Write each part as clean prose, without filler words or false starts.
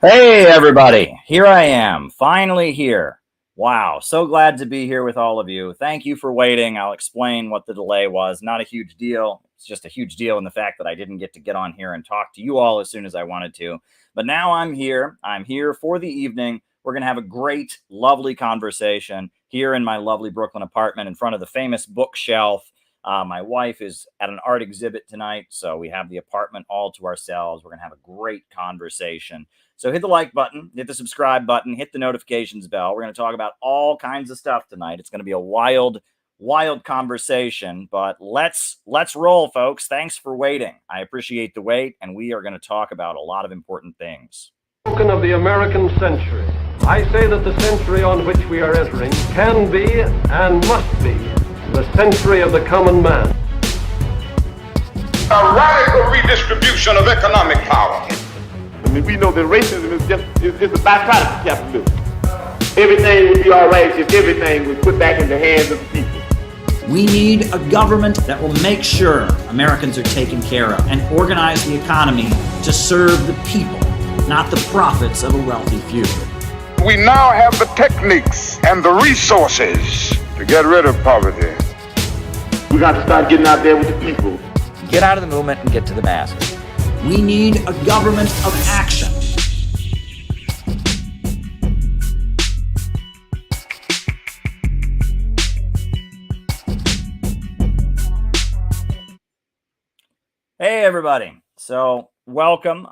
Hey, everybody. Here I am, finally here. Wow, so glad to be here with all of you. Thank you for waiting. I'll explain what the delay was. Not a huge deal. It's just a huge deal in the fact that I didn't get on here and talk to you all as soon as I wanted to. But now I'm here. I'm here for the evening. We're going to have a great, lovely conversation here in my lovely Brooklyn apartment in front of the famous bookshelf. My wife is at an art exhibit tonight, so we have the apartment all to ourselves. We're going to have a great conversation. So hit the like button, hit the subscribe button, hit the notifications bell. We're going to talk about all kinds of stuff tonight. It's going to be a wild conversation, but let's roll, folks. Thanks for waiting. I appreciate the wait, and we are going to talk about a lot of important things. Spoken of the American century. I say that the century on which we are entering can be and must be the century of the common man. A radical redistribution of economic power. I mean, we know that racism is just a byproduct of capitalism. Everything would be all right if everything was put back in the hands of the people. We need a government that will make sure Americans are taken care of and organize the economy to serve the people, not the profits of a wealthy few. We now have the techniques and the resources to get rid of poverty. We got to start getting out there with the people. Get out of the movement and get to the masses. We need a government of action. Hey, everybody. So welcome.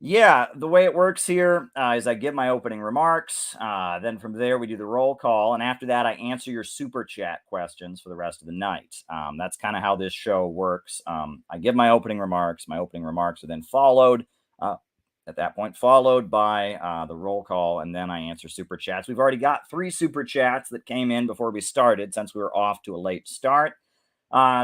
Yeah, the way it works here is I give my opening remarks. Then from there, we do the roll call. And after that, I answer your super chat questions for the rest of the night. That's kind of how this show works. I give my opening remarks. My opening remarks are then followed at that point, followed by the roll call. And then I answer super chats. We've already got 3 super chats that came in before we started since we were off to a late start.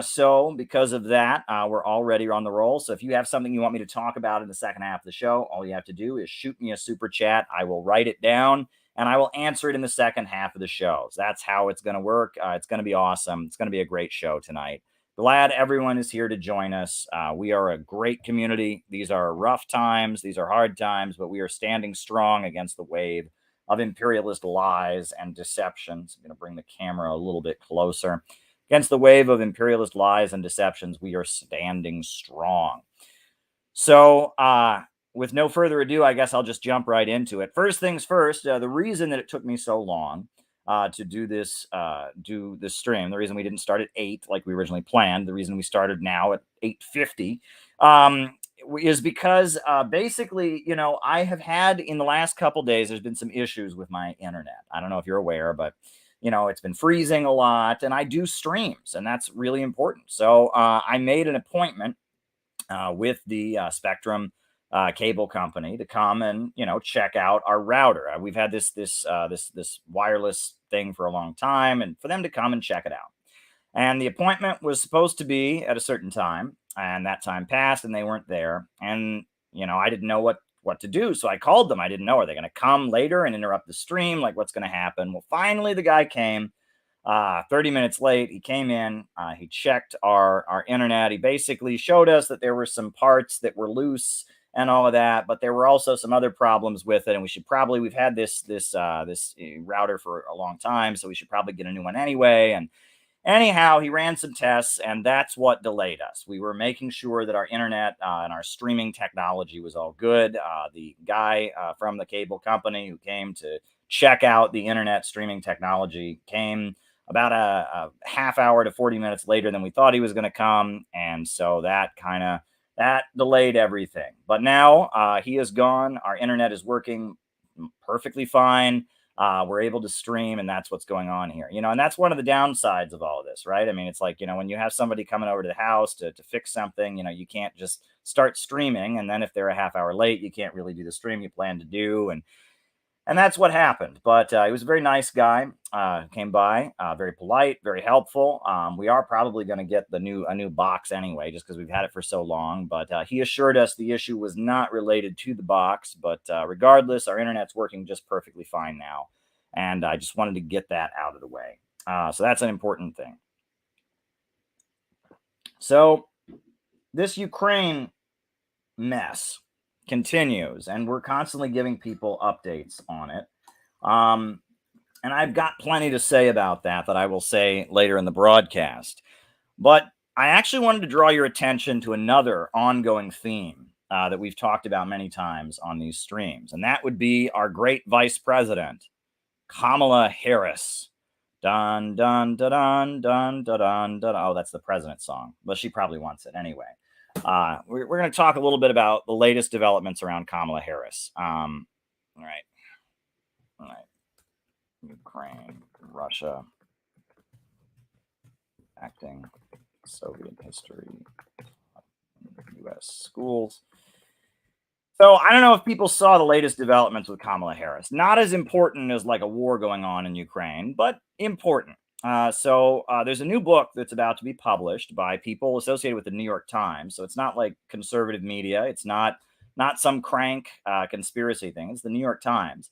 So because of that, we're already on the roll. So if you have something you want me to talk about in the second half of the show, all you have to do is shoot me a super chat. I will write it down and I will answer it in the second half of the show. So that's how it's going to work. It's going to be awesome. It's going to be a great show tonight. Glad everyone is here to join us. We are a great community. These are rough times. These are hard times, but we are standing strong against the wave of imperialist lies and deceptions. I'm going to bring the camera a little bit closer. Against the wave of imperialist lies and deceptions, we are standing strong. So with no further ado, I guess I'll just jump right into it. First things first, the reason that it took me so long to do this stream, the reason we didn't start at 8 like we originally planned, the reason we started now at 8:50 is because basically, I have had in the last couple days, there's been some issues with my internet. I don't know if you're aware, but it's been freezing a lot and I do streams and that's really important. So I made an appointment with the Spectrum cable company to come and, check out our router. We've had this wireless thing for a long time and for them to come and check it out. And the appointment was supposed to be at a certain time and that time passed and they weren't there. And, I didn't know what to do. So I called them. I didn't know, are they going to come later and interrupt the stream? Like what's going to happen? Well, finally the guy came 30 minutes late. He came in, he checked our internet. He basically showed us that there were some parts that were loose and all of that, but there were also some other problems with it. And we've had this router for a long time. So we should probably get a new one anyway. And anyhow, he ran some tests, and that's what delayed us. We were making sure that our internet and our streaming technology was all good. The guy from the cable company who came to check out the internet streaming technology came about a half hour to 40 minutes later than we thought he was going to come. And so that delayed everything. But now he is gone. Our internet is working perfectly fine. We're able to stream, and that's what's going on here, and that's one of the downsides of all of this, right? I mean, it's like, when you have somebody coming over to the house to fix something, you can't just start streaming. And then if they're a half hour late, you can't really do the stream you plan to do. And that's what happened. But he was a very nice guy, came by, very polite, very helpful. We are probably going to get a new box anyway, just because we've had it for so long. But he assured us the issue was not related to the box. But regardless, our internet's working just perfectly fine now. And I just wanted to get that out of the way. So that's an important thing. So this Ukraine mess continues, and we're constantly giving people updates on it. And I've got plenty to say about that I will say later in the broadcast. But I actually wanted to draw your attention to another ongoing theme that we've talked about many times on these streams, and that would be our great vice president, Kamala Harris. Dun, dun, dun, dun, dun, dun, dun, dun. Oh, that's the president's song, but she probably wants it anyway. We're going to talk a little bit about the latest developments around Kamala Harris. All right. Ukraine, Russia, acting Soviet history, U.S. schools. So I don't know if people saw the latest developments with Kamala Harris. Not as important as like a war going on in Ukraine, but important. So there's a new book that's about to be published by people associated with the New York Times. So it's not like conservative media. It's not some crank conspiracy thing. It's the New York Times.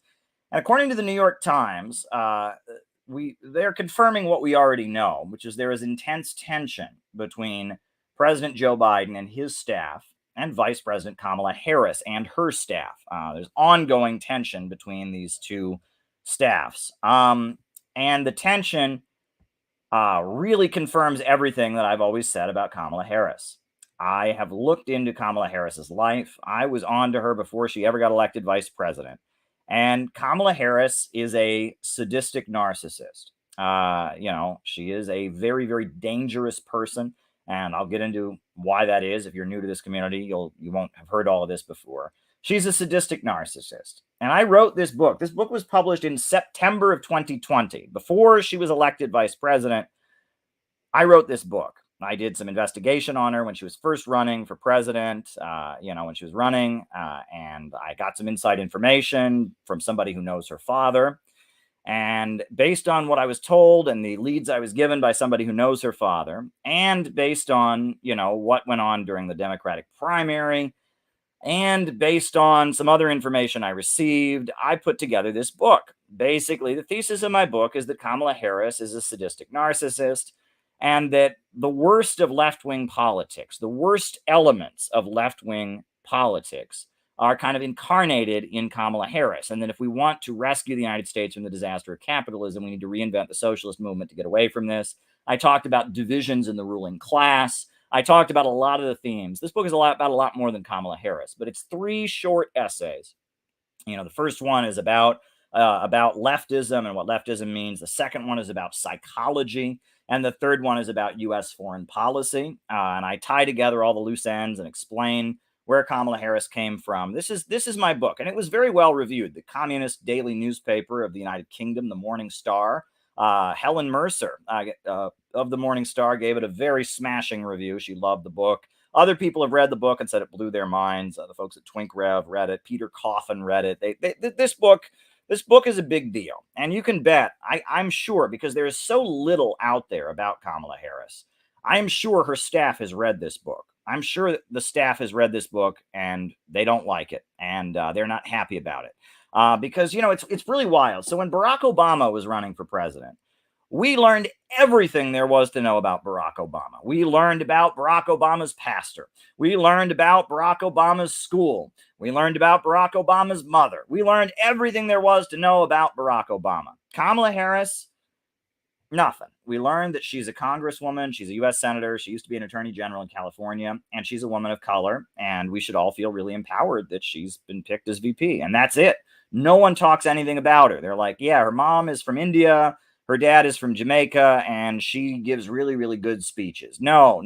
And according to the New York Times, they're confirming what we already know, which is there is intense tension between President Joe Biden and his staff and Vice President Kamala Harris and her staff. There's ongoing tension between these two staffs. And the tension really confirms everything that I've always said about Kamala Harris. I have looked into Kamala Harris's life. I was on to her before she ever got elected vice president. And Kamala Harris is a sadistic narcissist. She is a very, very dangerous person. And I'll get into why that is. If you're new to this community, you won't have heard all of this before. She's a sadistic narcissist. And I wrote this book. This book was published in September of 2020. Before she was elected vice president, I wrote this book. I did some investigation on her when she was first running for president, when she was running, and I got some inside information from somebody who knows her father. And based on what I was told and the leads I was given by somebody who knows her father, and based on, what went on during the Democratic primary, and based on some other information I received, I put together this book. Basically, the thesis of my book is that Kamala Harris is a sadistic narcissist, and that the worst of left-wing politics, the worst elements of left-wing politics are kind of incarnated in Kamala Harris. And that if we want to rescue the United States from the disaster of capitalism, we need to reinvent the socialist movement to get away from this. I talked about divisions in the ruling class. I talked about a lot of the themes. This book is about a lot more than Kamala Harris, but it's 3 short essays. The first one is about leftism and what leftism means. The second one is about psychology. And the third one is about U.S. foreign policy. And I tie together all the loose ends and explain where Kamala Harris came from. This is my book, and it was very well reviewed. The communist daily newspaper of the United Kingdom, the Morning Star, Helen Mercer of the Morning Star gave it a very smashing review. She loved the book. Other people have read the book and said it blew their minds. The folks at Twink Rev read it. Peter Coffin read it. This book is a big deal. And you can bet, I'm sure, because there is so little out there about Kamala Harris, I'm sure her staff has read this book. I'm sure that the staff has read this book and they don't like it. And they're not happy about it. Because, it's really wild. So when Barack Obama was running for president, we learned everything there was to know about Barack Obama. We learned about Barack Obama's pastor. We learned about Barack Obama's school. We learned about Barack Obama's mother. We learned everything there was to know about Barack Obama. Kamala Harris, nothing. We learned that she's a congresswoman. She's a U.S. senator. She used to be an attorney general in California, and she's a woman of color. And we should all feel really empowered that she's been picked as VP. And that's it. No one talks anything about her. They're like, yeah, her mom is from India. Her dad is from Jamaica, and she gives really, really good speeches. No.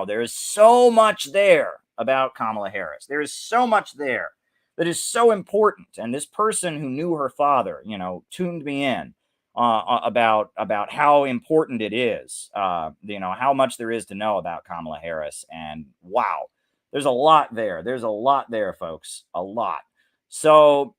There is so much there about Kamala Harris. There is so much there that is so important. And this person who knew her father, tuned me in about how important it is, how much there is to know about Kamala Harris. And wow, there's a lot there. There's a lot there, folks. A lot. So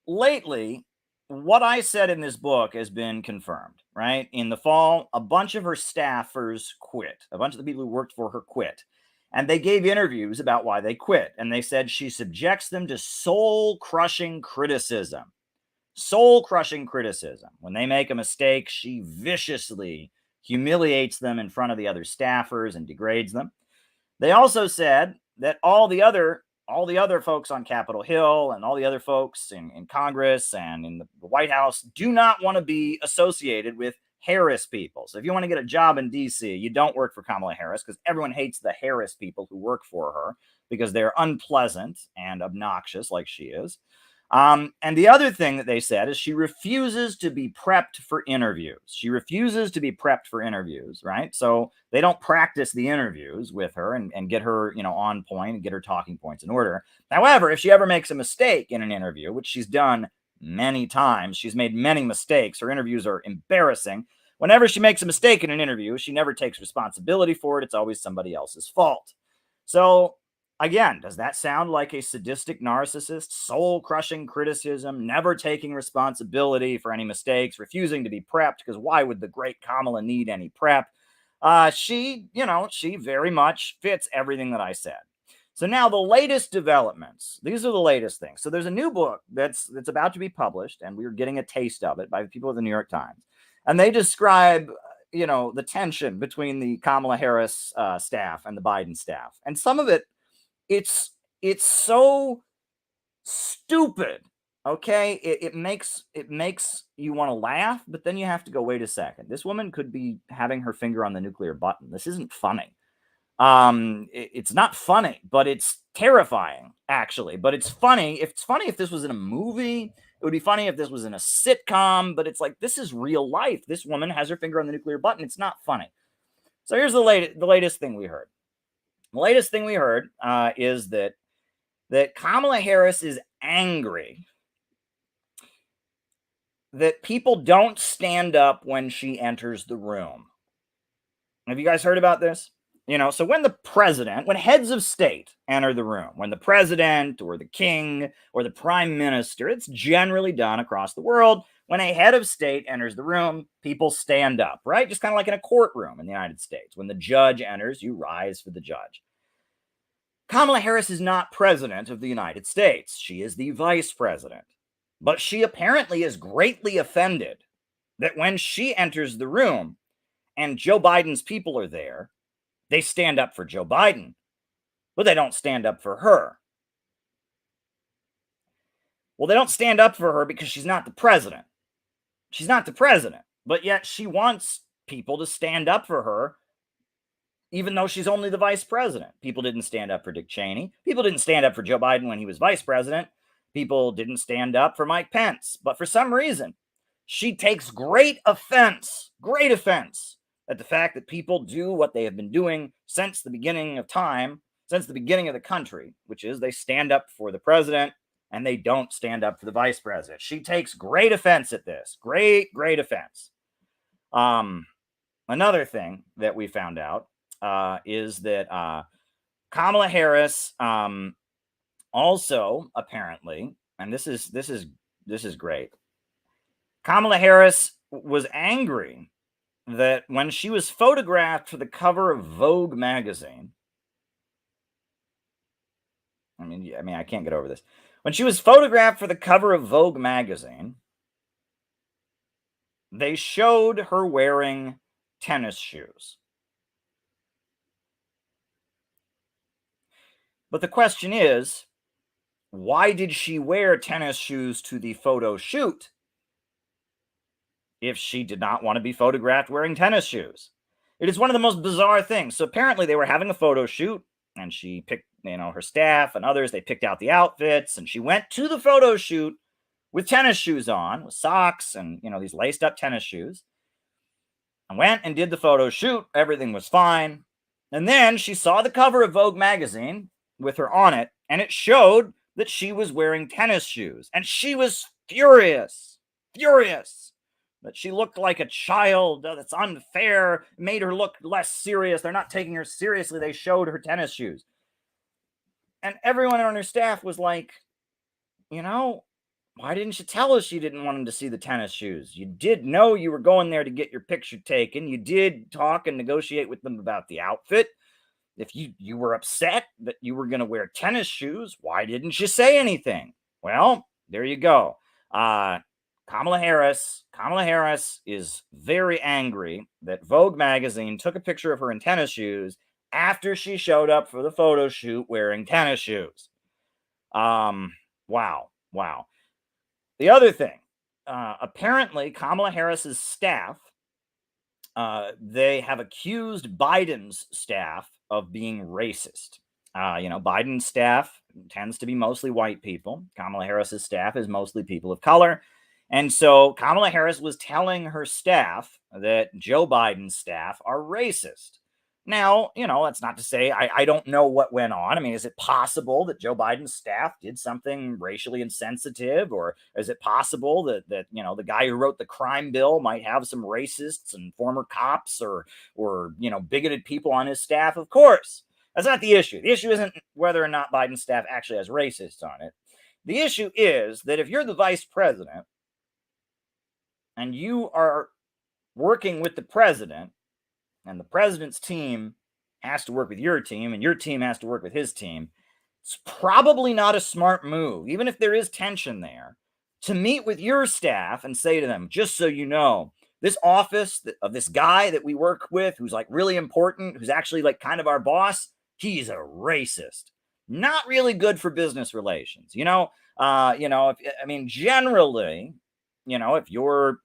lately, what I said in this book has been confirmed, right? In the fall, a bunch of her staffers quit. A bunch of the people who worked for her quit. And they gave interviews about why they quit. And they said she subjects them to soul-crushing criticism. Soul-crushing criticism. When they make a mistake, she viciously humiliates them in front of the other staffers and degrades them. They also said that all the other folks on Capitol Hill and all the other folks in Congress and in the White House do not want to be associated with Harris people. So if you want to get a job in DC, you don't work for Kamala Harris, because everyone hates the Harris people who work for her because they're unpleasant and obnoxious like she is. And the other thing that they said is she refuses to be prepped for interviews. She refuses to be prepped for interviews, right? So they don't practice the interviews with her and get her, on point and get her talking points in order. However, if she ever makes a mistake in an interview, which she's done many times, she's made many mistakes. Her interviews are embarrassing. Whenever she makes a mistake in an interview, she never takes responsibility for it. It's always somebody else's fault. So again, does that sound like a sadistic narcissist, soul-crushing criticism, never taking responsibility for any mistakes, refusing to be prepped? Because why would the great Kamala need any prep? She very much fits everything that I said. So now the latest developments. These are the latest things. So there's a new book that's about to be published, and we're getting a taste of it by the people at the New York Times. And they describe the tension between the Kamala Harris staff and the Biden staff. And some of it, it's so stupid. Okay, it makes you want to laugh, but then you have to go, wait a second. This woman could be having her finger on the nuclear button. This isn't funny. It's not funny, but it's terrifying, actually. But it's funny. It's funny if this was in a movie. It would be funny if this was in a sitcom. But it's like, this is real life. This woman has her finger on the nuclear button. It's not funny. So here's the latest thing we heard. The latest thing we heard is that Kamala Harris is angry that people don't stand up when she enters the room. Have you guys heard about this? So when heads of state enter the room, when the president or the king or the prime minister, it's generally done across the world. When a head of state enters the room, people stand up, right? Just kind of like in a courtroom in the United States. When the judge enters, you rise for the judge. Kamala Harris is not president of the United States. She is the vice president. But she apparently is greatly offended that when she enters the room and Joe Biden's people are there, they stand up for Joe Biden, but they don't stand up for her. Well, they don't stand up for her because she's not the president. She's not the president, but yet she wants people to stand up for her, even though she's only the vice president. People didn't stand up for Dick Cheney. People didn't stand up for Joe Biden when he was vice president. People didn't stand up for Mike Pence. But for some reason, she takes great offense at the fact that people do what they have been doing since the beginning of time, since the beginning of the country, which is they stand up for the president and they don't stand up for the vice president. She takes great offense at this. Great offense. Another thing that we found out is that Kamala Harris also apparently, and this is great. Kamala Harris was angry that when she was photographed for the cover of Vogue magazine, I mean, I can't get over this. When she was photographed for the cover of Vogue magazine, they showed her wearing tennis shoes. But the question is, why did she wear tennis shoes to the photo shoot if she did not want to be photographed wearing tennis shoes? It is one of the most bizarre things. So apparently they were having a photo shoot, and she picked, her staff and others, they picked out the outfits, and she went to the photo shoot with tennis shoes on, with socks and, these laced up tennis shoes, and went and did the photo shoot. Everything was fine. And then she saw the cover of Vogue magazine with her on it, and it showed that she was wearing tennis shoes. And she was furious that she looked like a child. That's unfair. It made her look less serious. They're not taking her seriously. They showed her tennis shoes. And everyone on her staff was like, why didn't you tell us you didn't want him to see the tennis shoes? You did know you were going there to get your picture taken. You did talk and negotiate with them about the outfit. If you were upset that you were going to wear tennis shoes, why didn't you say anything? Well, there you go. Kamala Harris is very angry that Vogue magazine took a picture of her in tennis shoes after she showed up for the photo shoot wearing tennis shoes. Wow. The other thing, apparently Kamala Harris's staff, they have accused Biden's staff of being racist. Biden's staff tends to be mostly white people. Kamala Harris's staff is mostly people of color. And so Kamala Harris was telling her staff that Joe Biden's staff are racist. Now, that's not to say I don't know what went on. I mean, is it possible that Joe Biden's staff did something racially insensitive? Or is it possible that the guy who wrote the crime bill might have some racists and former cops or bigoted people on his staff? Of course. That's not the issue. The issue isn't whether or not Biden's staff actually has racists on it. The issue is that if you're the vice president and you are working with the president, and the president's team has to work with your team, and your team has to work with his team, it's probably not a smart move, even if there is tension there, to meet with your staff and say to them, just so you know, this office of this guy that we work with, who's like really important, who's actually like kind of our boss, he's a racist. Not really good for business relations. Generally, if you're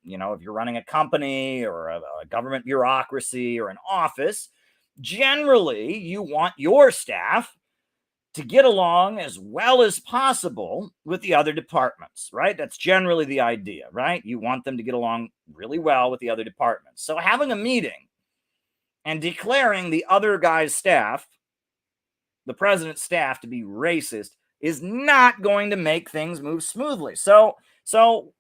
running a company or a government bureaucracy or an office, generally you want your staff to get along as well as possible with the other departments, right? That's generally the idea, right? You want them to get along really well with the other departments. So having a meeting and declaring the other guy's staff, the president's staff, to be racist is not going to make things move smoothly. So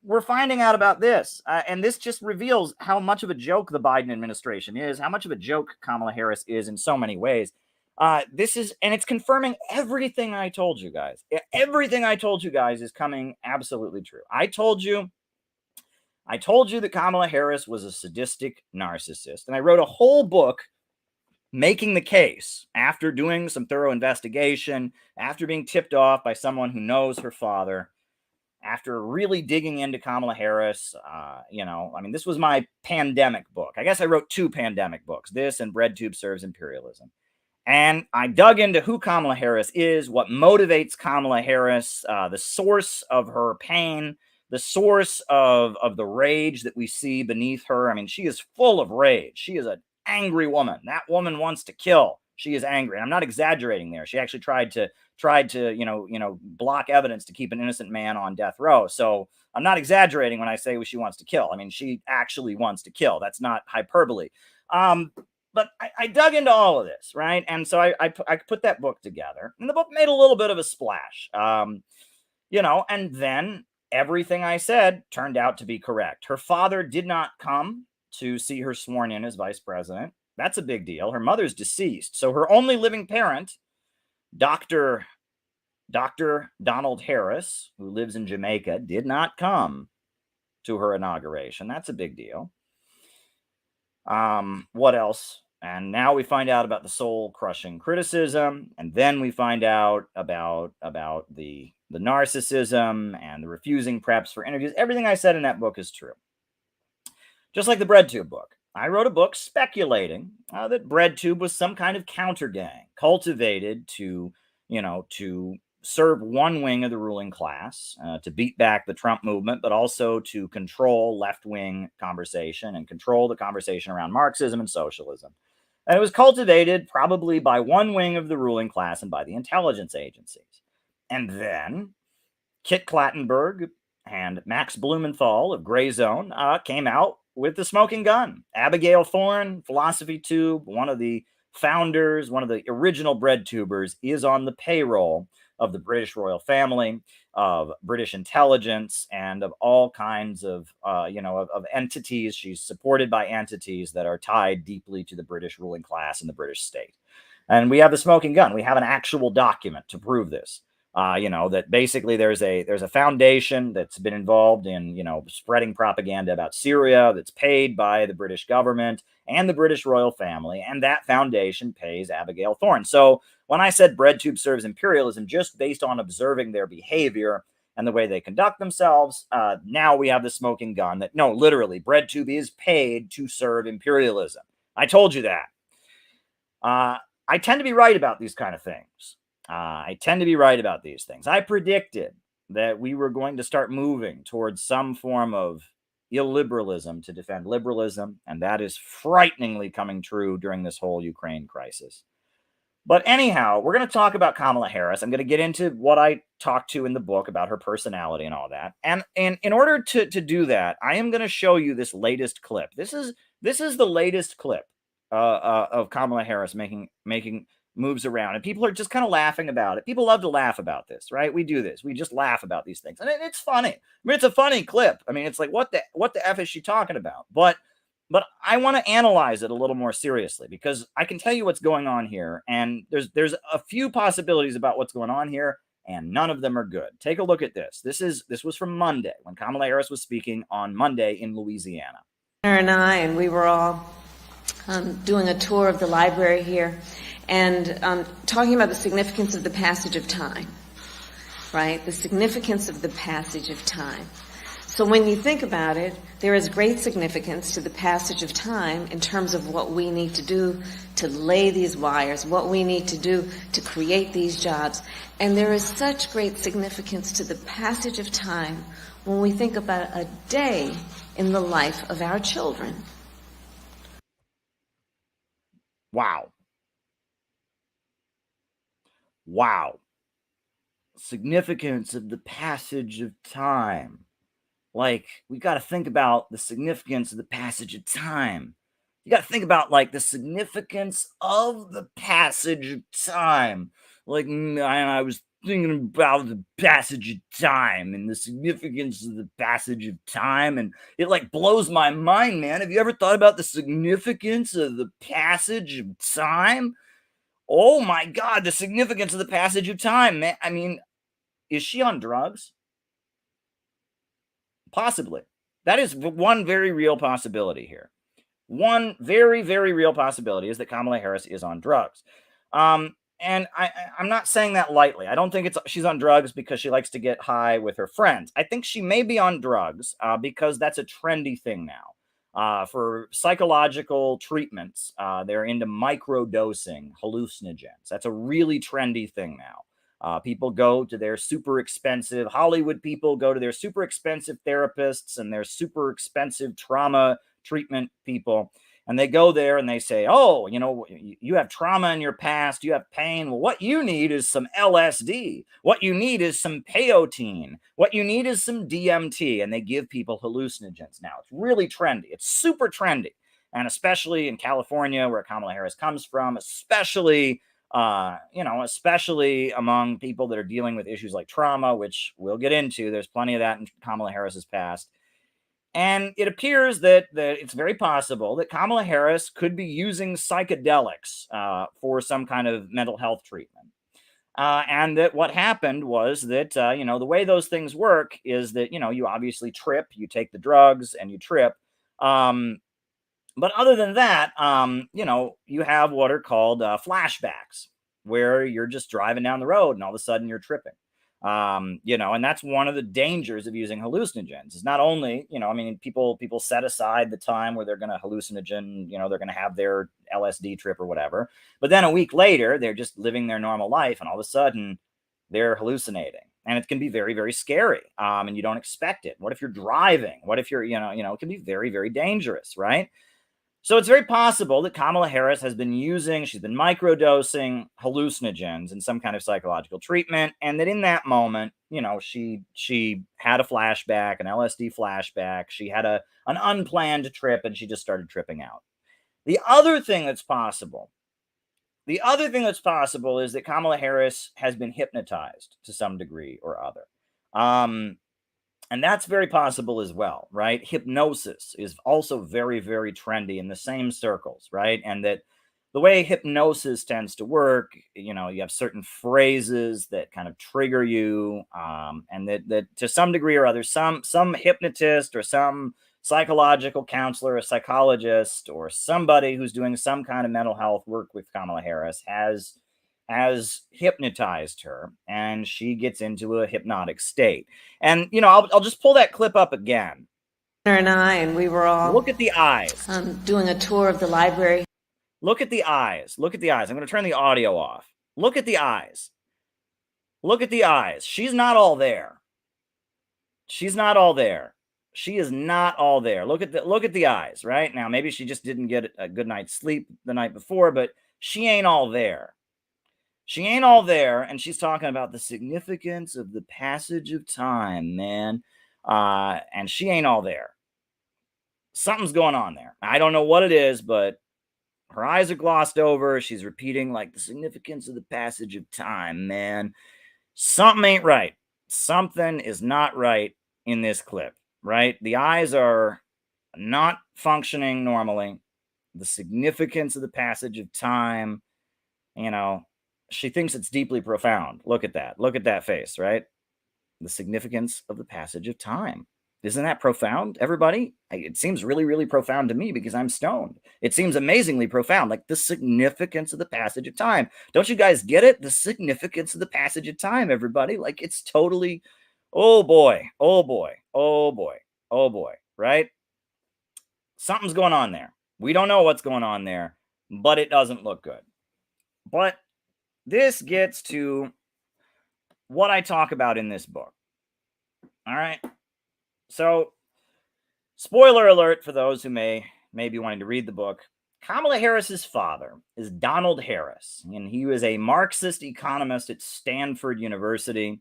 we're finding out about this, and this just reveals how much of a joke the Biden administration is, how much of a joke Kamala Harris is in so many ways. And it's confirming everything I told you guys. Everything I told you guys is coming absolutely true. I told you that Kamala Harris was a sadistic narcissist, and I wrote a whole book making the case after doing some thorough investigation, after being tipped off by someone who knows her father. After really digging into Kamala Harris, this was my pandemic book. I guess I wrote 2 pandemic books, this and BreadTube Serves Imperialism. And I dug into who Kamala Harris is, what motivates Kamala Harris, the source of her pain, the source of the rage that we see beneath her. I mean, she is full of rage. She is an angry woman. That woman wants to kill. She is angry. I'm not exaggerating there. She actually tried to block evidence to keep an innocent man on death row. So I'm not exaggerating when I say she wants to kill. I mean, she actually wants to kill. That's not hyperbole. But I dug into all of this, right? And so I put that book together, and the book made a little bit of a splash, and then everything I said turned out to be correct. Her father did not come to see her sworn in as vice president. That's a big deal. Her mother's deceased. So her only living parent, Dr. Donald Harris, who lives in Jamaica, did not come to her inauguration. That's a big deal. What else? And now we find out about the soul-crushing criticism, and then we find out about the narcissism and the refusing preps for interviews. Everything I said in that book is true. Just like the BreadTube book. I wrote a book speculating that BreadTube was some kind of counter gang cultivated to serve one wing of the ruling class, to beat back the Trump movement, but also to control left-wing conversation and control the conversation around Marxism and socialism. And it was cultivated probably by one wing of the ruling class and by the intelligence agencies. And then Kit Klattenberg and Max Blumenthal of Gray Zone came out with the smoking gun. Abigail Thorne, Philosophy Tube, one of the founders, one of the original BreadTubers, is on the payroll of the British royal family, of British intelligence, and of all kinds of entities. She's supported by entities that are tied deeply to the British ruling class and the British state. And we have the smoking gun. We have an actual document to prove this. That basically there's a foundation that's been involved in, spreading propaganda about Syria that's paid by the British government and the British royal family. And that foundation pays Abigail Thorne. So when I said BreadTube serves imperialism, just based on observing their behavior and the way they conduct themselves, now we have the smoking gun that, no, literally, BreadTube is paid to serve imperialism. I told you that. I tend to be right about these kind of things. I tend to be right about these things. I predicted that we were going to start moving towards some form of illiberalism to defend liberalism, and that is frighteningly coming true during this whole Ukraine crisis. But anyhow, we're going to talk about Kamala Harris. I'm going to get into what I talked to in the book about her personality and all that. And in order to do that, I am going to show you this latest clip. This is the latest clip of Kamala Harris making moves around, and people are just kind of laughing about it. People love to laugh about this, right? We do this. We just laugh about these things, and it's funny. I mean, it's a funny clip. I mean, it's like, what the F is she talking about? But I want to analyze it a little more seriously, because I can tell you what's going on here, and there's a few possibilities about what's going on here, and none of them are good. Take a look at this. This was from Monday, when Kamala Harris was speaking on Monday in Louisiana. And we were all doing a tour of the library here, and talking about the significance of the passage of time, right? The significance of the passage of time. So when you think about it, there is great significance to the passage of time in terms of what we need to do to lay these wires, what we need to do to create these jobs. And there is such great significance to the passage of time when we think about a day in the life of our children. Wow. Wow. Significance of the passage of time. Like, we got to think about the significance of the passage of time. You got to think about, like, the significance of the passage of time. Like, I was thinking about the passage of time and the significance of the passage of time, and it, like, blows my mind, man. Have you ever thought about the significance of the passage of time? Oh, my God, the significance of the passage of time, man. I mean, is she on drugs? Possibly. That is one very real possibility here. One very, very real possibility is that Kamala Harris is on drugs. And I'm not saying that lightly. I don't think she's on drugs because she likes to get high with her friends. I think she may be on drugs because that's a trendy thing now. For psychological treatments, they're into microdosing hallucinogens. That's a really trendy thing now. People go to their super expensive, Hollywood people go to their super expensive therapists and their super expensive trauma treatment people. And they go there and they say, oh, you know, you have trauma in your past, you have pain. Well, what you need is some LSD. What you need is some peyote. What you need is some DMT. And they give people hallucinogens now. It's really trendy. It's super trendy. And especially in California, where Kamala Harris comes from, especially among people that are dealing with issues like trauma, which we'll get into. There's plenty of that in Kamala Harris's past. And it appears that it's very possible that Kamala Harris could be using psychedelics for some kind of mental health treatment. And that what happened was that, the way those things work is that, you obviously trip, you take the drugs and you trip. But other than that, you have what are called flashbacks, where you're just driving down the road and all of a sudden you're tripping. And that's one of the dangers of using hallucinogens. Is not only, people set aside the time where they're going to hallucinogen, they're going to have their LSD trip or whatever. But then a week later, they're just living their normal life, and all of a sudden they're hallucinating. And it can be very, very scary. And you don't expect it. What if you're driving? What if you're, it can be very, very dangerous, right? So it's very possible that Kamala Harris she's been microdosing hallucinogens in some kind of psychological treatment, and that in that moment, she had a flashback, an LSD flashback. She had an unplanned trip, and she just started tripping out. The other thing that's possible is that Kamala Harris has been hypnotized to some degree or other. And that's very possible as well, right? Hypnosis is also very, very trendy in the same circles, right? And that the way hypnosis tends to work, you have certain phrases that kind of trigger you, and that to some degree or other, some hypnotist or some psychological counselor, a psychologist, or somebody who's doing some kind of mental health work with Kamala Harris has hypnotized her, and she gets into a hypnotic state. And, I'll just pull that clip up again. And we were all look at the eyes. Doing a tour of the library. Look at the eyes. Look at the eyes. I'm going to turn the audio off. Look at the eyes. Look at the eyes. She's not all there. She's not all there. She is not all there. Look at the eyes, right? Now, maybe she just didn't get a good night's sleep the night before, but she ain't all there. She ain't all there, and she's talking about the significance of the passage of time, man. And she ain't all there. Something's going on there. I don't know what it is, but her eyes are glossed over. She's repeating like the significance of the passage of time, man. Something ain't right. Something is not right in this clip, right? The eyes are not functioning normally. The significance of the passage of time, you know, she thinks it's deeply profound. Look at that. Look at that face, right? The significance of the passage of time. Isn't that profound, everybody? It seems really, really profound to me because I'm stoned. It seems amazingly profound, like the significance of the passage of time. Don't you guys get it? The significance of the passage of time, everybody. Like it's totally, oh boy, oh boy, oh boy, oh boy, right? Something's going on there. We don't know what's going on there, but it doesn't look good. But this gets to what I talk about in this book. All right. So, spoiler alert for those who may be wanting to read the book. Kamala Harris's father is Donald Harris, and he was a Marxist economist at Stanford University.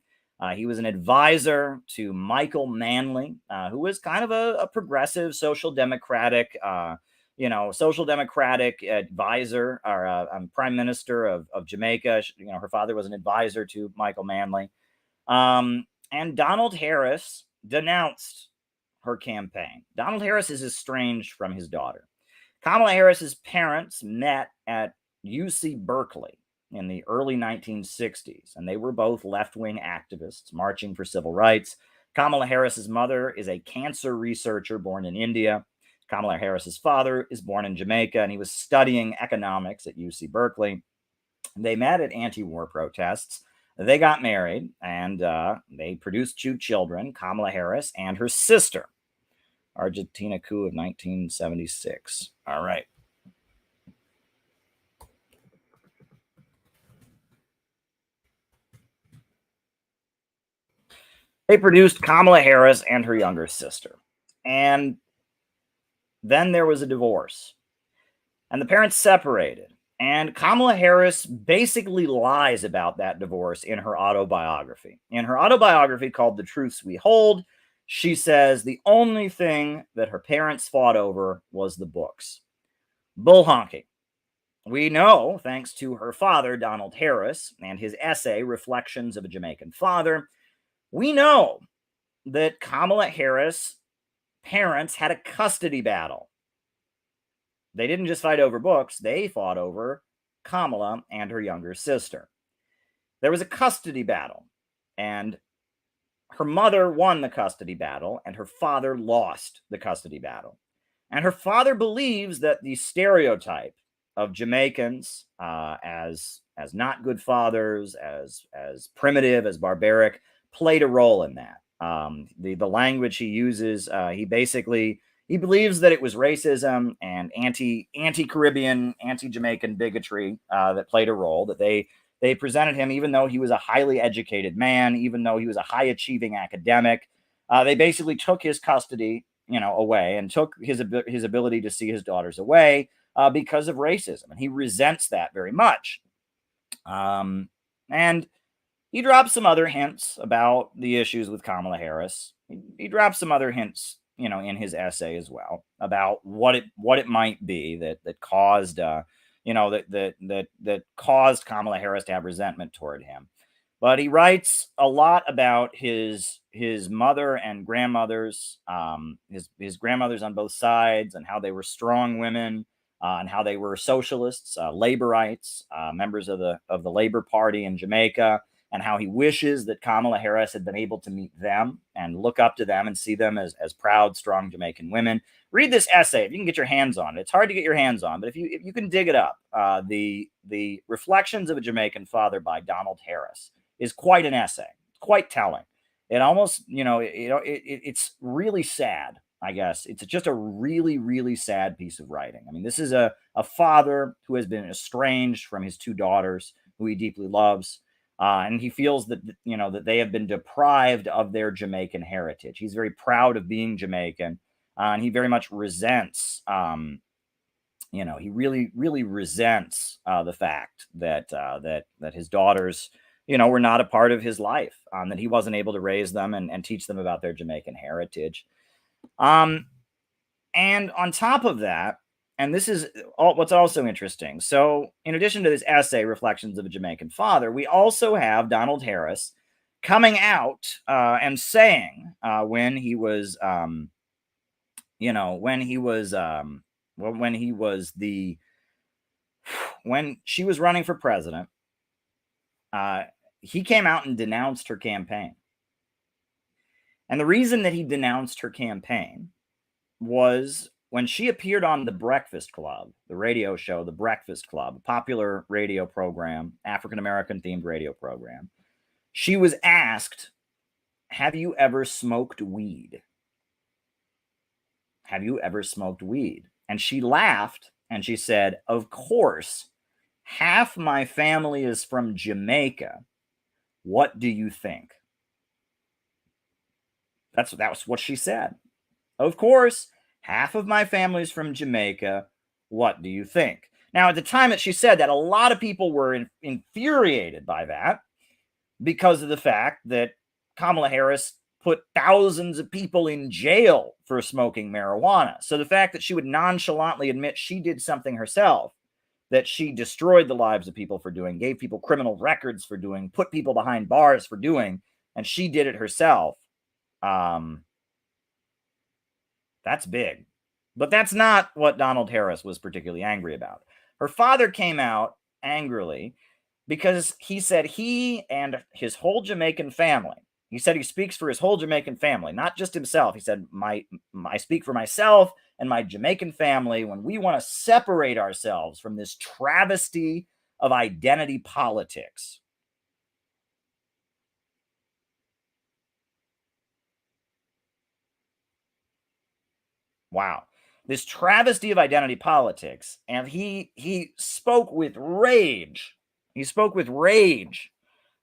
He was an advisor to Michael Manley, who was kind of a progressive social democratic advisor or prime minister of Jamaica. Her father was an advisor to Michael Manley. And Donald Harris denounced her campaign. Donald Harris is estranged from his daughter. Kamala Harris's parents met at UC Berkeley in the early 1960s, and they were both left-wing activists marching for civil rights. Kamala Harris's mother is a cancer researcher born in India. Kamala Harris's father is born in Jamaica, and he was studying economics at UC Berkeley. They met at anti-war protests. They got married, and they produced 2 children, Kamala Harris and her sister. Argentina coup of 1976. All right. They produced Kamala Harris and her younger sister. And then there was a divorce. And the parents separated. And Kamala Harris basically lies about that divorce in her autobiography. In her autobiography called The Truths We Hold, she says the only thing that her parents fought over was the books. Bull honky. We know, thanks to her father, Donald Harris, and his essay, Reflections of a Jamaican Father, we know that Kamala Harris' parents had a custody battle. They didn't just fight over books, they fought over Kamala and her younger sister. There was a custody battle, and her mother won the custody battle, and her father lost the custody battle. And her father believes that the stereotype of Jamaicans as not good fathers, as primitive, as barbaric, played a role in that. The language he uses, he believes that it was racism and anti-Caribbean, anti-Jamaican bigotry that played a role, that they presented him, even though he was a highly educated man, even though he was a high-achieving academic, they basically took his custody, away, and took his ability to see his daughters away because of racism. And he resents that very much. And he drops some other hints about the issues with Kamala Harris. He drops some other hints, in his essay as well, about what it might be that caused, that caused Kamala Harris to have resentment toward him. But he writes a lot about his mother and grandmothers, his grandmothers on both sides, and how they were strong women, and how they were socialists, laborites, members of the Labor Party in Jamaica, and how he wishes that Kamala Harris had been able to meet them and look up to them and see them as proud, strong Jamaican women. Read this essay if you can get your hands on it. It's hard to get your hands on, but if you can dig it up, the Reflections of a Jamaican Father by Donald Harris is quite an essay. It's quite telling. It almost, it's really sad I guess. It's just a really, really sad piece of writing. I mean, this is a father who has been estranged from his two daughters, who he deeply loves. And he feels that, that they have been deprived of their Jamaican heritage. He's very proud of being Jamaican, and he very much resents, he really, really resents the fact that that his daughters, were not a part of his life, that he wasn't able to raise them and teach them about their Jamaican heritage. And on top of that, and this is what's also interesting. So in addition to this essay, Reflections of a Jamaican Father, we also have Donald Harris coming out and saying when he was, when she was running for president, he came out and denounced her campaign. And the reason that he denounced her campaign was when she appeared on The Breakfast Club, the radio show, The Breakfast Club, a popular radio program, African-American themed radio program. She was asked, have you ever smoked weed? Have you ever smoked weed? And she laughed and she said, of course, half my family is from Jamaica. What do you think? That was what she said. Of course, half of my family is from Jamaica. What do you think? Now, at the time that she said that, a lot of people were infuriated by that because of the fact that Kamala Harris put thousands of people in jail for smoking marijuana. So the fact that she would nonchalantly admit she did something herself, that she destroyed the lives of people for doing, gave people criminal records for doing, put people behind bars for doing, and she did it herself. That's big. But that's not what Donald Harris was particularly angry about. Her father came out angrily because he said he and his whole Jamaican family, he said he speaks for his whole Jamaican family, not just himself. He said, I speak for myself and my Jamaican family when we want to separate ourselves from this travesty of identity politics. Wow. This travesty of identity politics. And he spoke with rage. He spoke with rage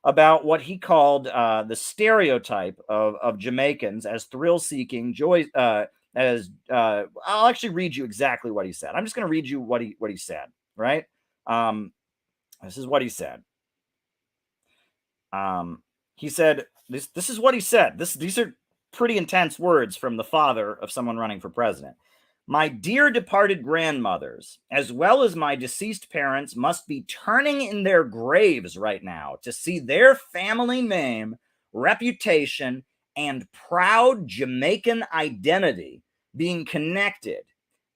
about what he called the stereotype of Jamaicans as thrill-seeking, I'll actually read you exactly what he said. I'm just going to read you what he said, right? This is what he said. He said, this is what he said. These are pretty intense words from the father of someone running for president. My dear departed grandmothers, as well as my deceased parents, must be turning in their graves right now to see their family name, reputation, and proud Jamaican identity being connected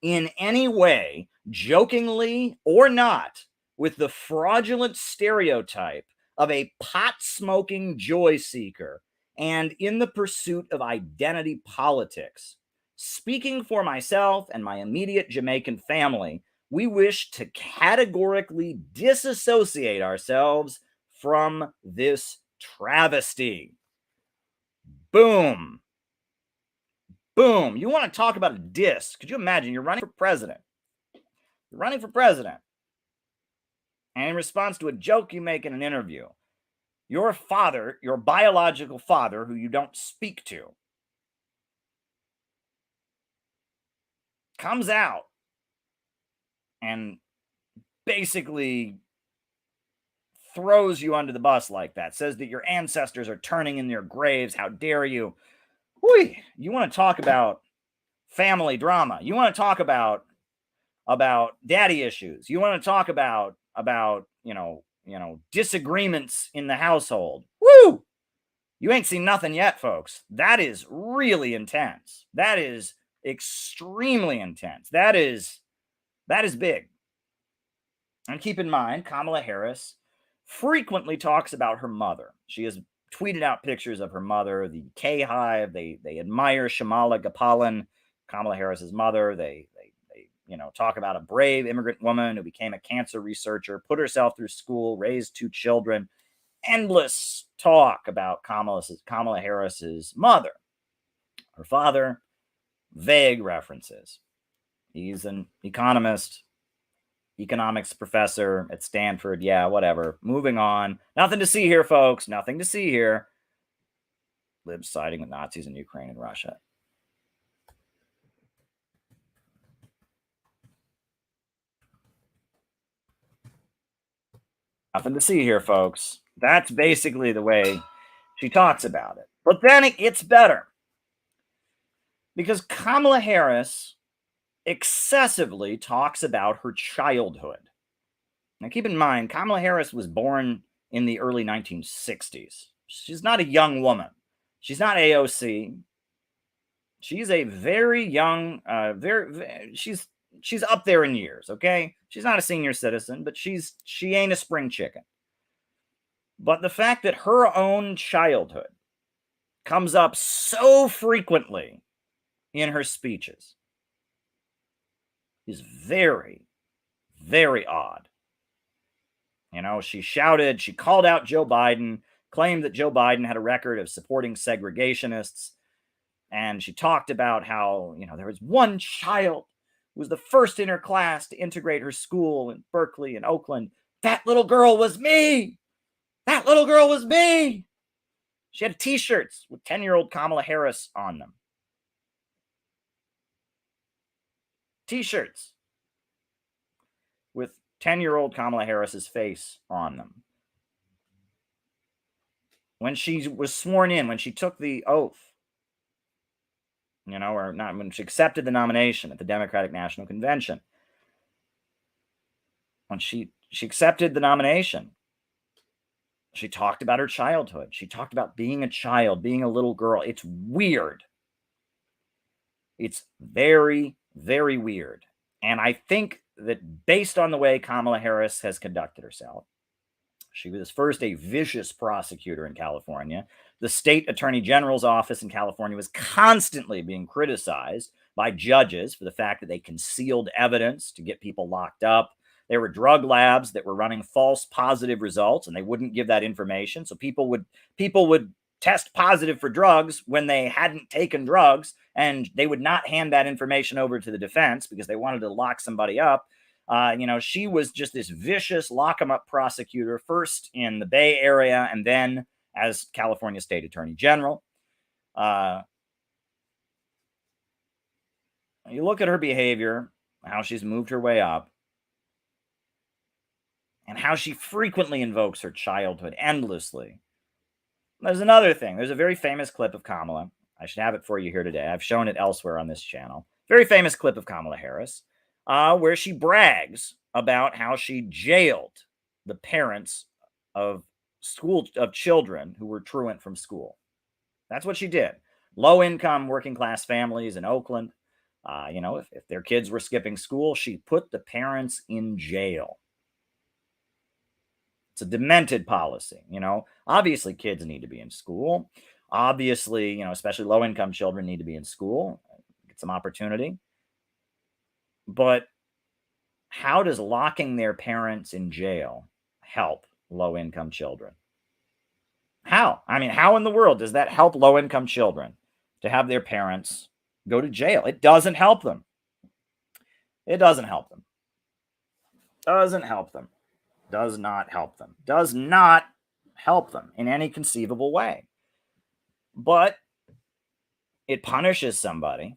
in any way, jokingly or not, with the fraudulent stereotype of a pot-smoking joy seeker and in the pursuit of identity politics. Speaking for myself and my immediate Jamaican family, we wish to categorically disassociate ourselves from this travesty. Boom. Boom. You want to talk about a diss? Could you imagine you're running for president? You're running for president. And in response to a joke you make in an interview, your father, your biological father, who you don't speak to, comes out and basically throws you under the bus like that, says that your ancestors are turning in their graves. How dare you? Whee! You want to talk about family drama. You want to talk about daddy issues. You want to talk about disagreements in the household. Woo! You ain't seen nothing yet, folks. That is really intense. That is extremely intense. That is big. And keep in mind, Kamala Harris frequently talks about her mother. She has tweeted out pictures of her mother, the K-Hive. They admire Shamala Gapalan, Kamala Harris's mother. They talk about a brave immigrant woman who became a cancer researcher, put herself through school, raised 2 children. Endless talk about Kamala Harris's mother. Her father, vague references. He's an economist, economics professor at Stanford. Yeah, whatever. Moving on. Nothing to see here, folks. Nothing to see here. Libs siding with Nazis in Ukraine and Russia. Nothing to see here, folks. That's basically the way she talks about it. But then it gets better. Because Kamala Harris excessively talks about her childhood. Now, keep in mind, Kamala Harris was born in the early 1960s. She's not a young woman. She's not AOC. She's a very young, she's up there in years, okay? She's not a senior citizen, but she ain't a spring chicken. But the fact that her own childhood comes up so frequently in her speeches is very, very odd. You know, she called out Joe Biden, claimed that Joe Biden had a record of supporting segregationists. And she talked about how, you know, there was one child who was the first in her class to integrate her school in Berkeley and Oakland. That little girl was me. That little girl was me. She had t-shirts with 10-year-old Kamala Harris on them. T-shirts with 10-year-old Kamala Harris's face on them. When she was sworn in, when she took the oath, you know, or not, when she accepted the nomination at the Democratic National Convention, when she accepted the nomination, she talked about her childhood. She talked about being a child, being a little girl. It's weird. It's very, very weird. And I think that based on the way Kamala Harris has conducted herself, she was first a vicious prosecutor in California. The state attorney general's office in California was constantly being criticized by judges for the fact that they concealed evidence to get people locked up. There were drug labs that were running false positive results, and they wouldn't give that information. So people would test positive for drugs when they hadn't taken drugs, and they would not hand that information over to the defense because they wanted to lock somebody up. You know, she was just this vicious lock 'em up prosecutor, first in the Bay Area and then as California State Attorney General. You look at her behavior, how she's moved her way up, and how she frequently invokes her childhood endlessly. There's another thing. There's a very famous clip of Kamala. I should have it for you here today. I've shown it elsewhere on this channel. Very famous clip of Kamala Harris, where she brags about how she jailed the parents of children who were truant from school. That's what she did. Low-income, working-class families in Oakland, you know, if their kids were skipping school, she put the parents in jail. It's a demented policy, you know. Obviously, kids need to be in school. Obviously, you know, especially low-income children need to be in school, get some opportunity. But how does locking their parents in jail help low-income children? How? I mean, how in the world does that help low-income children to have their parents go to jail? It doesn't help them. It doesn't help them. Doesn't help them. Does not help them. Does not help them in any conceivable way. But it punishes somebody.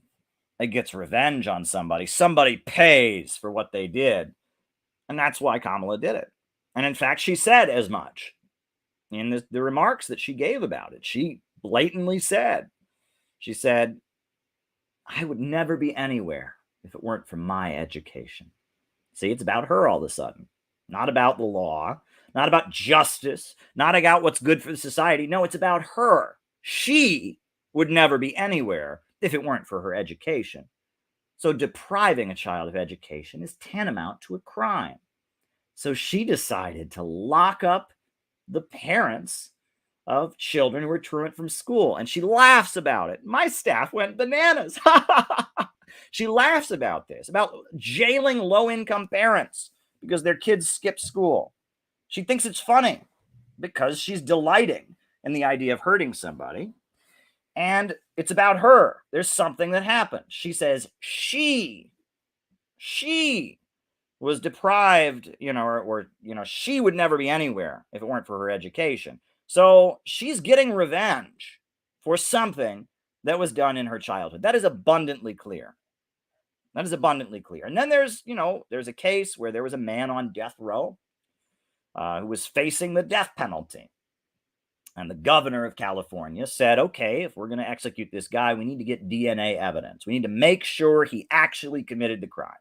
It gets revenge on somebody. Somebody pays for what they did. And that's why Kamala did it. And in fact, she said as much in the remarks that she gave about it. She blatantly said, she said, I would never be anywhere if it weren't for my education. See, it's about her all of a sudden. Not about the law, not about justice, not about what's good for the society. No, it's about her. She would never be anywhere if it weren't for her education. So depriving a child of education is tantamount to a crime. So she decided to lock up the parents of children who were truant from school. And she laughs about it. My staff went bananas. She laughs about this, about jailing low-income parents because their kids skip school. She thinks it's funny because she's delighting in the idea of hurting somebody. And it's about her. There's something that happened. She says she was deprived, or she would never be anywhere if it weren't for her education. So she's getting revenge for something that was done in her childhood. That is abundantly clear. That is abundantly clear. And then there's a case where there was a man on death row who was facing the death penalty. And the governor of California said, okay, if we're going to execute this guy, we need to get DNA evidence. We need to make sure he actually committed the crime.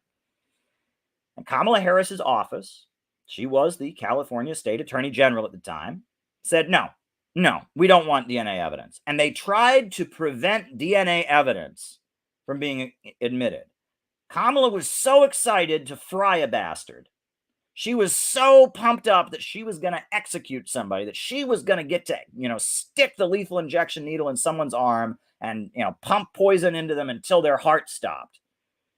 And Kamala Harris's office, she was the California State Attorney General at the time, said, no, we don't want DNA evidence. And they tried to prevent DNA evidence from being admitted. Kamala was so excited to fry a bastard. She was so pumped up that she was going to execute somebody, that she was going to get to, stick the lethal injection needle in someone's arm and, pump poison into them until their heart stopped.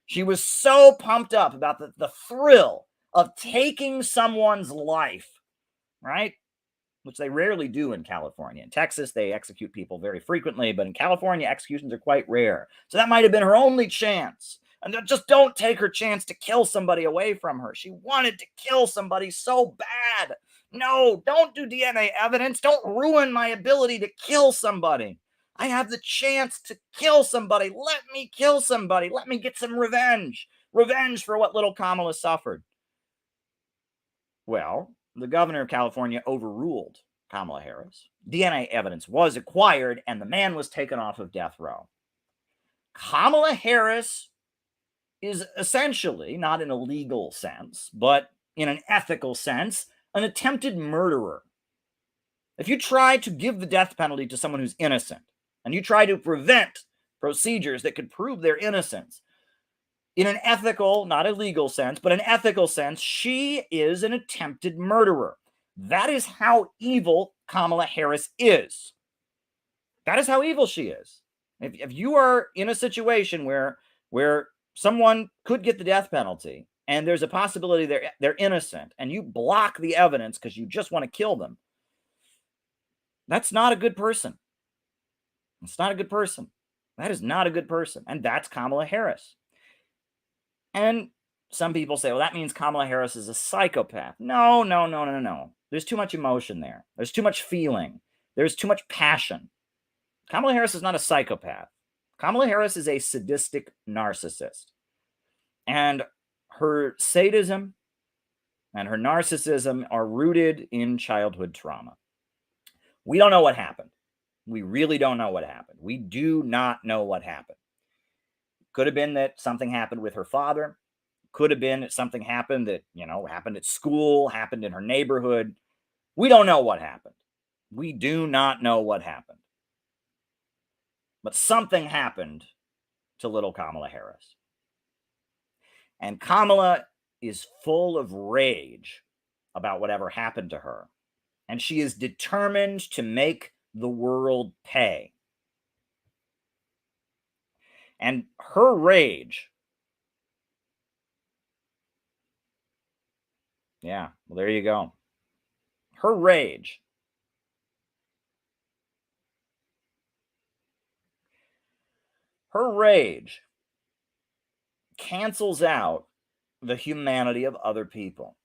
She was so pumped up about the thrill of taking someone's life, right? Which they rarely do in California. In Texas, they execute people very frequently, but in California, executions are quite rare. So that might have been her only chance. And just don't take her chance to kill somebody away from her. She wanted to kill somebody so bad. No, don't do DNA evidence. Don't ruin my ability to kill somebody. I have the chance to kill somebody. Let me kill somebody. Let me get some revenge. Revenge for what little Kamala suffered. Well, the governor of California overruled Kamala Harris. DNA evidence was acquired, and the man was taken off of death row. Kamala Harris is essentially, not in a legal sense, but in an ethical sense, an attempted murderer. If you try to give the death penalty to someone who's innocent, and you try to prevent procedures that could prove their innocence, in an ethical, not a legal sense, but an ethical sense, she is an attempted murderer. That is how evil Kamala Harris is. That is how evil she is. If you are in a situation where someone could get the death penalty and there's a possibility they're innocent, and you block the evidence because you just want to kill them, that's not a good person. It's not a good person. That is not a good person. And that's Kamala Harris. And some people say, well, that means Kamala Harris is a psychopath. No. There's too much emotion there. There's too much feeling. There's too much passion. Kamala Harris is not a psychopath. Kamala Harris is a sadistic narcissist. And her sadism and her narcissism are rooted in childhood trauma. We don't know what happened. We really don't know what happened. We do not know what happened. Could have been that something happened with her father. Could have been that something happened that, happened at school, happened in her neighborhood. We don't know what happened. We do not know what happened. But something happened to little Kamala Harris. And Kamala is full of rage about whatever happened to her. And she is determined to make the world pay. And her rage, yeah, well, there you go. Her rage cancels out the humanity of other people.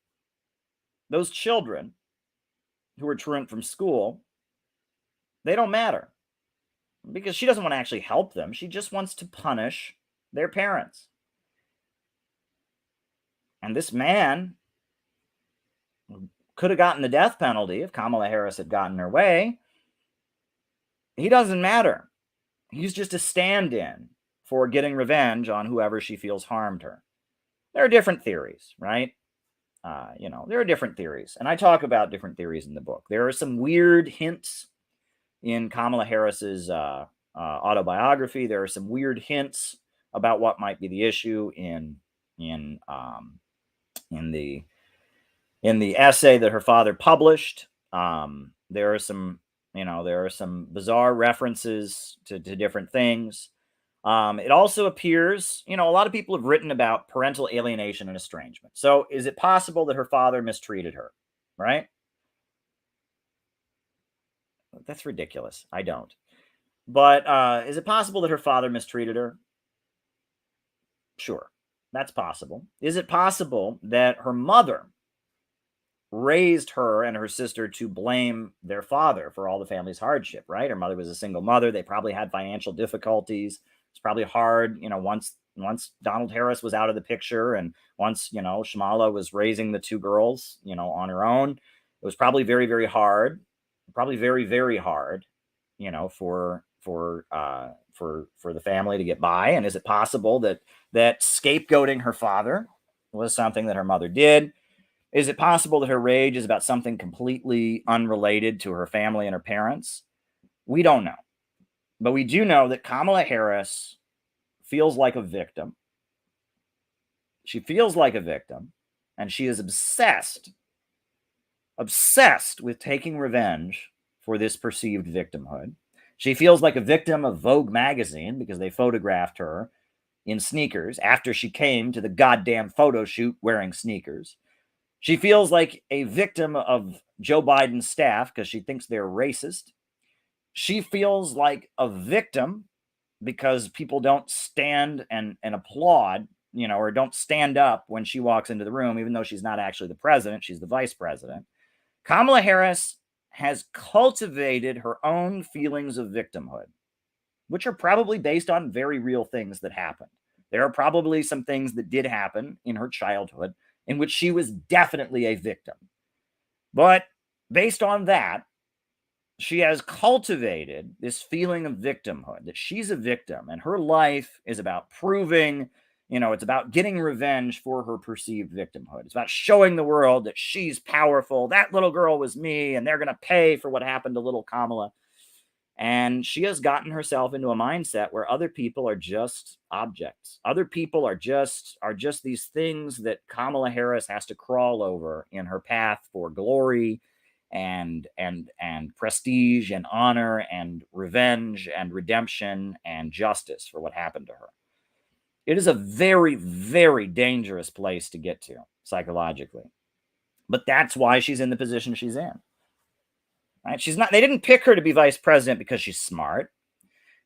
Those children who are truant from school, they don't matter, because she doesn't want to actually help them. She just wants to punish their parents. And this man could have gotten the death penalty if Kamala Harris had gotten her way. He doesn't matter. He's just a stand-in for getting revenge on whoever she feels harmed her. There are different theories, right? There are different theories. And I talk about different theories in the book. There are some weird hints in Kamala Harris's autobiography. There are some weird hints about what might be the issue in the essay that her father published. There are some bizarre references to different things. It also appears, a lot of people have written about parental alienation and estrangement. So is it possible that her father mistreated her, right? That's ridiculous. I don't. But is it possible that her father mistreated her? Sure, that's possible. Is it possible that her mother raised her and her sister to blame their father for all the family's hardship, right? Her mother was a single mother. They probably had financial difficulties. It's probably hard, once Donald Harris was out of the picture and once, Shamala was raising the two girls, on her own. It was probably very, very hard. Probably very, very hard, for the family to get by. And is it possible that scapegoating her father was something that her mother did? Is it possible that her rage is about something completely unrelated to her family and her parents? We don't know. But we do know that Kamala Harris feels like a victim. She feels like a victim, and she is obsessed with taking revenge for this perceived victimhood. She feels like a victim of Vogue magazine because they photographed her in sneakers after she came to the goddamn photo shoot wearing sneakers. She feels like a victim of Joe Biden's staff because she thinks they're racist. She feels like a victim because people don't stand and applaud, or don't stand up when she walks into the room, even though she's not actually the president, she's the vice president. Kamala Harris has cultivated her own feelings of victimhood, which are probably based on very real things that happened. There are probably some things that did happen in her childhood in which she was definitely a victim. But based on that, she has cultivated this feeling of victimhood, that she's a victim, and her life is about proving, it's about getting revenge for her perceived victimhood. It's about showing the world that she's powerful. That little girl was me, and they're going to pay for what happened to little Kamala. And she has gotten herself into a mindset where other people are just objects. Other people are just these things that Kamala Harris has to crawl over in her path for glory and prestige and honor and revenge and redemption and justice for what happened to her. It is a very, very dangerous place to get to psychologically. But that's why she's in the position she's in. Right? They didn't pick her to be vice president because she's smart.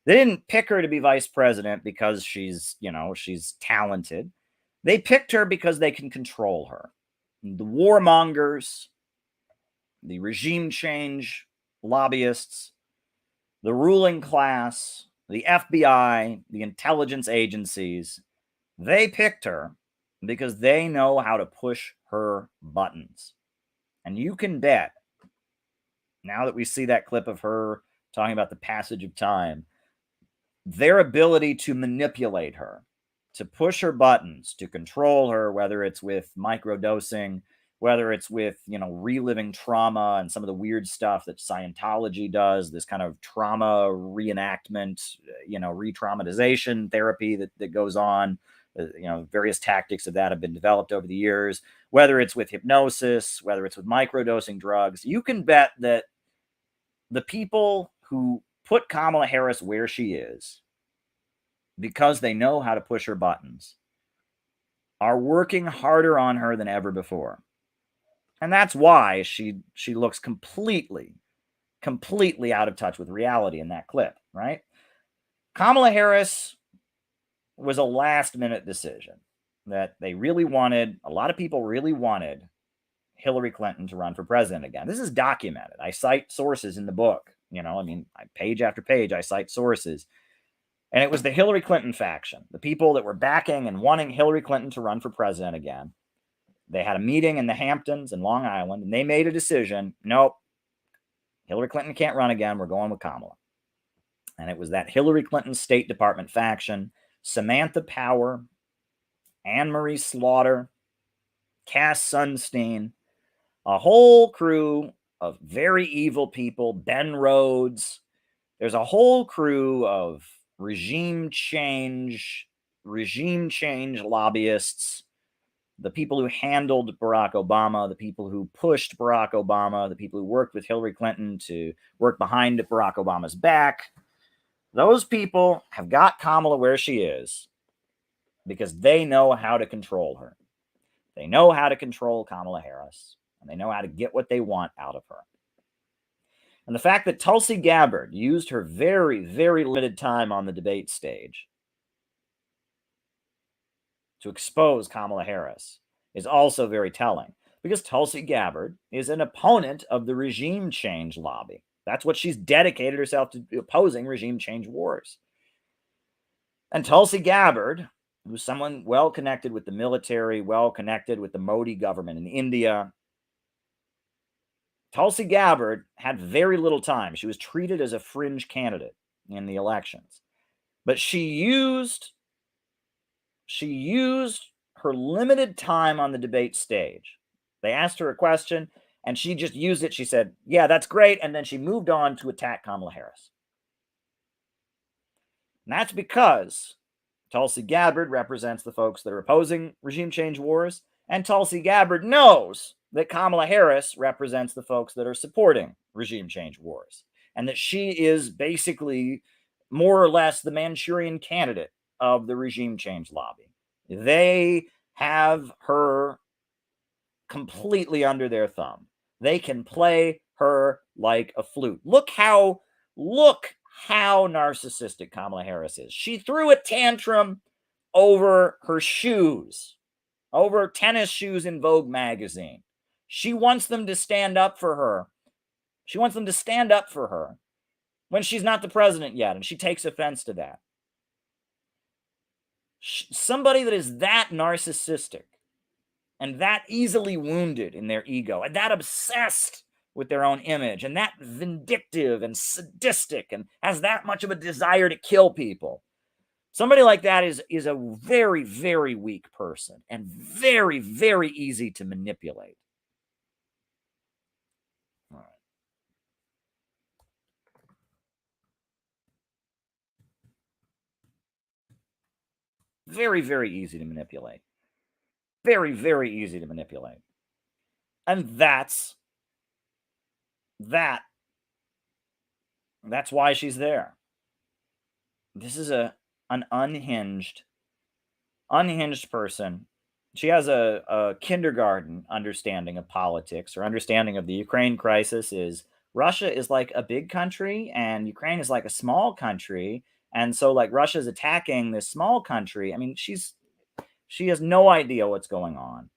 They didn't pick her to be vice president because she's talented. They picked her because they can control her. The warmongers, the regime change lobbyists, the ruling class, the FBI, the intelligence agencies, they picked her because they know how to push her buttons. And you can bet, now that we see that clip of her talking about the passage of time, their ability to manipulate her, to push her buttons, to control her, whether it's with microdosing, whether it's with, reliving trauma and some of the weird stuff that Scientology does, this kind of trauma reenactment, re-traumatization therapy that goes on, various tactics of that have been developed over the years, whether it's with hypnosis, whether it's with microdosing drugs. You can bet that the people who put Kamala Harris where she is, because they know how to push her buttons, are working harder on her than ever before. And that's why she looks completely out of touch with reality in that clip, right? Kamala Harris was a last-minute decision that they really wanted, a lot of people really wanted Hillary Clinton to run for president again. This is documented. I cite sources in the book, page after page, I cite sources. And it was the Hillary Clinton faction, the people that were backing and wanting Hillary Clinton to run for president again. They had a meeting in the Hamptons in Long Island, and they made a decision. Nope, Hillary Clinton can't run again. We're going with Kamala. And it was that Hillary Clinton State Department faction, Samantha Power, Anne-Marie Slaughter, Cass Sunstein, a whole crew of very evil people, Ben Rhodes. There's a whole crew of regime change lobbyists, the people who handled Barack Obama, the people who pushed Barack Obama, the people who worked with Hillary Clinton to work behind Barack Obama's back. Those people have got Kamala where she is because they know how to control her. They know how to control Kamala Harris, and they know how to get what they want out of her. And the fact that Tulsi Gabbard used her very, very limited time on the debate stage to expose Kamala Harris is also very telling, because Tulsi Gabbard is an opponent of the regime change lobby. That's what she's dedicated herself to, opposing regime change wars. And Tulsi Gabbard, who's someone well connected with the military, well connected with the Modi government in India, Tulsi Gabbard had very little time. She was treated as a fringe candidate in the elections. But she used her limited time on the debate stage. They asked her a question, and she just used it. She said, yeah, that's great. And then she moved on to attack Kamala Harris. And that's because Tulsi Gabbard represents the folks that are opposing regime change wars, and Tulsi Gabbard knows that Kamala Harris represents the folks that are supporting regime change wars, and that she is basically more or less the Manchurian candidate of the regime change lobby. They have her completely under their thumb. They can play her like a flute. Look how narcissistic Kamala Harris is. She threw a tantrum over her shoes, over tennis shoes in Vogue magazine. She wants them to stand up for her. She wants them to stand up for her when she's not the president yet, and she takes offense to that. Somebody that is that narcissistic and that easily wounded in their ego and that obsessed with their own image and that vindictive and sadistic and has that much of a desire to kill people. Somebody like that is a very, very weak person and very, very easy to manipulate. All right. Very, very easy to manipulate. Very, very easy to manipulate. And that's why she's there. This is an unhinged person. She has a kindergarten understanding of politics, or understanding of the Ukraine crisis is Russia is like a big country and Ukraine is like a small country. And so like Russia's attacking this small country. I mean, she has no idea what's going on.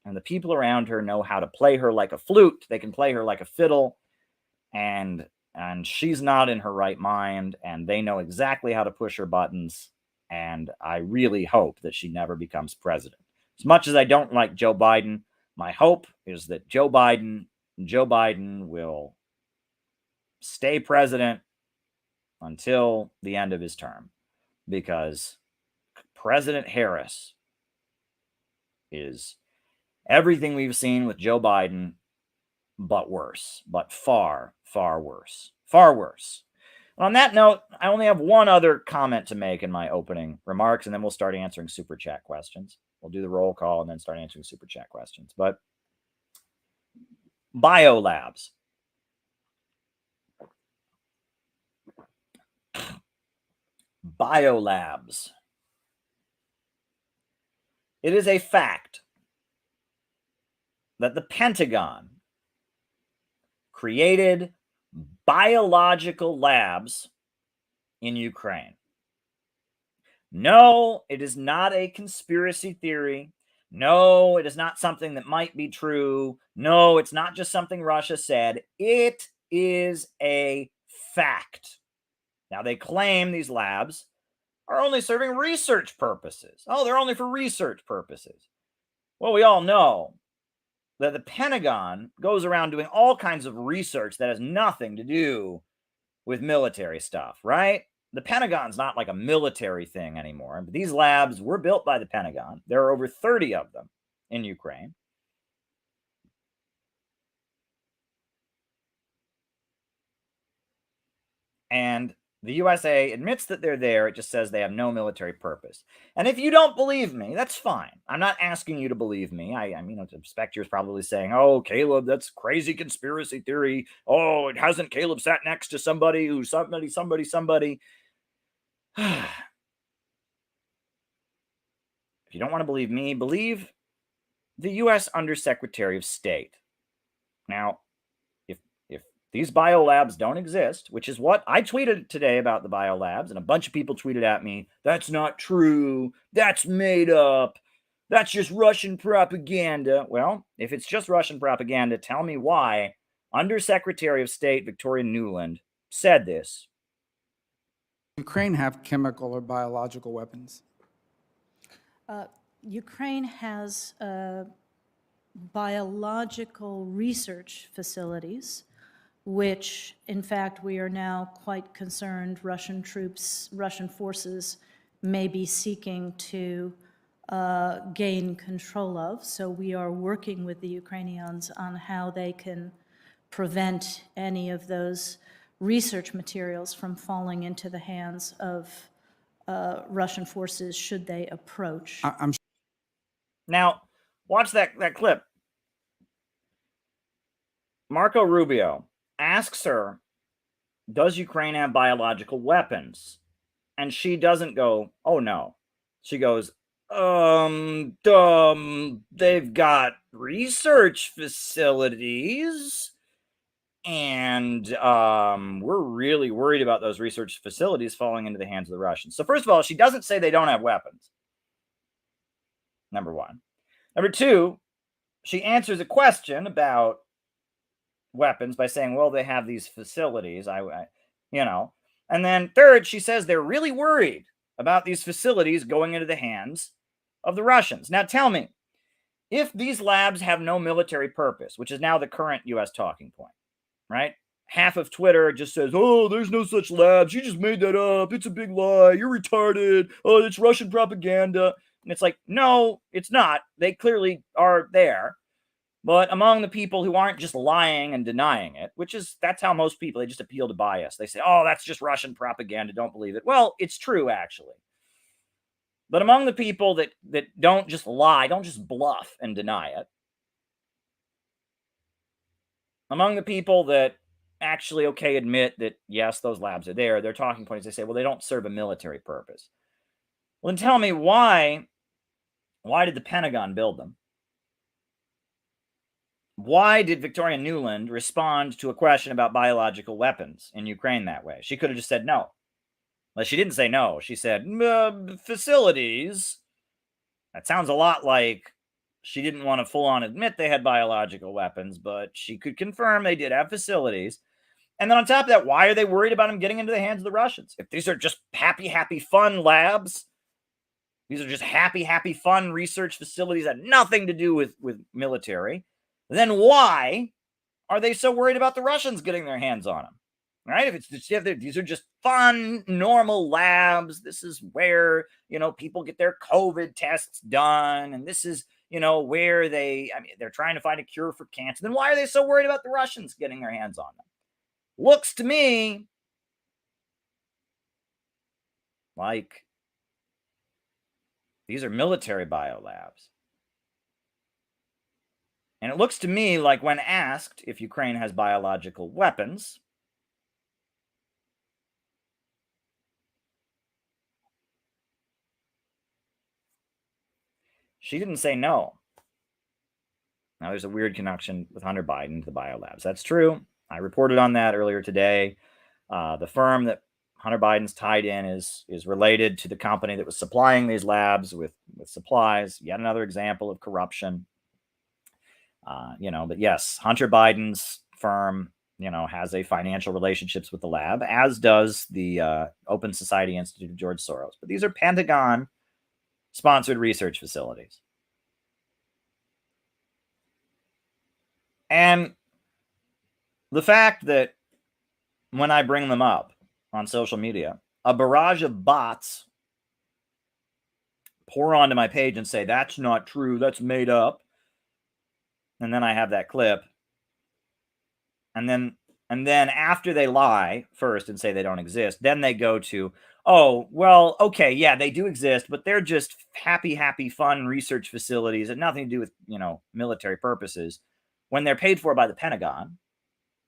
And the people around her know how to play her like a flute. They can play her like a fiddle. And she's not in her right mind. And they know exactly how to push her buttons. And I really hope that she never becomes president. As much as I don't like Joe Biden, my hope is that Joe Biden will stay president until the end of his term. Because President Harris is everything we've seen with Joe Biden, but worse, but far, far worse, far worse. And on that note, I only have one other comment to make in my opening remarks, and then we'll start answering Super Chat questions. We'll do the roll call and then start answering Super Chat questions. But biolabs. Biolabs. It is a fact that the Pentagon created biological labs in Ukraine. No, it is not a conspiracy theory. No, it is not something that might be true. No, it's not just something Russia said. It is a fact. Now, they claim these labs are only serving research purposes. Oh, they're only for research purposes. Well, we all know that the Pentagon goes around doing all kinds of research that has nothing to do with military stuff, right? The Pentagon's not like a military thing anymore. But these labs were built by the Pentagon. There are over 30 of them in Ukraine. And the USA admits that they're there. It just says they have no military purpose. And if you don't believe me, that's fine. I'm not asking you to believe me. I expect you're probably saying, oh, Caleb, that's crazy conspiracy theory. Oh, it hasn't Caleb sat next to somebody who's somebody. If you don't want to believe me, believe the U.S. Undersecretary of State. Now, if these biolabs don't exist, which is what I tweeted today about the biolabs, and a bunch of people tweeted at me, that's not true, that's made up, that's just Russian propaganda. Well, if it's just Russian propaganda, tell me why Undersecretary of State Victoria Nuland said this. Ukraine have chemical or biological weapons? Ukraine has biological research facilities, which, in fact, we are now quite concerned Russian forces may be seeking to gain control of. So we are working with the Ukrainians on how they can prevent any of those research materials from falling into the hands of Russian forces should they approach. Now, watch that clip. Marco Rubio asks her, does Ukraine have biological weapons? And she doesn't go, oh no. She goes, they've got research facilities, and we're really worried about those research facilities falling into the hands of the Russians. So first of all, she doesn't say they don't have weapons. Number one. Number two, she answers a question about weapons by saying, well, they have these facilities, and then third, she says they're really worried about these facilities going into the hands of the Russians. Now tell me, if these labs have no military purpose, which is now the current U.S. talking point, right? Half of Twitter just says, oh, there's no such labs, you just made that up, it's a big lie, you're retarded, oh, it's Russian propaganda. And it's like, no, it's not. They clearly are there. But among the people who aren't just lying and denying it, that's how most people, they just appeal to bias. They say, oh, that's just Russian propaganda, don't believe it. Well, it's true, actually. But among the people that don't just lie, don't just bluff and deny it, among the people that actually, admit that, yes, those labs are there, their talking points, they say, well, they don't serve a military purpose. Well, then tell me, why did the Pentagon build them? Why did Victoria Nuland respond to a question about biological weapons in Ukraine that way? She could have just said no. But she didn't say no. She said, facilities. That sounds a lot like she didn't want to full-on admit they had biological weapons, but she could confirm they did have facilities. And then on top of that, why are they worried about them getting into the hands of the Russians? If these are just happy, fun labs, these are just happy, fun research facilities that have nothing to do with military, then why are they so worried about the Russians getting their hands on them? Right? If these are just fun, normal labs, this is where, people get their COVID tests done, and this is, where they're trying to find a cure for cancer, then why are they so worried about the Russians getting their hands on them? Looks to me like these are military biolabs. And it looks to me like when asked if Ukraine has biological weapons, she didn't say no. Now, there's a weird connection with Hunter Biden to the biolabs. That's true. I reported on that earlier today. The firm that Hunter Biden's tied in is related to the company that was supplying these labs with supplies. Yet another example of corruption. But yes, Hunter Biden's firm, has a financial relationships with the lab, as does the Open Society Institute of George Soros. But these are Pentagon-sponsored research facilities. And the fact that when I bring them up on social media, a barrage of bots pour onto my page and say, that's not true, that's made up. And then I have that clip. And then after they lie first and say they don't exist, then they go to, oh, well, okay, yeah, they do exist, but they're just happy, fun research facilities and nothing to do with, military purposes. When they're paid for by the Pentagon,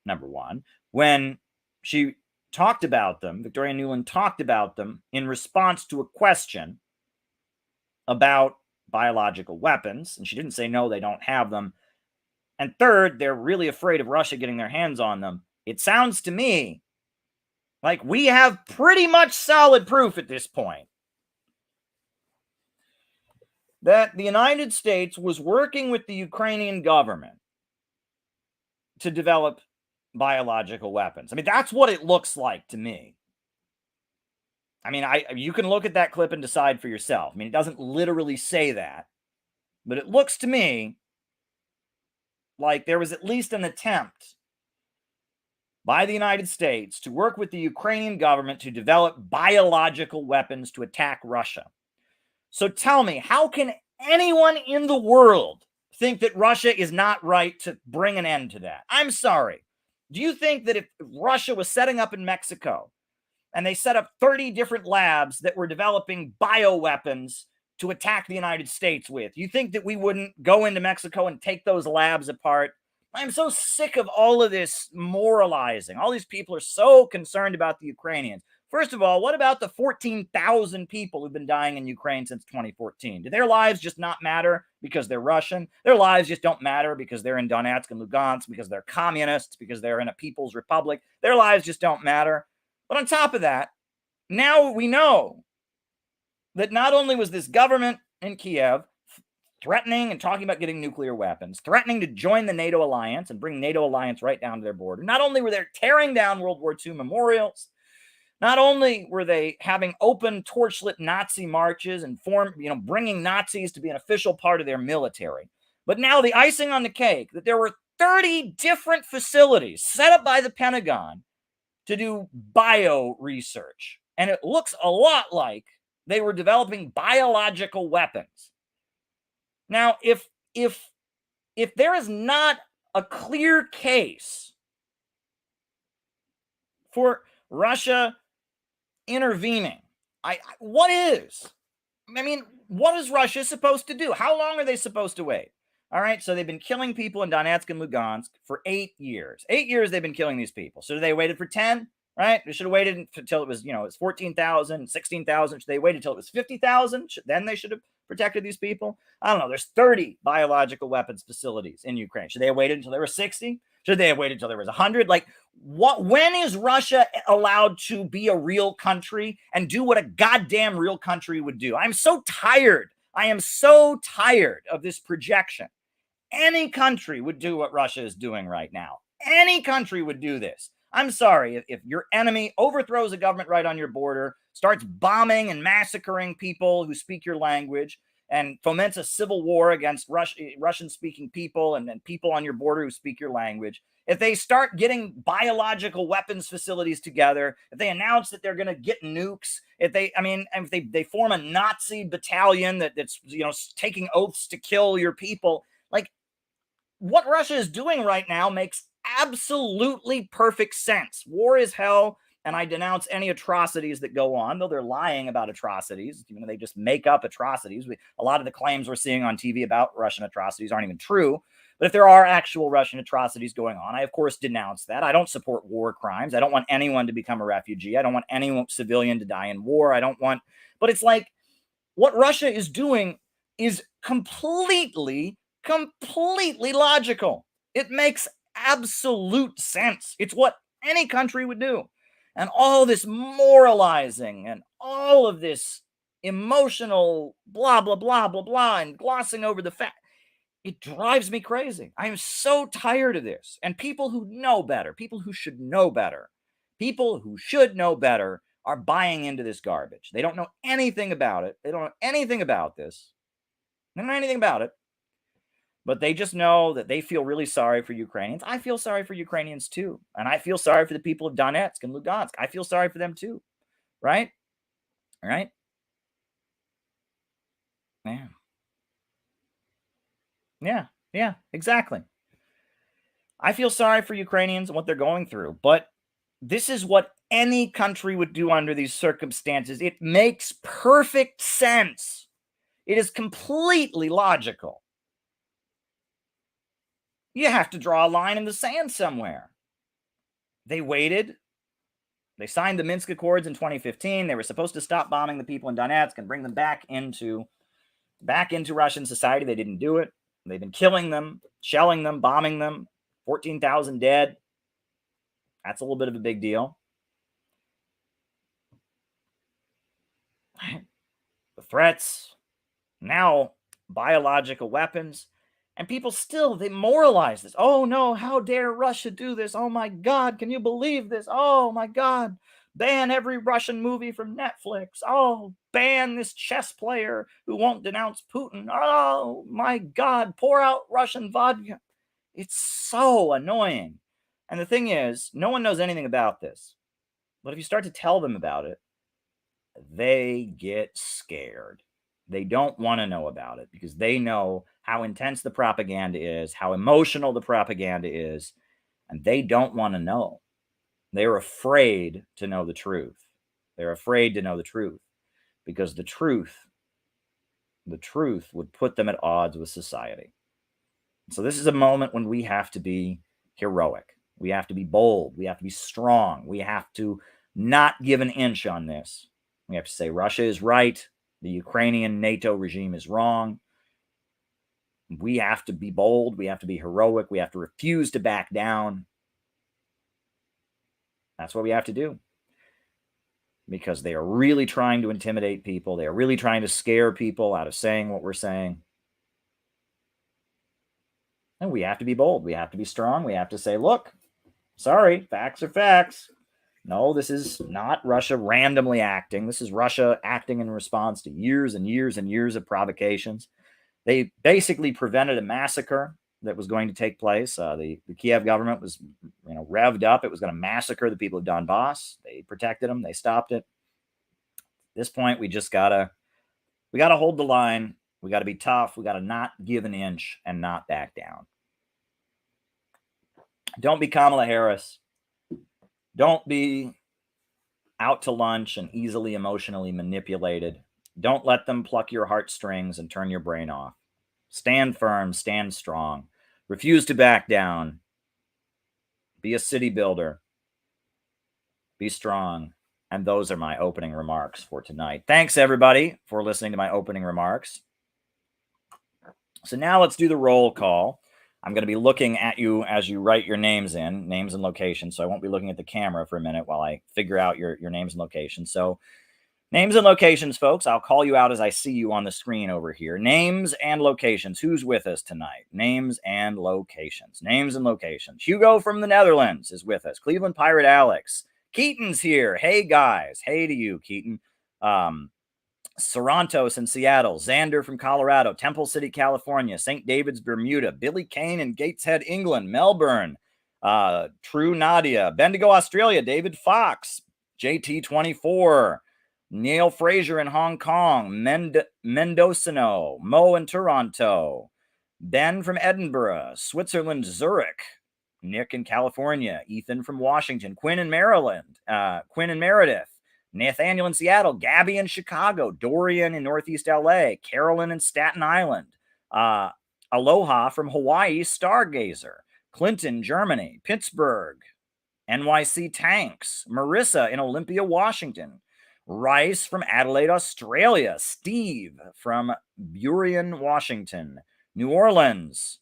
number one. When she talked about them, Victoria Nuland talked about them in response to a question about biological weapons, and she didn't say no, they don't have them. And third, they're really afraid of Russia getting their hands on them. It sounds to me like we have pretty much solid proof at this point that the United States was working with the Ukrainian government to develop biological weapons. I mean, that's what it looks like to me. I mean, you can look at that clip and decide for yourself. I mean, it doesn't literally say that, but it looks to me like there was at least an attempt by the United States to work with the Ukrainian government to develop biological weapons to attack Russia. So tell me, how can anyone in the world think that Russia is not right to bring an end to that? I'm sorry. Do you think that if Russia was setting up in Mexico and they set up 30 different labs that were developing bioweapons to attack the United States with, you think that we wouldn't go into Mexico and take those labs apart? I'm so sick of all of this moralizing. All these people are so concerned about the Ukrainians. First of all, what about the 14,000 people who've been dying in Ukraine since 2014? Do their lives just not matter because they're Russian? Their lives just don't matter because they're in Donetsk and Lugansk, because they're communists, because they're in a people's republic. Their lives just don't matter. But on top of that, now we know that not only was this government in Kiev threatening and talking about getting nuclear weapons, threatening to join the NATO alliance and bring NATO alliance right down to their border, not only were they tearing down World War II memorials, not only were they having open torchlit Nazi marches and bringing Nazis to be an official part of their military, but now the icing on the cake, that there were 30 different facilities set up by the Pentagon to do bio research. And it looks a lot like they were developing biological weapons. Now, if there is not a clear case for Russia intervening, what is? I mean, what is Russia supposed to do? How long are they supposed to wait? All right, so they've been killing people in Donetsk and Lugansk for 8 years. 8 years they've been killing these people. So they waited for 10, right? They should have waited until it was, it's 14,000, 16,000. Should they wait until it was 50,000? Then they should have protected these people. I don't know. There's 30 biological weapons facilities in Ukraine. Should they have waited until there were 60? Should they have waited until there was 100? Like, when is Russia allowed to be a real country and do what a goddamn real country would do? I'm so tired. I am so tired of this projection. Any country would do what Russia is doing right now. Any country would do this. I'm sorry, if your enemy overthrows a government right on your border, starts bombing and massacring people who speak your language, and foments a civil war against Russian-speaking people and people on your border who speak your language, if they start getting biological weapons facilities together, if they announce that they're going to get nukes, if they form a Nazi battalion that's taking oaths to kill your people, like, what Russia is doing right now makes absolutely perfect sense. War is hell, and I denounce any atrocities that go on, though they're lying about atrocities. They just make up atrocities. A lot of the claims we're seeing on TV about Russian atrocities aren't even true. But if there are actual Russian atrocities going on, I, of course, denounce that. I don't support war crimes. I don't want anyone to become a refugee. I don't want any civilian to die in war. But it's like, what Russia is doing is completely logical. It makes absolute sense. It's what any country would do. And all this moralizing and all of this emotional blah, blah, blah, blah, blah, and glossing over the fact, it drives me crazy. I am so tired of this. And people who know better, people who should know better, are buying into this garbage. They don't know anything about it. They don't know anything about this. They don't know anything about it. But they just know that they feel really sorry for Ukrainians. I feel sorry for Ukrainians too. And I feel sorry for the people of Donetsk and Lugansk. I feel sorry for them too. Right? All right? Yeah, exactly. I feel sorry for Ukrainians and what they're going through. But this is what any country would do under these circumstances. It makes perfect sense. It is completely logical. You have to draw a line in the sand somewhere. They waited. They signed the Minsk Accords in 2015. They were supposed to stop bombing the people in Donetsk and bring them back into Russian society. They didn't do it. They've been killing them, shelling them, bombing them. 14,000 dead. That's a little bit of a big deal. The threats, now biological weapons, and people still, they moralize this. Oh no, how dare Russia do this? Oh my God, can you believe this? Oh my God, ban every Russian movie from Netflix. Oh, ban this chess player who won't denounce Putin. Oh my God, pour out Russian vodka. It's so annoying. And the thing is, no one knows anything about this. But if you start to tell them about it, they get scared. They don't want to know about it because they know how intense the propaganda is, how emotional the propaganda is, and they don't want to know. They're afraid to know the truth. They're afraid to know the truth because the truth would put them at odds with society. So this is a moment when we have to be heroic. We have to be bold. We have to be strong. We have to not give an inch on this. We have to say Russia is right. The Ukrainian NATO regime is wrong. We have to be bold. We have to be heroic. We have to refuse to back down. That's what we have to do. Because they are really trying to intimidate people. They are really trying to scare people out of saying what we're saying. And we have to be bold. We have to be strong. We have to say, look, sorry, facts are facts. No, this is not Russia randomly acting. This is Russia acting in response to years and years and years of provocations. They basically prevented a massacre that was going to take place. The Kiev government was, revved up. It was going to massacre the people of Donbass. They protected them. They stopped it. At this point, we gotta hold the line. We got to be tough. We got to not give an inch and not back down. Don't be Kamala Harris. Don't be out to lunch and easily emotionally manipulated. Don't let them pluck your heartstrings and turn your brain off. Stand firm, stand strong. Refuse to back down. Be a city builder. Be strong. And those are my opening remarks for tonight. Thanks, everybody, for listening to my opening remarks. So now let's do the roll call. I'm going to be looking at you as you write your names in, names and locations. So I won't be looking at the camera for a minute while I figure out your names and locations. So names and locations, folks. I'll call you out as I see you on the screen over here. Names and locations. Who's with us tonight? Names and locations. Names and locations. Hugo from the Netherlands is with us. Cleveland Pirate Alex. Keaton's here. Hey, guys. Hey to you, Keaton. Sarantos in Seattle, Xander from Colorado, Temple City, California, St. David's, Bermuda, Billy Kane in Gateshead, England, Melbourne, True Nadia, Bendigo, Australia, David Fox, JT24, Neil Fraser in Hong Kong, Mendocino, Mo in Toronto, Ben from Edinburgh, Switzerland, Zurich, Nick in California, Ethan from Washington, Quinn in Maryland, Quinn in Meredith, Nathaniel in Seattle, Gabby in Chicago, Dorian in Northeast LA, Carolyn in Staten Island, Aloha from Hawaii, Stargazer, Clinton, Germany, Pittsburgh, NYC Tanks, Marissa in Olympia, Washington, Rice from Adelaide, Australia, Steve from Burien, Washington, New Orleans,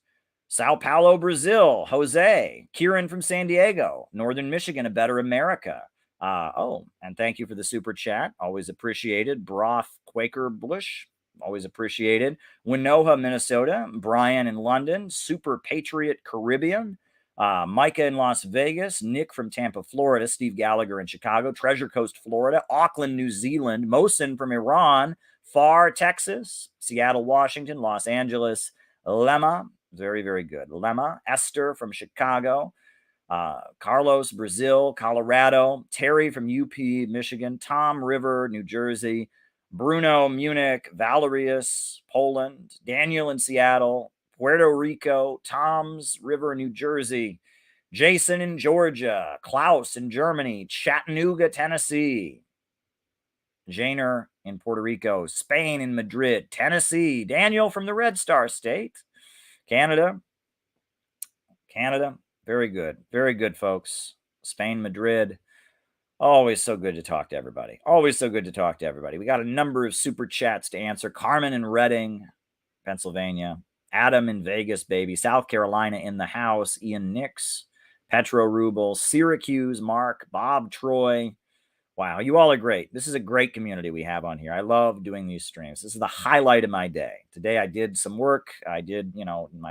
Sao Paulo, Brazil, Jose, Kieran from San Diego, Northern Michigan, A Better America. And thank you for the super chat. Always appreciated. Broth Quaker Bush, always appreciated. Winoha, Minnesota. Brian in London. Super Patriot Caribbean. Micah in Las Vegas. Nick from Tampa, Florida. Steve Gallagher in Chicago. Treasure Coast, Florida. Auckland, New Zealand. Mohsin from Iran. Far, Texas. Seattle, Washington. Los Angeles. Lemma. Very, very good. Lemma. Esther from Chicago. Carlos, Brazil, Colorado, Terry from UP, Michigan, Tom River, New Jersey, Bruno, Munich, Valerius, Poland, Daniel in Seattle, Puerto Rico, Tom's River, New Jersey, Jason in Georgia, Klaus in Germany, Chattanooga, Tennessee, Janer in Puerto Rico, Spain in Madrid, Tennessee, Daniel from the Red Star State, Canada. Very good. Very good, folks. Spain, Madrid. Always so good to talk to everybody. Always so good to talk to everybody. We got a number of super chats to answer. Carmen in Reading, Pennsylvania. Adam in Vegas, baby. South Carolina in the house. Ian Nix. Petro Ruble, Syracuse, Mark, Bob, Troy. Wow, you all are great. This is a great community we have on here. I love doing these streams. This is the highlight of my day. Today I did some work. I did,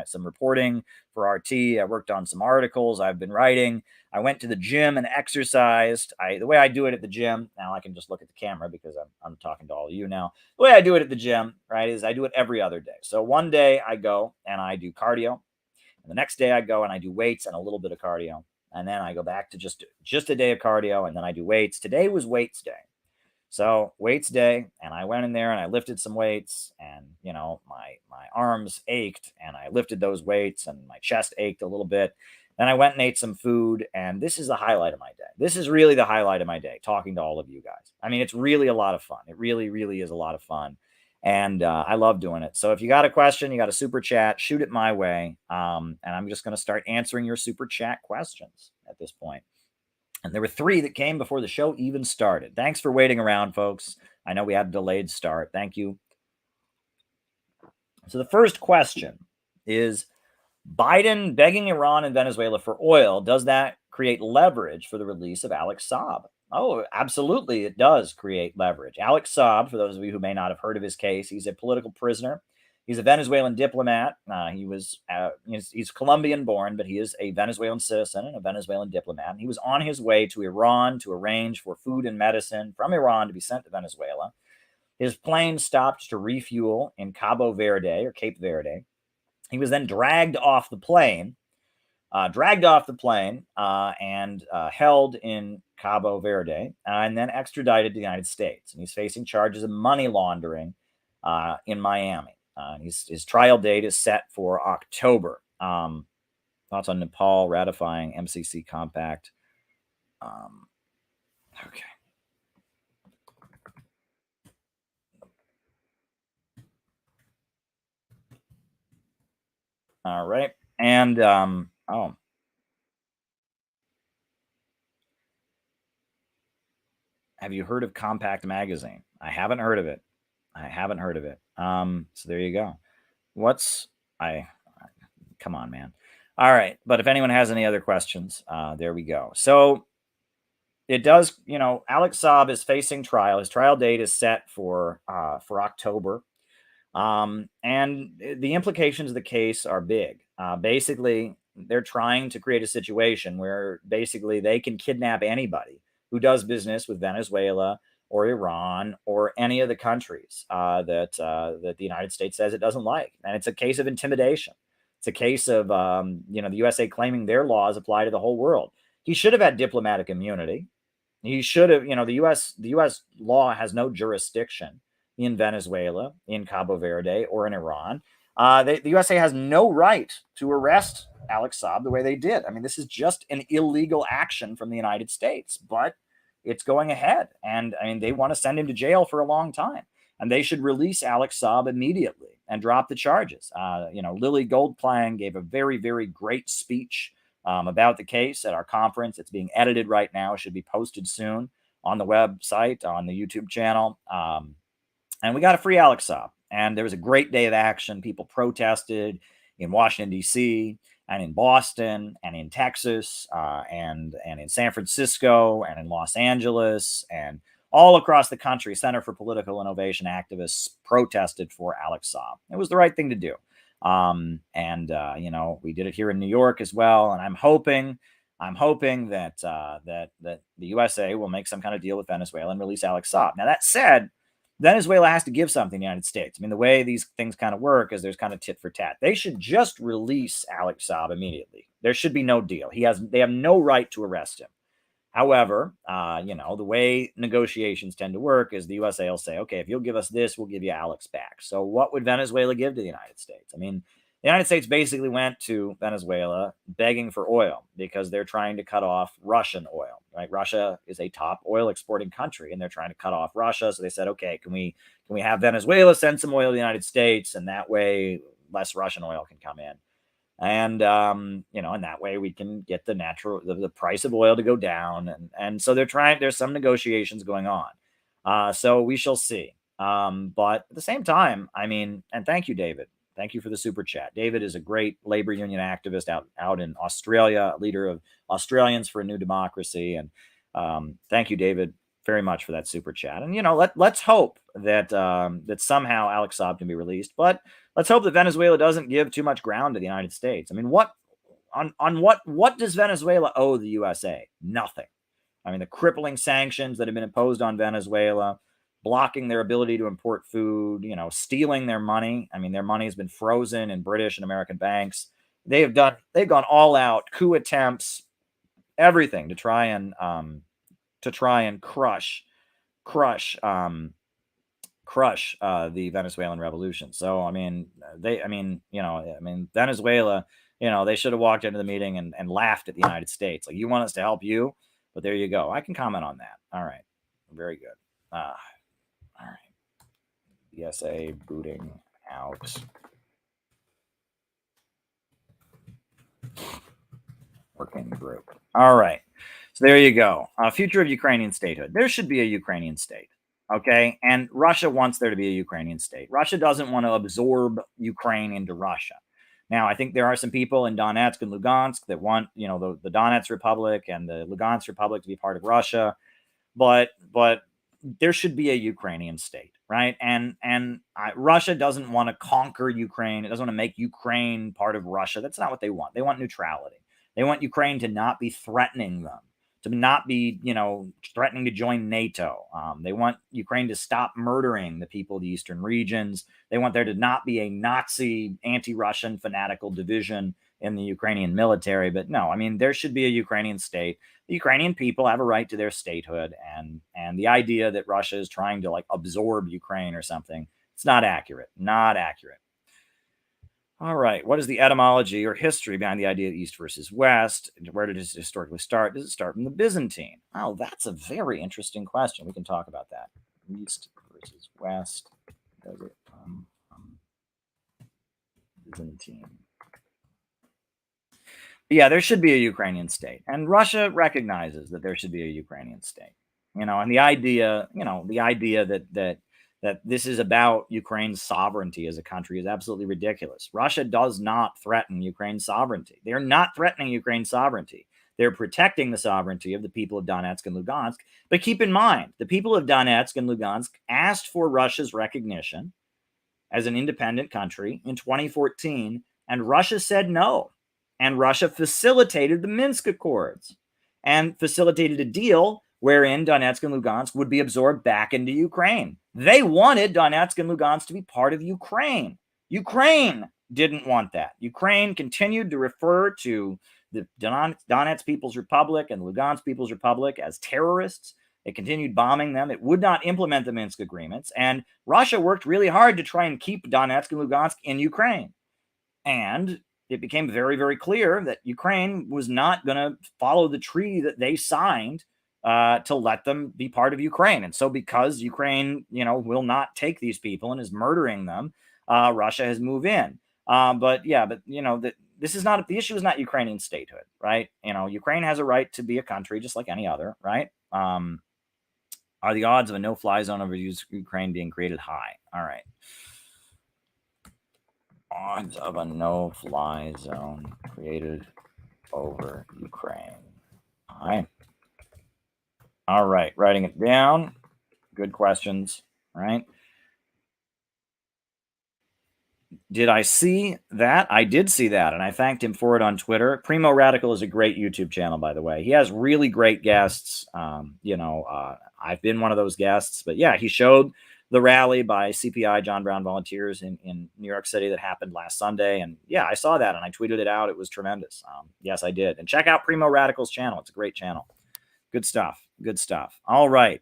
some reporting for RT. I worked on some articles I've been writing. I went to the gym and exercised. The way I do it at the gym, now I can just look at the camera because I'm talking to all of you now. The way I do it at the gym, right, is I do it every other day. So one day I go and I do cardio. And the next day I go and I do weights and a little bit of cardio. And then I go back to just a day of cardio, and then I do weights. Today was weights day. So weights day, and I went in there and I lifted some weights, and my arms ached, and I lifted those weights, and my chest ached a little bit. Then I went and ate some food, and this is the highlight of my day. This is really the highlight of my day, talking to all of you guys. I mean, it's really a lot of fun. It really, really is a lot of fun. And I love doing it. So if you got a question, you got a super chat, shoot it my way. And I'm just going to start answering your super chat questions at this point. And there were 3 that came before the show even started. Thanks for waiting around, folks. I know we had a delayed start. Thank you. So the first question is, Biden begging Iran and Venezuela for oil, does that create leverage for the release of Alex Saab? Oh, absolutely, it does create leverage. Alex Saab, for those of you who may not have heard of his case, he's a political prisoner. He's a Venezuelan diplomat. He's Colombian born, but he is a Venezuelan citizen and a Venezuelan diplomat. And he was on his way to Iran to arrange for food and medicine from Iran to be sent to Venezuela. His plane stopped to refuel in Cabo Verde or Cape Verde. He was then dragged off the plane and held in Cabo Verde and then extradited to the United States. And he's facing charges of money laundering in Miami. His trial date is set for October. Thoughts on Nepal ratifying MCC compact? Okay. All right. And, have you heard of Compact Magazine? I haven't heard of it. So there you go. Come on, man. All right. But if anyone has any other questions, there we go. So it does, Alex Saab is facing trial. His trial date is set for October. And the implications of the case are big. Basically, they're trying to create a situation where basically they can kidnap anybody who does business with Venezuela or Iran or any of the countries that the United States says it doesn't like. And it's a case of intimidation. It's a case of, the USA claiming their laws apply to the whole world. He should have had diplomatic immunity. He should have, the U.S. law has no jurisdiction in Venezuela, in Cabo Verde, or in Iran. The USA has no right to arrest Alex Saab the way they did. I mean, this is just an illegal action from the United States, but it's going ahead. And I mean, they want to send him to jail for a long time. And they should release Alex Saab immediately and drop the charges. Lily Goldklang gave a very, very great speech about the case at our conference. It's being edited right now. It should be posted soon on the website, on the YouTube channel. And we got to free Alex Saab. And there was a great day of action. People protested in Washington, D.C., and in Boston, and in Texas, and in San Francisco, and in Los Angeles, and all across the country. Center for Political Innovation activists protested for Alex Saab. It was the right thing to do. We did it here in New York as well. And I'm hoping that the USA will make some kind of deal with Venezuela and release Alex Saab. Now, that said, Venezuela has to give something to the United States. I mean, the way these things kind of work is there's kind of tit for tat. They should just release Alex Saab immediately. There should be no deal. They have no right to arrest him. However, the way negotiations tend to work is the USA will say, okay, if you'll give us this, we'll give you Alex back. So what would Venezuela give to the United States? I mean, the United States basically went to Venezuela begging for oil because they're trying to cut off Russian oil, right? Russia is a top oil exporting country, and they're trying to cut off Russia. So they said, okay, can we have Venezuela send some oil to the United States, and that way less Russian oil can come in. And, and that way we can get the price of oil to go down. And so there's some negotiations going on. So we shall see. But at the same time, I mean, and thank you, David. Thank you for the super chat. David is a great labor union activist out in Australia, leader of Australians for a New Democracy. And thank you, David, very much for that super chat. And, let's hope that that somehow Alex Saab can be released. But let's hope that Venezuela doesn't give too much ground to the United States. I mean, what does Venezuela owe the USA? Nothing. I mean, the crippling sanctions that have been imposed on Venezuela, blocking their ability to import food, stealing their money. I mean, their money has been frozen in British and American banks. They've gone all out, coup attempts, everything to try and crush the Venezuelan revolution. So, Venezuela, they should have walked into the meeting and laughed at the United States. Like, you want us to help you? But there you go. I can comment on that. All right. Very good. All right. ESA booting out. Working group. All right. So there you go. Future of Ukrainian statehood. There should be a Ukrainian state. Okay. And Russia wants there to be a Ukrainian state. Russia doesn't want to absorb Ukraine into Russia. Now, I think there are some people in Donetsk and Lugansk that want, the Donetsk Republic and the Lugansk Republic to be part of Russia, but there should be a Ukrainian state, right? And Russia doesn't want to conquer Ukraine. It doesn't want to make Ukraine part of Russia. That's not what they want. They want neutrality. They want Ukraine to not be threatening them, to not be, threatening to join NATO. They want Ukraine to stop murdering the people of the eastern regions. They want there to not be a Nazi, anti-Russian fanatical division in the Ukrainian military. But no, there should be a Ukrainian state. The Ukrainian people have a right to their statehood. And the idea that Russia is trying to absorb Ukraine or something, it's not accurate. Not accurate. All right. What is the etymology or history behind the idea of East versus West? Where did it historically start? Does it start from the Byzantine? Oh, that's a very interesting question. We can talk about that. East versus West. Does it come from Byzantine? Yeah, there should be a Ukrainian state. And Russia recognizes that there should be a Ukrainian state. And the idea, that this is about Ukraine's sovereignty as a country is absolutely ridiculous. Russia does not threaten Ukraine's sovereignty. They're not threatening Ukraine's sovereignty. They're protecting the sovereignty of the people of Donetsk and Lugansk. But keep in mind, the people of Donetsk and Lugansk asked for Russia's recognition as an independent country in 2014, and Russia said no. And Russia facilitated the Minsk Accords and facilitated a deal wherein Donetsk and Lugansk would be absorbed back into Ukraine. They wanted Donetsk and Lugansk to be part of Ukraine. Ukraine didn't want that. Ukraine continued to refer to the Donetsk People's Republic and Lugansk People's Republic as terrorists. It continued bombing them. It would not implement the Minsk agreements. And Russia worked really hard to try and keep Donetsk and Lugansk in Ukraine. And it became very, very clear that Ukraine was not going to follow the treaty that they signed to let them be part of Ukraine. And so because Ukraine, will not take these people and is murdering them, Russia has moved in. This is not, the issue is not Ukrainian statehood, right? Ukraine has a right to be a country just like any other, right? Are the odds of a no-fly zone over Ukraine being created high? All right. Odds of a no-fly zone created over Ukraine. All right, writing it down. Good questions, right? Did I see that? I did see that, and I thanked him for it on Twitter. Primo Radical is a great YouTube channel, by the way. He has really great guests. I've been one of those guests, but yeah, he showed the rally by CPI, John Brown Volunteers in New York City that happened last Sunday. And yeah, I saw that and I tweeted it out. It was tremendous. Yes, I did. And check out Primo Radical's channel. It's a great channel. Good stuff. Good stuff. All right.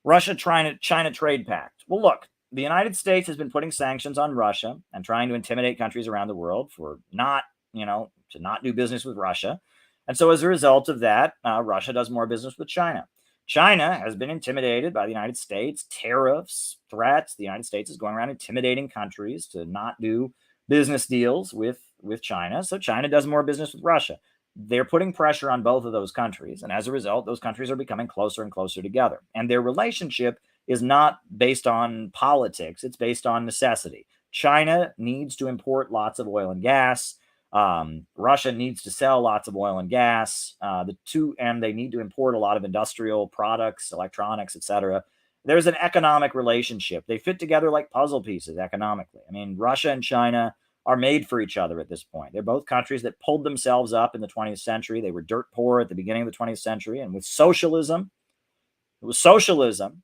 Russia-China trade pact. Well, look, the United States has been putting sanctions on Russia and trying to intimidate countries around the world for to not do business with Russia. And so as a result of that, Russia does more business with China. China has been intimidated by the United States, tariffs, threats. The United States is going around intimidating countries to not do business deals with China. So China does more business with Russia. They're putting pressure on both of those countries. And as a result, those countries are becoming closer and closer together. And their relationship is not based on politics. It's based on necessity. China needs to import lots of oil and gas. Russia needs to sell lots of oil and gas. And they need to import a lot of industrial products, electronics, etc. There's an economic relationship. They fit together like puzzle pieces economically. I mean, Russia and China are made for each other at this point. They're both countries that pulled themselves up in the 20th century. They were dirt poor at the beginning of the 20th century. And with socialism, it was socialism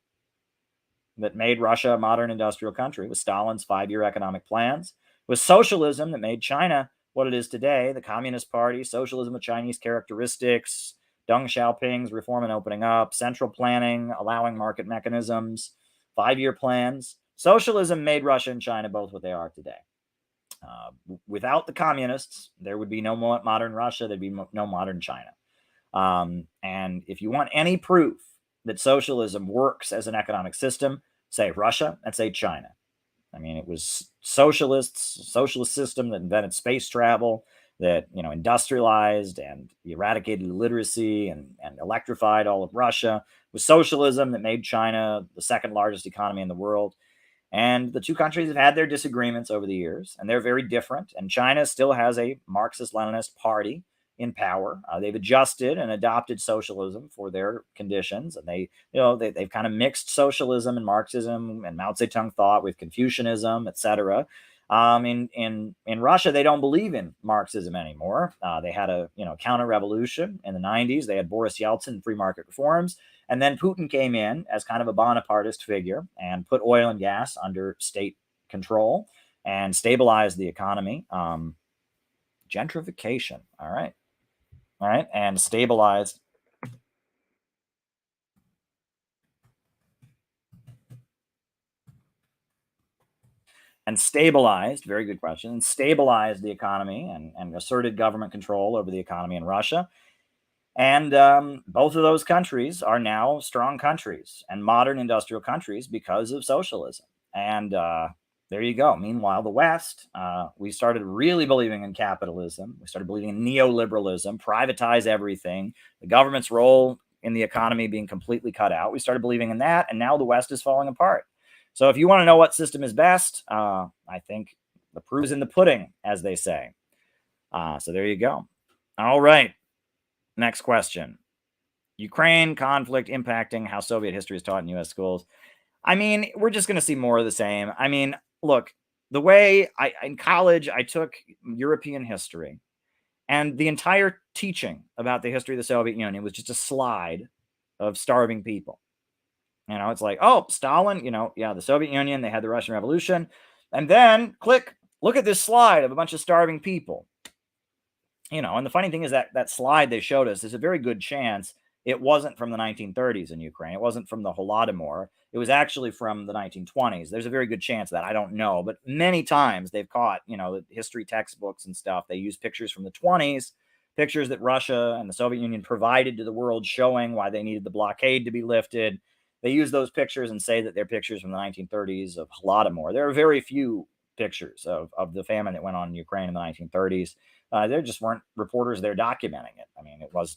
that made Russia a modern industrial country, with Stalin's 5-year economic plans. It was socialism that made China what it is today, the Communist Party, socialism with Chinese characteristics, Deng Xiaoping's reform and opening up, central planning, allowing market mechanisms, 5-year plans. Socialism made Russia and China both what they are today. Without the communists, there would be no modern Russia, there'd be no modern China. And if you want any proof that socialism works as an economic system, say Russia and say China. I mean, it was socialist system that invented space travel, that, industrialized and eradicated illiteracy and electrified all of Russia. It was socialism that made China the second largest economy in the world. And the two countries have had their disagreements over the years, and they're very different. And China still has a Marxist-Leninist party in power. They've adjusted and adopted socialism for their conditions, and they've kind of mixed socialism and Marxism and Mao Zedong thought with Confucianism, etc. In Russia, they don't believe in Marxism anymore. They had a counter-revolution in the 90s. They had Boris Yeltsin, free market reforms. And then Putin came in as kind of a Bonapartist figure and put oil and gas under state control and stabilized the economy. Gentrification. All right. And stabilized. Very good question, and stabilized the economy and asserted government control over the economy in Russia. And both of those countries are now strong countries and modern industrial countries because of socialism. And there you go. Meanwhile, the West, we started really believing in capitalism. We started believing in neoliberalism, privatize everything, the government's role in the economy being completely cut out. We started believing in that, and now the West is falling apart. So if you want to know what system is best, I think the proof is in the pudding, as they say. So there you go. All right. Next question. Ukraine conflict impacting how Soviet history is taught in U.S. schools. I mean, we're just going to see more of the same. I mean, look, the way in college, I took European history, and the entire teaching about the history of the Soviet Union was just a slide of starving people. It's like, oh, Stalin, the Soviet Union, they had the Russian Revolution. And then look at this slide of a bunch of starving people. And the funny thing is that slide they showed us, there's a very good chance it wasn't from the 1930s in Ukraine. It wasn't from the Holodomor. It was actually from the 1920s. There's a very good chance of that. I don't know. But many times they've caught, the history textbooks and stuff. They use pictures from the 20s, pictures that Russia and the Soviet Union provided to the world showing why they needed the blockade to be lifted. They use those pictures and say that they're pictures from the 1930s of Holodomor. There are very few pictures of the famine that went on in Ukraine in the 1930s. There just weren't reporters there documenting it. I mean, it was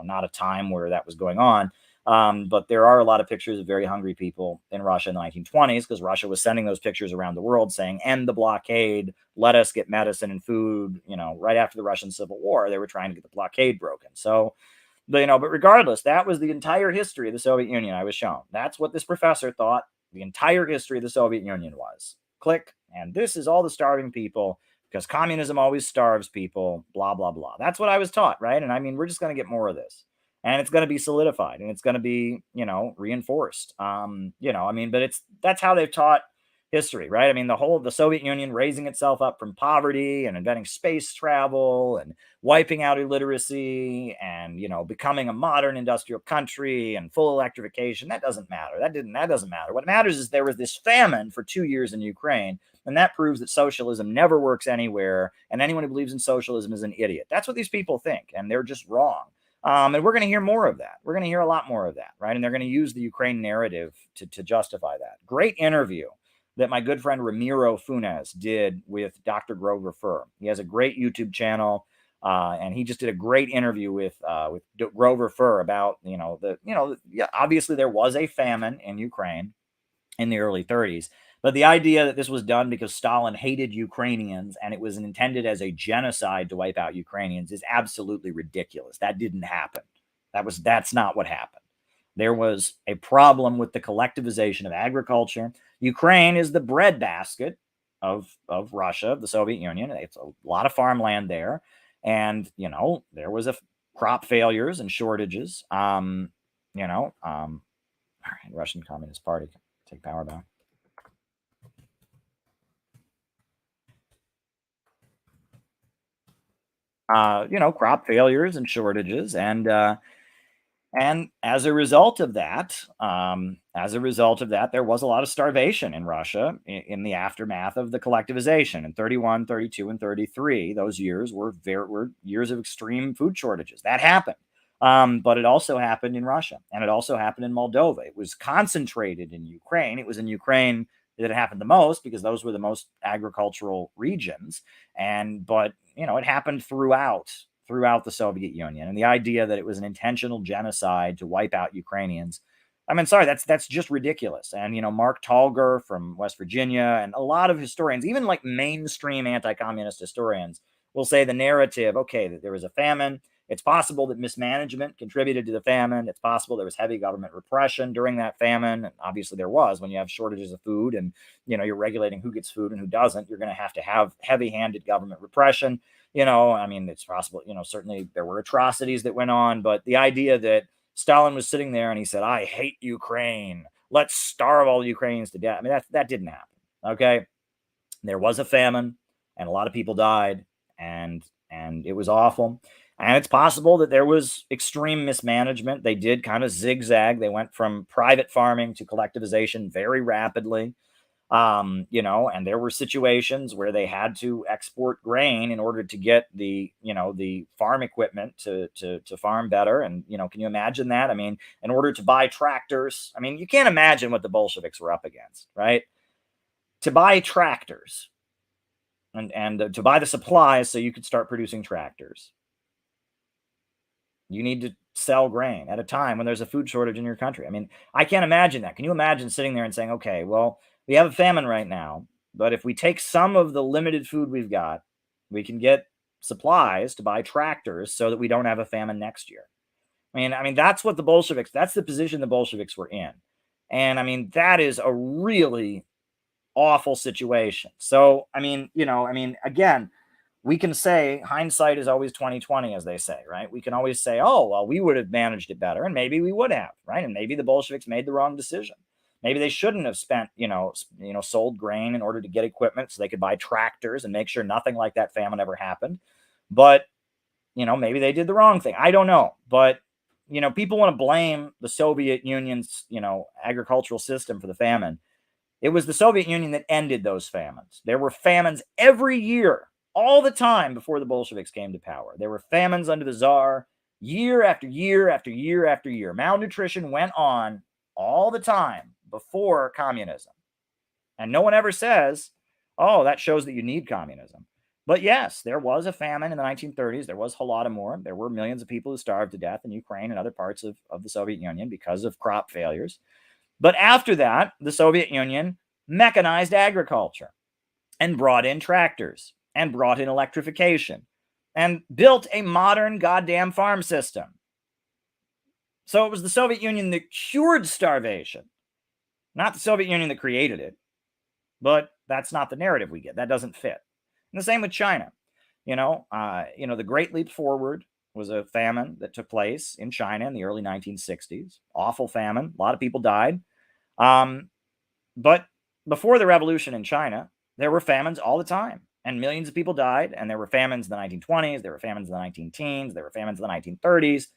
not a time where that was going on. But there are a lot of pictures of very hungry people in Russia in the 1920s, because Russia was sending those pictures around the world saying, end the blockade, let us get medicine and food. Right after the Russian Civil War, they were trying to get the blockade broken. So, but regardless, that was the entire history of the Soviet Union I was shown. That's what this professor thought the entire history of the Soviet Union was. Click. And this is all the starving people, because communism always starves people, blah, blah, blah. That's what I was taught, right? And I mean, we're just going to get more of this. And it's going to be solidified, and it's going to be, reinforced. But that's how they've taught history, right? I mean, the Soviet Union raising itself up from poverty and inventing space travel and wiping out illiteracy and, becoming a modern industrial country and full electrification. That doesn't matter. That doesn't matter. What matters is there was this famine for 2 years in Ukraine, and that proves that socialism never works anywhere, and anyone who believes in socialism is an idiot. That's what these people think, and they're just wrong. And we're going to hear more of that. We're going to hear a lot more of that, right? And they're going to use the Ukraine narrative to justify that. Great interview that my good friend Ramiro Funes did with Dr. Grover Furr. He has a great YouTube channel, and he just did a great interview with Grover Furr about, obviously there was a famine in Ukraine in the early 30s, But the idea that this was done because Stalin hated Ukrainians and it was intended as a genocide to wipe out Ukrainians is absolutely ridiculous. That didn't happen. That's not what happened. There was a problem with the collectivization of agriculture. Ukraine is the breadbasket of Russia, the Soviet Union. It's a lot of farmland there. And, there was crop failures and shortages. All right, Russian Communist Party can take power back. Crop failures and shortages. And as a result of that, there was a lot of starvation in Russia in the aftermath of the collectivization. In 31, 32, and 33, those years were years of extreme food shortages. That happened. But it also happened in Russia, and it also happened in Moldova. It was concentrated in Ukraine. It was in Ukraine that it happened the most because those were the most agricultural regions. But it happened throughout the Soviet Union. And the idea that it was an intentional genocide to wipe out Ukrainians, that's just ridiculous. And, Mark Talger from West Virginia and a lot of historians, even like mainstream anti-communist historians, will say the narrative, okay, that there was a famine. It's possible that mismanagement contributed to the famine. It's possible there was heavy government repression during that famine. And obviously there was. When you have shortages of food and, you're regulating who gets food and who doesn't, you're going to have heavy-handed government repression. It's possible, certainly there were atrocities that went on, but the idea that Stalin was sitting there and he said, I hate Ukraine. Let's starve all the Ukrainians to death. That didn't happen. Okay. There was a famine and a lot of people died and it was awful. And it's possible that there was extreme mismanagement. They did kind of zigzag. They went from private farming to collectivization very rapidly. And there were situations where they had to export grain in order to get the farm equipment to farm better. And, can you imagine that? In order to buy tractors, you can't imagine what the Bolsheviks were up against, right? To buy tractors and to buy the supplies so you could start producing tractors. You need to sell grain at a time when there's a food shortage in your country. I can't imagine that. Can you imagine sitting there and saying, okay, well, we have a famine right now, but if we take some of the limited food we've got, we can get supplies to buy tractors so that we don't have a famine next year. That's what the Bolsheviks, that's the position the Bolsheviks were in. And that is a really awful situation. So, again, we can say hindsight is always 20/20, as they say, right? We can always say, oh, well, we would have managed it better. And maybe we would have, right? And maybe the Bolsheviks made the wrong decision. Maybe they shouldn't have spent, sold grain in order to get equipment so they could buy tractors and make sure nothing like that famine ever happened. But, maybe they did the wrong thing. I don't know. But, people want to blame the Soviet Union's, agricultural system for the famine. It was the Soviet Union that ended those famines. There were famines every year, all the time before the Bolsheviks came to power. There were famines under the Tsar year after year after year after year. Malnutrition went on all the time before communism. And no one ever says, oh, that shows that you need communism. But yes, there was a famine in the 1930s. There was Holodomor. There were millions of people who starved to death in Ukraine and other parts of the Soviet Union because of crop failures. But after that, the Soviet Union mechanized agriculture and brought in tractors and brought in electrification and built a modern goddamn farm system. So it was the Soviet Union that cured starvation, not the Soviet Union that created it. But that's not the narrative we get. That doesn't fit. And the same with China. The Great Leap Forward was a famine that took place in China in the early 1960s. Awful famine. A lot of people died. But before the revolution in China, there were famines all the time. And millions of people died. And there were famines in the 1920s. There were famines in the 19-teens. There were famines in the 1930s.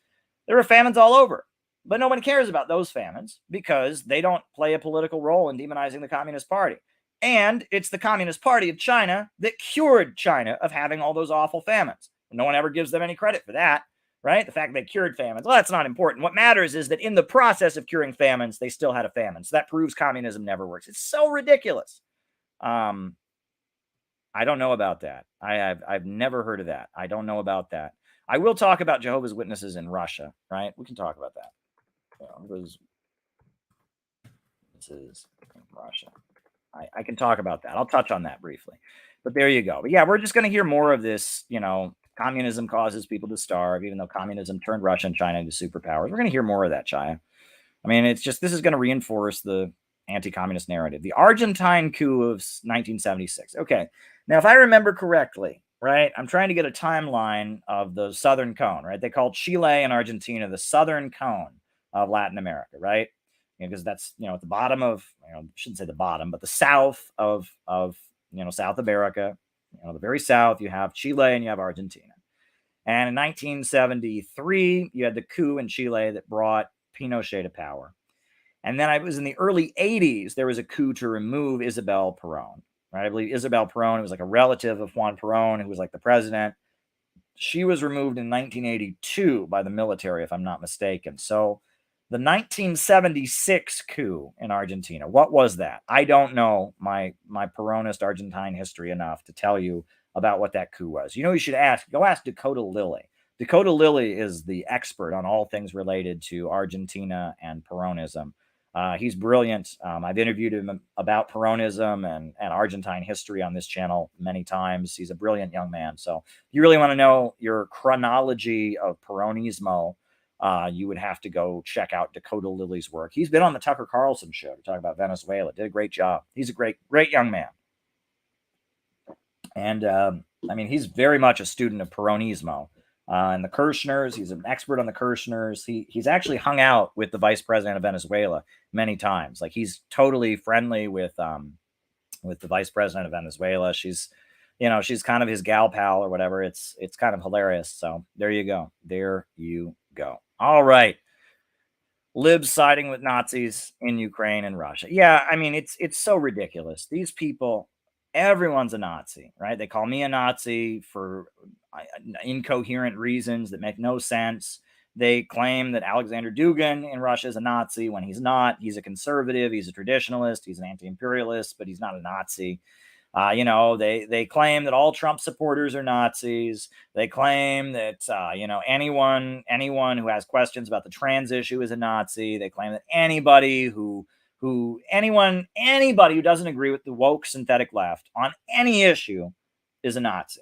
There were famines all over. But no one cares about those famines because they don't play a political role in demonizing the Communist Party. And it's the Communist Party of China that cured China of having all those awful famines. No one ever gives them any credit for that, right? The fact that they cured famines, well, that's not important. What matters is that in the process of curing famines, they still had a famine. So that proves communism never works. It's so ridiculous. I don't know about that. I've never heard of that. I don't know about that. I will talk about Jehovah's Witnesses in Russia, right? We can talk about that. This is in Russia. I can talk about that. I'll touch on that briefly. But there you go. But yeah, we're just going to hear more of this. Communism causes people to starve, even though communism turned Russia and China into superpowers. We're going to hear more of that, Chaya. I mean, it's just, this is going to reinforce the anti-communist narrative. The Argentine coup of 1976. Okay. Now, if I remember correctly, right, I'm trying to get a timeline of the Southern Cone, right? They called Chile and Argentina the Southern Cone of Latin America, right? Because that's, at the bottom of, I shouldn't say the bottom, but the south of South America, the very south, you have Chile and you have Argentina. And in 1973, you had the coup in Chile that brought Pinochet to power. And then it was in the early 80s, there was a coup to remove Isabel Perón, right? I believe Isabel Perón was like a relative of Juan Perón, who was like the president. She was removed in 1982 by the military, if I'm not mistaken. So the 1976 coup in Argentina, what was that? I don't know my Peronist Argentine history enough to tell you about what that coup was. You should go ask Dakota Lilly. Dakota Lilly is the expert on all things related to Argentina and Peronism. He's brilliant. I've interviewed him about Peronism and Argentine history on this channel many times. He's a brilliant young man. So if you really want to know your chronology of Peronismo, you would have to go check out Dakota Lilly's work. He's been on the Tucker Carlson show to talk about Venezuela. Did a great job. He's a great young man. And he's very much a student of Peronismo. And the Kirchners, he's an expert on the Kirchners. He's actually hung out with the vice president of Venezuela many times. Like, he's totally friendly with the vice president of Venezuela. She's kind of his gal pal or whatever. It's kind of hilarious. So there you go. There you go. All right. Libs siding with Nazis in Ukraine and Russia. Yeah, it's so ridiculous. These people, everyone's a Nazi, right? They call me a Nazi for incoherent reasons that make no sense. They claim that Alexander Dugin in Russia is a Nazi when he's not. He's a conservative. He's a traditionalist. He's an anti-imperialist, but he's not a Nazi. They claim that all Trump supporters are Nazis. They claim that, anyone who has questions about the trans issue is a Nazi. They claim that anybody who doesn't agree with the woke synthetic left on any issue is a Nazi.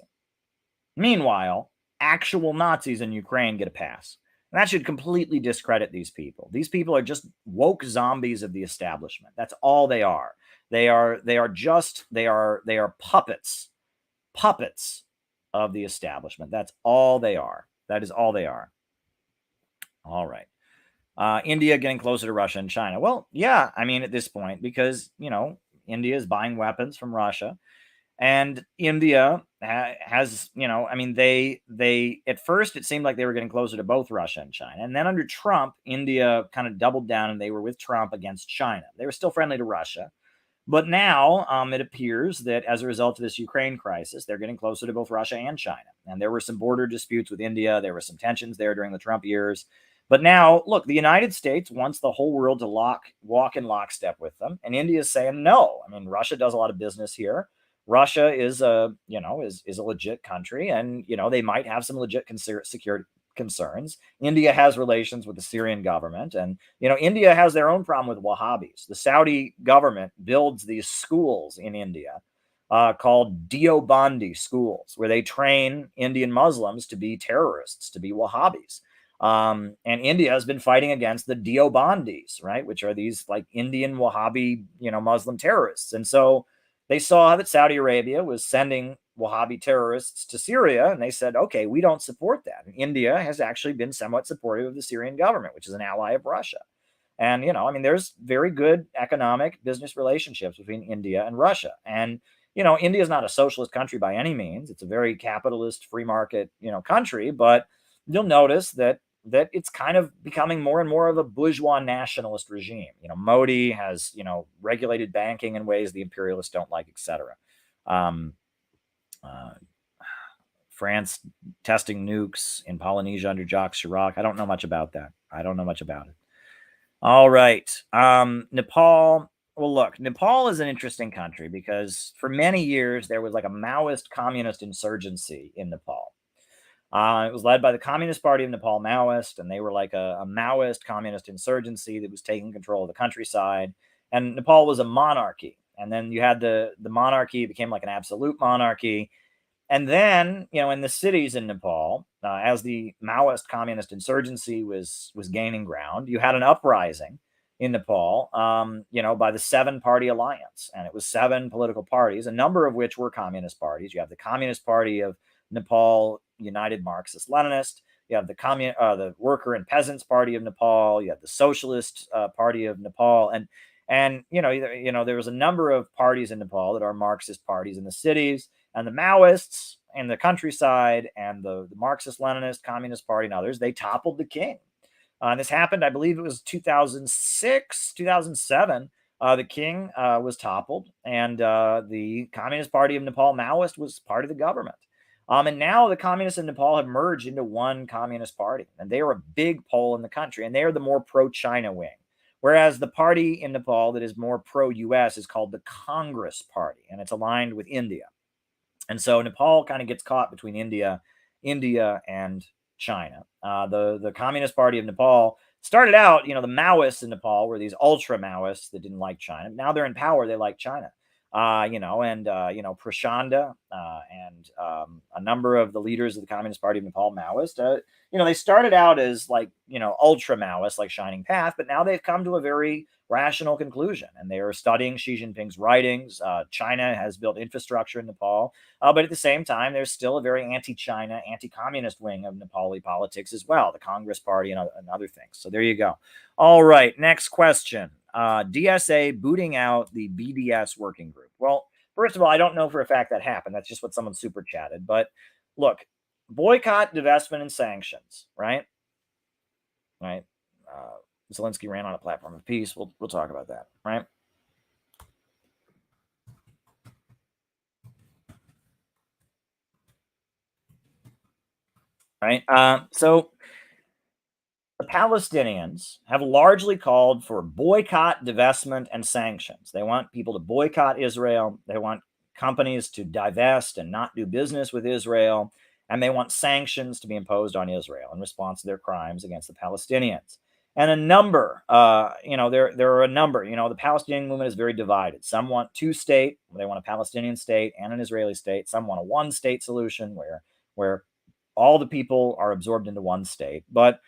Meanwhile, actual Nazis in Ukraine get a pass. And that should completely discredit these people. These people are just woke zombies of the establishment. That's all they are. They are puppets of the establishment. That's all they are. That is all they are. All right. India getting closer to Russia and China. Well, yeah, at this point, because, India is buying weapons from Russia, and India has, they at first it seemed like they were getting closer to both Russia and China. And then under Trump, India kind of doubled down and they were with Trump against China. They were still friendly to Russia. But now it appears that as a result of this Ukraine crisis, they're getting closer to both Russia and China. And there were some border disputes with India. There were some tensions there during the Trump years. But now, look, the United States wants the whole world to walk in lockstep with them. And India is saying no. Russia does a lot of business here. Russia is a legit country. And, they might have some legit security concerns. India has relations with the Syrian government, and India has their own problem with Wahhabis. The Saudi government builds these schools in India called Deobandi schools, where they train Indian Muslims to be terrorists, to be Wahhabis. And India has been fighting against the Deobandis, right, which are these like Indian Wahhabi, Muslim terrorists. And so they saw that Saudi Arabia was sending Wahhabi terrorists to Syria, and they said, okay, we don't support that. And India has actually been somewhat supportive of the Syrian government, which is an ally of Russia. And, there's very good economic business relationships between India and Russia. And, India is not a socialist country by any means. It's a very capitalist, free market, country. But you'll notice that it's kind of becoming more and more of a bourgeois nationalist regime. Modi has, regulated banking in ways the imperialists don't like, etc. France testing nukes in Polynesia under Jacques Chirac. I don't know much about that. All right. Nepal. Well, look, Nepal is an interesting country because for many years there was like a Maoist communist insurgency in Nepal. It was led by the Communist Party of Nepal, Maoist, and they were like a Maoist communist insurgency that was taking control of the countryside. And Nepal was a monarchy And then you had the monarchy became like an absolute monarchy. And then, in the cities in Nepal, as the Maoist communist insurgency was gaining ground, you had an uprising in Nepal, by the 7-party alliance. And it was 7 political parties, a number of which were communist parties. You have the Communist Party of Nepal, United Marxist-Leninist. You have the Worker and Peasants Party of Nepal. You have the Socialist Party of Nepal. And there was a number of parties in Nepal that are Marxist parties in the cities. And the Maoists in the countryside and the Marxist-Leninist Communist Party and others, they toppled the king. And this happened, I believe it was 2006, 2007. The king was toppled, and the Communist Party of Nepal Maoist was part of the government. And now the communists in Nepal have merged into one communist party, and they are a big pole in the country, and they are the more pro-China wing. Whereas the party in Nepal that is more pro-US is called the Congress Party, and it's aligned with India. And so Nepal kind of gets caught between India and China. The Communist Party of Nepal started out, the Maoists in Nepal were these ultra Maoists that didn't like China. Now they're in power, they like China. Prachanda and a number of the leaders of the Communist Party of Nepal, Maoist, they started out as ultra Maoists like Shining Path, but now they've come to a very rational conclusion, and they are studying Xi Jinping's writings. China has built infrastructure in Nepal, but at the same time, there's still a very anti-China, anti-communist wing of Nepali politics as well, the Congress Party and other things. So there you go. All right, next question. DSA booting out the BDS working group. Well, first of all, I don't know for a fact that happened. That's just what someone super chatted. But look, boycott, divestment, and sanctions, right? Right. Zelensky ran on a platform of peace. We'll talk about that, right? Right. So the Palestinians have largely called for boycott, divestment, and sanctions. They want people to boycott Israel. They want companies to divest and not do business with Israel. And they want sanctions to be imposed on Israel in response to their crimes against the Palestinians. And a number, there are a number, the Palestinian movement is very divided. Some want 2-state, they want a Palestinian state and an Israeli state. Some want a 1-state solution where all the people are absorbed into one state. But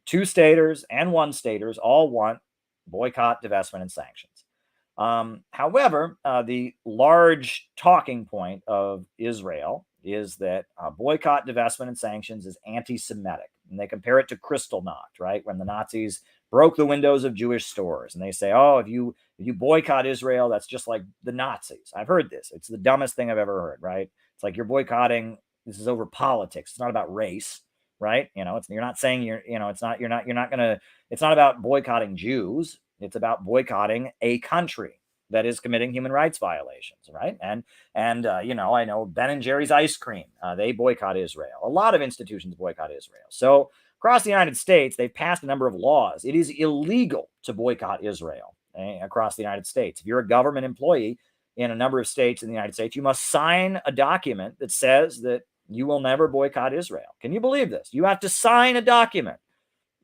2-staters and 1-staters all want boycott, divestment, and sanctions. However, the large talking point of Israel is that boycott, divestment, and sanctions is anti-Semitic. And they compare it to Kristallnacht, right? When the Nazis broke the windows of Jewish stores. And they say, oh, if you boycott Israel, that's just like the Nazis. I've heard this. It's the dumbest thing I've ever heard, right? It's like you're boycotting. This is over politics. It's not about race, right? You're not saying it's not about boycotting Jews. It's about boycotting a country that is committing human rights violations, right? And I know Ben and Jerry's ice cream, they boycott Israel. A lot of institutions boycott Israel. So across the United States, they've passed a number of laws. It is illegal to boycott Israel across the United States. If you're a government employee in a number of states in the United States, you must sign a document that says that you will never boycott Israel. Can you believe this? You have to sign a document.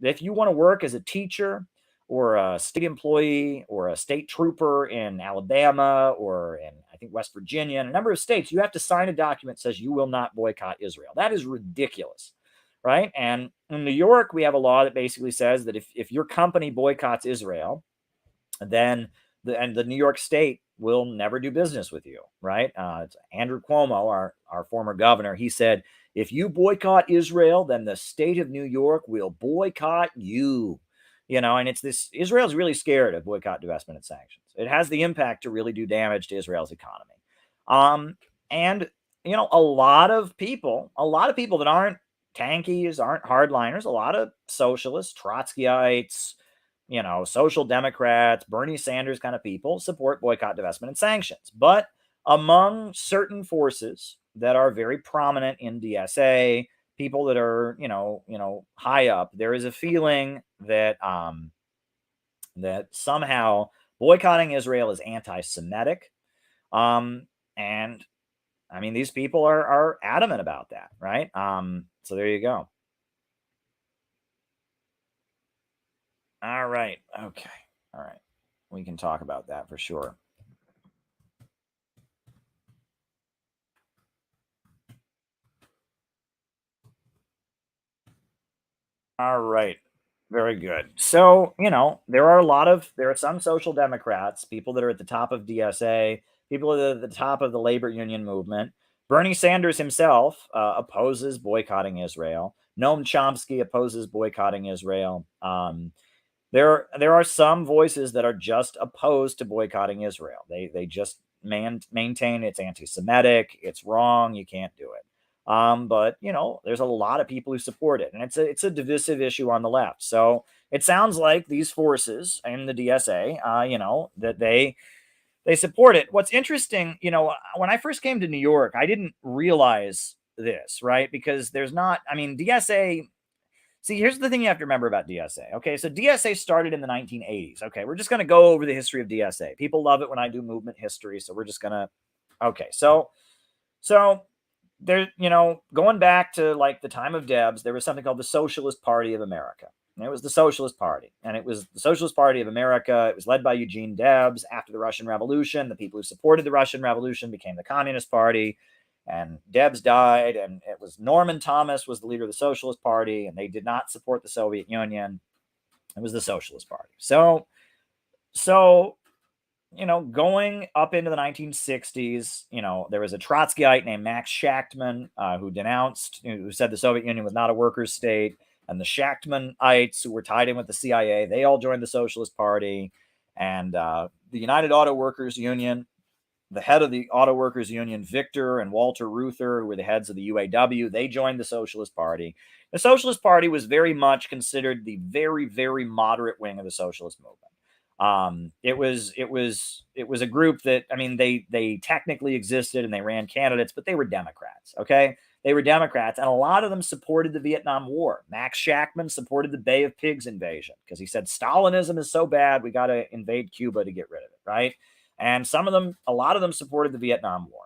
If you want to work as a teacher or a state employee or a state trooper in Alabama or in, I think, West Virginia, and a number of states, you have to sign a document that says you will not boycott Israel. That is ridiculous, right? And in New York, we have a law that basically says that if your company boycotts Israel, then the New York state will never do business with you, right? It's Andrew Cuomo, our former governor, he said, if you boycott Israel, then the state of New York will boycott you. And it's this, Israel's really scared of boycott, divestment, and sanctions. It has the impact to really do damage to Israel's economy. And a lot of people that aren't tankies, aren't hardliners, a lot of socialists, Trotskyites, social democrats, Bernie Sanders kind of people support boycott, divestment, and sanctions. But among certain forces that are very prominent in DSA, people that are, high up, there is a feeling that that somehow boycotting Israel is anti-Semitic. And I mean, these people are adamant about that, right? So there you go. All right. Okay. All right. We can talk about that for sure. All right. Very good. So, there are some social democrats, people that are at the top of DSA, people that are at the top of the labor union movement. Bernie Sanders himself opposes boycotting Israel. Noam Chomsky opposes boycotting Israel. There are some voices that are just opposed to boycotting Israel. They just maintain it's anti-Semitic, it's wrong, you can't do it. But there's a lot of people who support it, and it's a divisive issue on the left. So it sounds like these forces in the DSA, that they support it. What's interesting, when I first came to New York, I didn't realize this, right? Because DSA. See, here's the thing you have to remember about DSA. Okay, so DSA started in the 1980s. Okay, we're just going to go over the history of DSA. People love it when I do movement history, so we're just going to. Okay, so there, going back to like the time of Debs, there was something called the Socialist Party of America. And it was the Socialist Party, and it was the Socialist Party of America. It was led by Eugene Debs. After the Russian Revolution, the people who supported the Russian Revolution became the Communist Party. And Debs died, and it was Norman Thomas was the leader of the Socialist Party, and they did not support the Soviet Union. It was the Socialist Party. So going up into the 1960s, there was a Trotskyite named Max Shachtman who said the Soviet Union was not a workers' state, and the Shachtmanites, who were tied in with the CIA, they all joined the Socialist Party, and the United Auto Workers Union. The head of the Auto Workers Union, Victor and Walter Reuther, who were the heads of the UAW, they joined the Socialist Party. The Socialist Party was very much considered the very, very moderate wing of the socialist movement. It was a group that, they technically existed and they ran candidates, but they were Democrats. Okay, they were Democrats, and a lot of them supported the Vietnam War. Max Shachtman supported the Bay of Pigs invasion because he said Stalinism is so bad, we got to invade Cuba to get rid of it, right? And a lot of them supported the Vietnam War.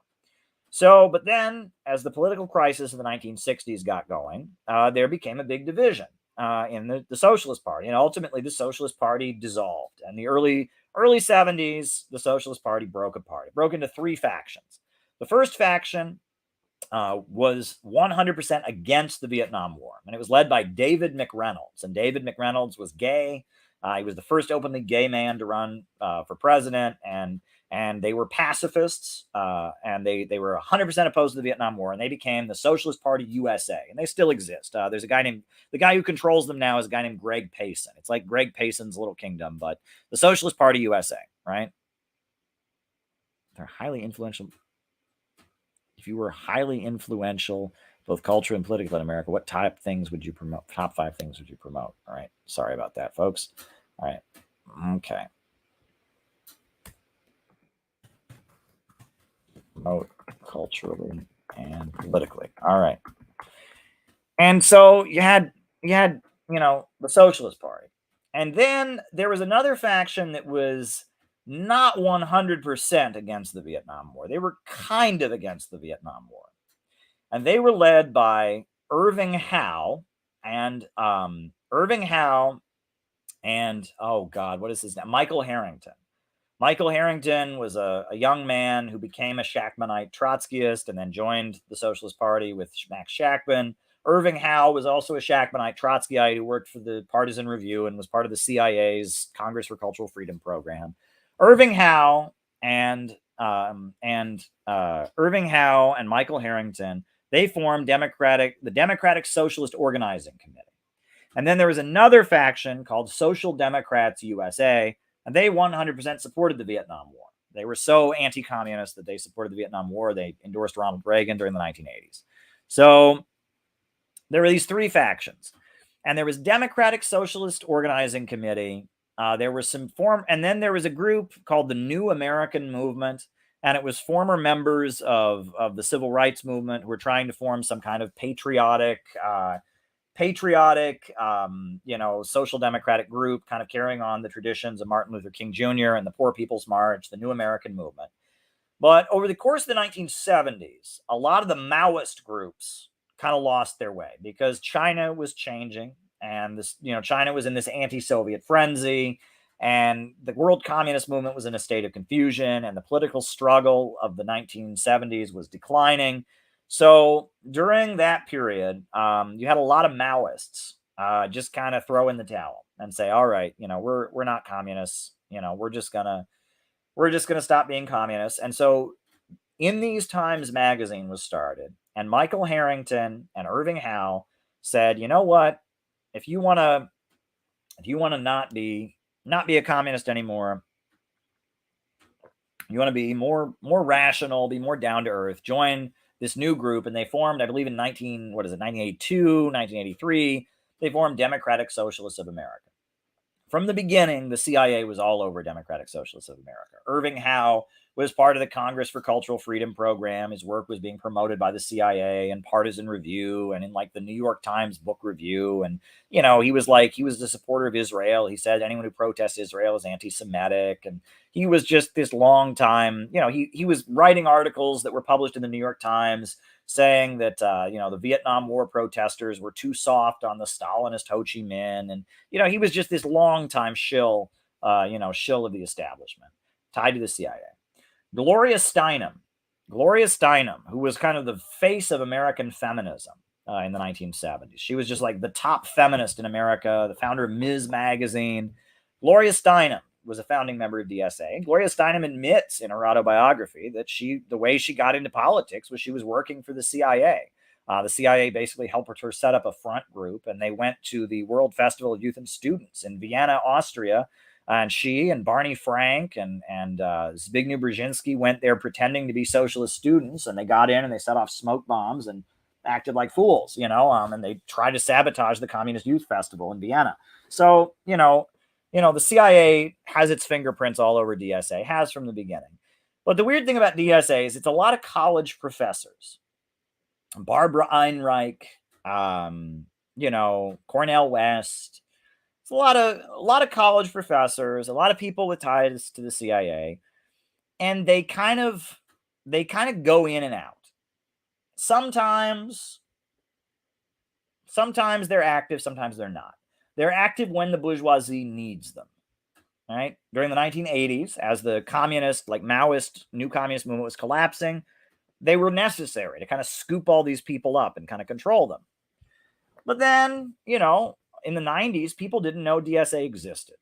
So, but then as the political crisis of the 1960s got going, there became a big division in the Socialist Party. And ultimately the Socialist Party dissolved. And the early 70s, the Socialist Party broke apart. It broke into three factions. The first faction was 100% against the Vietnam War. And it was led by David McReynolds. And David McReynolds was gay. He was the first openly gay man to run for president, and they were pacifists, and they were 100% opposed to the Vietnam War, and they became the Socialist Party USA, and they still exist. There's the guy who controls them now is a guy named Greg Payson. It's like Greg Payson's little kingdom, but the Socialist Party USA, right? They're highly influential. If you were highly influential, both culturally and politically in America, what top things would you promote? Top 5 things would you promote? All right. Sorry about that, folks. All right. Okay. Promote culturally and politically. All right. And so you had the Socialist Party. And then there was another faction that was not 100% against the Vietnam War. They were kind of against the Vietnam War. And they were led by Irving Howe and oh God, what is his name? Michael Harrington. Michael Harrington was a young man who became a Shachtmanite Trotskyist and then joined the Socialist Party with Max Shachtman. Irving Howe was also a Shachtmanite Trotskyite who worked for the Partisan Review and was part of the CIA's Congress for Cultural Freedom program. Irving Howe and Michael Harrington, they formed the Democratic Socialist Organizing Committee. And then there was another faction called Social Democrats USA, and they 100% supported the Vietnam War. They were so anti-communist that they supported the Vietnam War. They endorsed Ronald Reagan during the 1980s. So there were these three factions. And there was Democratic Socialist Organizing Committee. There was and then there was a group called the New American Movement. And it was former members of the civil rights movement who were trying to form some kind of patriotic, social democratic group, kind of carrying on the traditions of Martin Luther King Jr. and the Poor People's March, the New American Movement. But over the course of the 1970s, a lot of the Maoist groups kind of lost their way because China was changing, and China was in this anti-Soviet frenzy. And the world communist movement was in a state of confusion, and the political struggle of the 1970s was declining. So during that period, you had a lot of Maoists just kind of throw in the towel and say, all right, we're not communists. We're just gonna stop being communists. And so In These Times magazine was started, and Michael Harrington and Irving Howe said, you know what, if you want to not be a communist anymore, you want to be more rational, be more down to earth, join this new group. And they formed, I believe, in 1982, 1983, they formed Democratic Socialists of America. From the beginning, the CIA was all over Democratic Socialists of America. Irving Howe was part of the Congress for Cultural Freedom program. His work was being promoted by the CIA and Partisan Review and in like the New York Times Book Review. And, he was the supporter of Israel. He said anyone who protests Israel is anti-Semitic. And he was just this long time, he was writing articles that were published in the New York Times saying that, the Vietnam War protesters were too soft on the Stalinist Ho Chi Minh. And, he was just this long-time shill of the establishment, tied to the CIA. Gloria Steinem, who was kind of the face of American feminism in the 1970s. She was just like the top feminist in America, the founder of Ms. Magazine. Gloria Steinem was a founding member of DSA. And Gloria Steinem admits in her autobiography that the way she got into politics was she was working for the CIA. The CIA basically helped her set up a front group, and they went to the World Festival of Youth and Students in Vienna, Austria. And she and Barney Frank and Zbigniew Brzezinski went there pretending to be socialist students, and they got in and they set off smoke bombs and acted like fools, and they tried to sabotage the Communist Youth Festival in Vienna. So, the CIA has its fingerprints all over DSA, has from the beginning. But the weird thing about DSA is it's a lot of college professors. Barbara Einreich, Cornel West. It's a lot of college professors, a lot of people with ties to the CIA, and they kind of go in and out. Sometimes they're active, sometimes they're not. They're active when the bourgeoisie needs them. Right? During the 1980s, as the communist, like Maoist, new communist movement was collapsing, they were necessary to kind of scoop all these people up and kind of control them. But then, in the 90s, people didn't know DSA existed.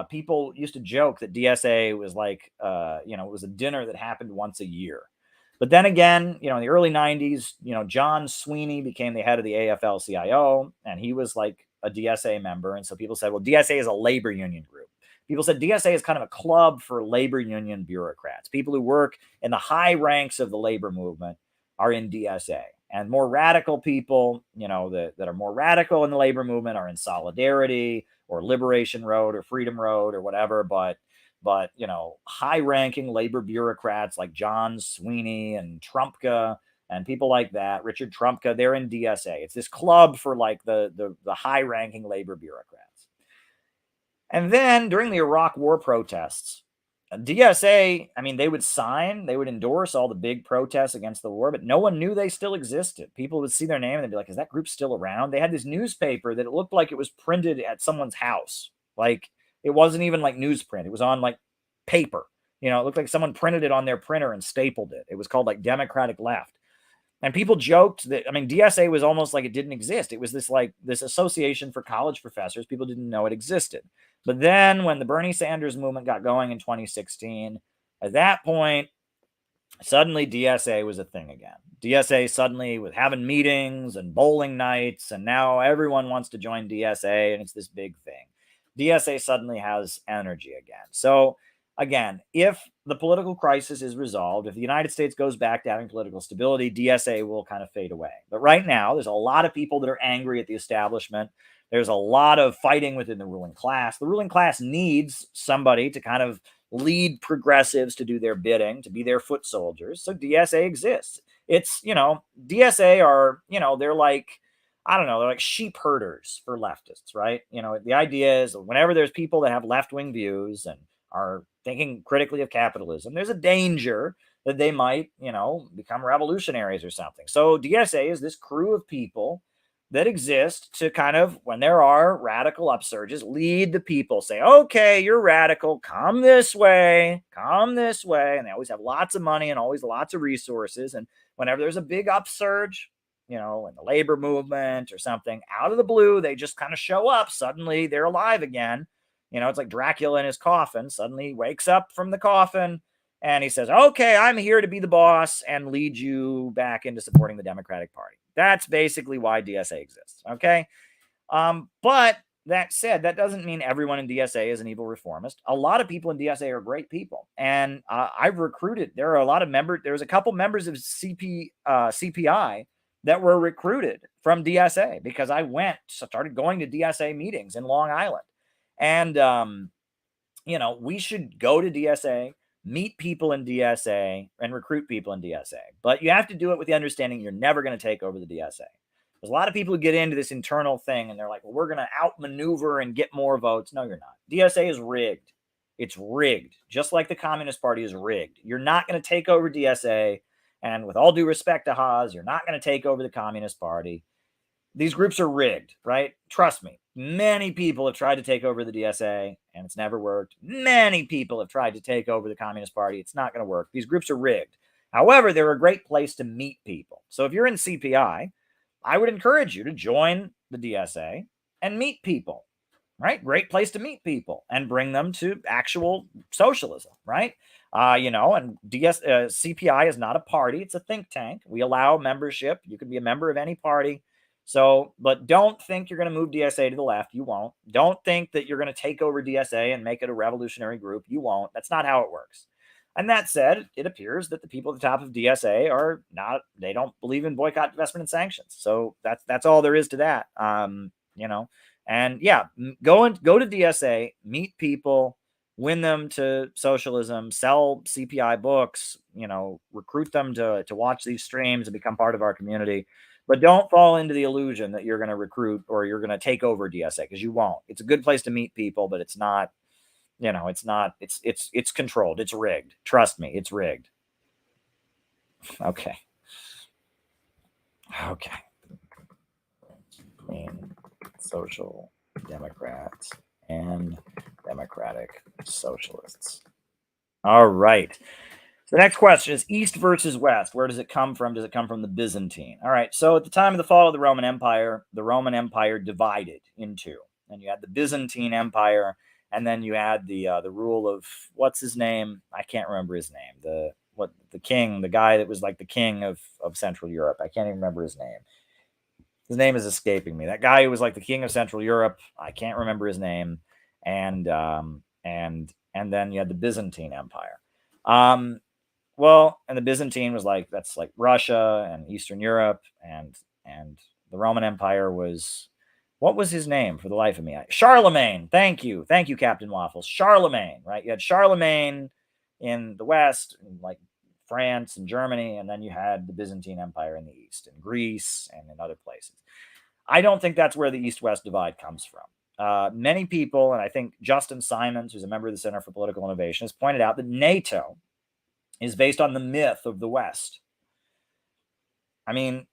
People used to joke that DSA was like, it was a dinner that happened once a year. But then again, in the early 90s, John Sweeney became the head of the AFL-CIO, and he was like a DSA member. And so people said, well, DSA is a labor union group. People said DSA is kind of a club for labor union bureaucrats. People who work in the high ranks of the labor movement are in DSA. And more radical people, that are more radical in the labor movement are in Solidarity or Liberation Road or Freedom Road or whatever. But high-ranking labor bureaucrats like John Sweeney and Trumpka and people like that, Richard Trumpka, they're in DSA. It's this club for like the high-ranking labor bureaucrats. And then during the Iraq War protests, DSA, they would endorse all the big protests against the war, but no one knew they still existed. People would see their name and they'd be like, is that group still around? They had this newspaper that it looked like it was printed at someone's house. Like, it wasn't even like newsprint. It was on like paper. It looked like someone printed it on their printer and stapled it. It was called like Democratic Left. And people joked that, DSA was almost like it didn't exist. It was this association for college professors. People didn't know it existed. But then when the Bernie Sanders movement got going in 2016, at that point, suddenly DSA was a thing again. DSA suddenly was having meetings and bowling nights, and now everyone wants to join DSA, and it's this big thing. DSA suddenly has energy again. So again, if the political crisis is resolved, if the United States goes back to having political stability, DSA will kind of fade away. But right now, there's a lot of people that are angry at the establishment. There's a lot of fighting within the ruling class. The ruling class needs somebody to kind of lead progressives to do their bidding, to be their foot soldiers. So DSA exists. It's, DSA are, they're like, they're like sheep herders for leftists, right? The idea is whenever there's people that have left-wing views and are thinking critically of capitalism, there's a danger that they might, become revolutionaries or something. So DSA is this crew of people that exist to kind of, when there are radical upsurges, lead the people, say, okay, you're radical, come this way. And they always have lots of money and always lots of resources. And whenever there's a big upsurge, you know, in the labor movement or something, out of the blue, they just kind of show up. Suddenly they're alive again. You know, it's like Dracula in his coffin. Suddenly he wakes up from the coffin and he says, okay, I'm here to be the boss and lead you back into supporting the Democratic Party. That's basically why DSA exists. Okay. But that said, that doesn't mean everyone in DSA is an evil reformist. A lot of people in DSA are great people. And I've recruited, there are a lot of members, there's a couple members of CPI that were recruited from DSA because I started going to DSA meetings in Long Island. And, you know, we should go to DSA, meet people in DSA, and recruit people in DSA. But you have to do it with the understanding you're never going to take over the DSA. There's a lot of people who get into this internal thing and they're like, well, we're going to outmaneuver and get more votes. No, you're not. DSA is rigged. It's rigged, just like the Communist Party is rigged. You're not going to take over DSA. And with all due respect to Haas, you're not going to take over the Communist Party. These groups are rigged, right? Trust me. Many people have tried to take over the DSA and it's never worked. Many people have tried to take over the Communist Party. It's not going to work. These groups are rigged. However, they're a great place to meet people. So if you're in CPI, I would encourage you to join the DSA and meet people, right? Great place to meet people and bring them to actual socialism, right? You know, and CPI is not a party. It's a think tank. We allow membership. You can be a member of any party. So, but don't think you're going to move DSA to the left. You won't. Don't think that you're going to take over DSA and make it a revolutionary group. You won't. That's not how it works. And that said, it appears that the people at the top of DSA are not, they don't believe in boycott, divestment, and sanctions. So that's all there is to that. You know, and yeah, go to DSA, meet people, win them to socialism, sell CPI books, you know, recruit them to watch these streams and become part of our community. But don't fall into the illusion that you're going to recruit or you're going to take over DSA, because you won't. It's a good place to meet people, but it's not. You know, it's not, it's controlled. It's rigged. Trust me, it's rigged. Okay. Between social democrats and democratic socialists. All right. So the next question is East versus West. Where does it come from? Does it come from the Byzantine? All right. So at the time of the fall of the Roman Empire divided in two. And you had the Byzantine Empire. And then you had the rule of, what's his name? I can't remember his name. The king, the guy that was like the king of Central Europe. I can't even remember his name. His name is escaping me. That guy who was like the king of Central Europe. I can't remember his name. And then you had the Byzantine Empire. Well, and the Byzantine was like, that's like Russia and Eastern Europe, and the Roman Empire was, what was his name for the life of me? Charlemagne. Thank you, Captain Waffles. Charlemagne, right? You had Charlemagne in the West, like France and Germany, and then you had the Byzantine Empire in the East, in Greece and in other places. I don't think that's where the East-West divide comes from. Many people, and I think Justin Simons, who's a member of the Center for Political Innovation, has pointed out that NATO is based on the myth of the West. I mean,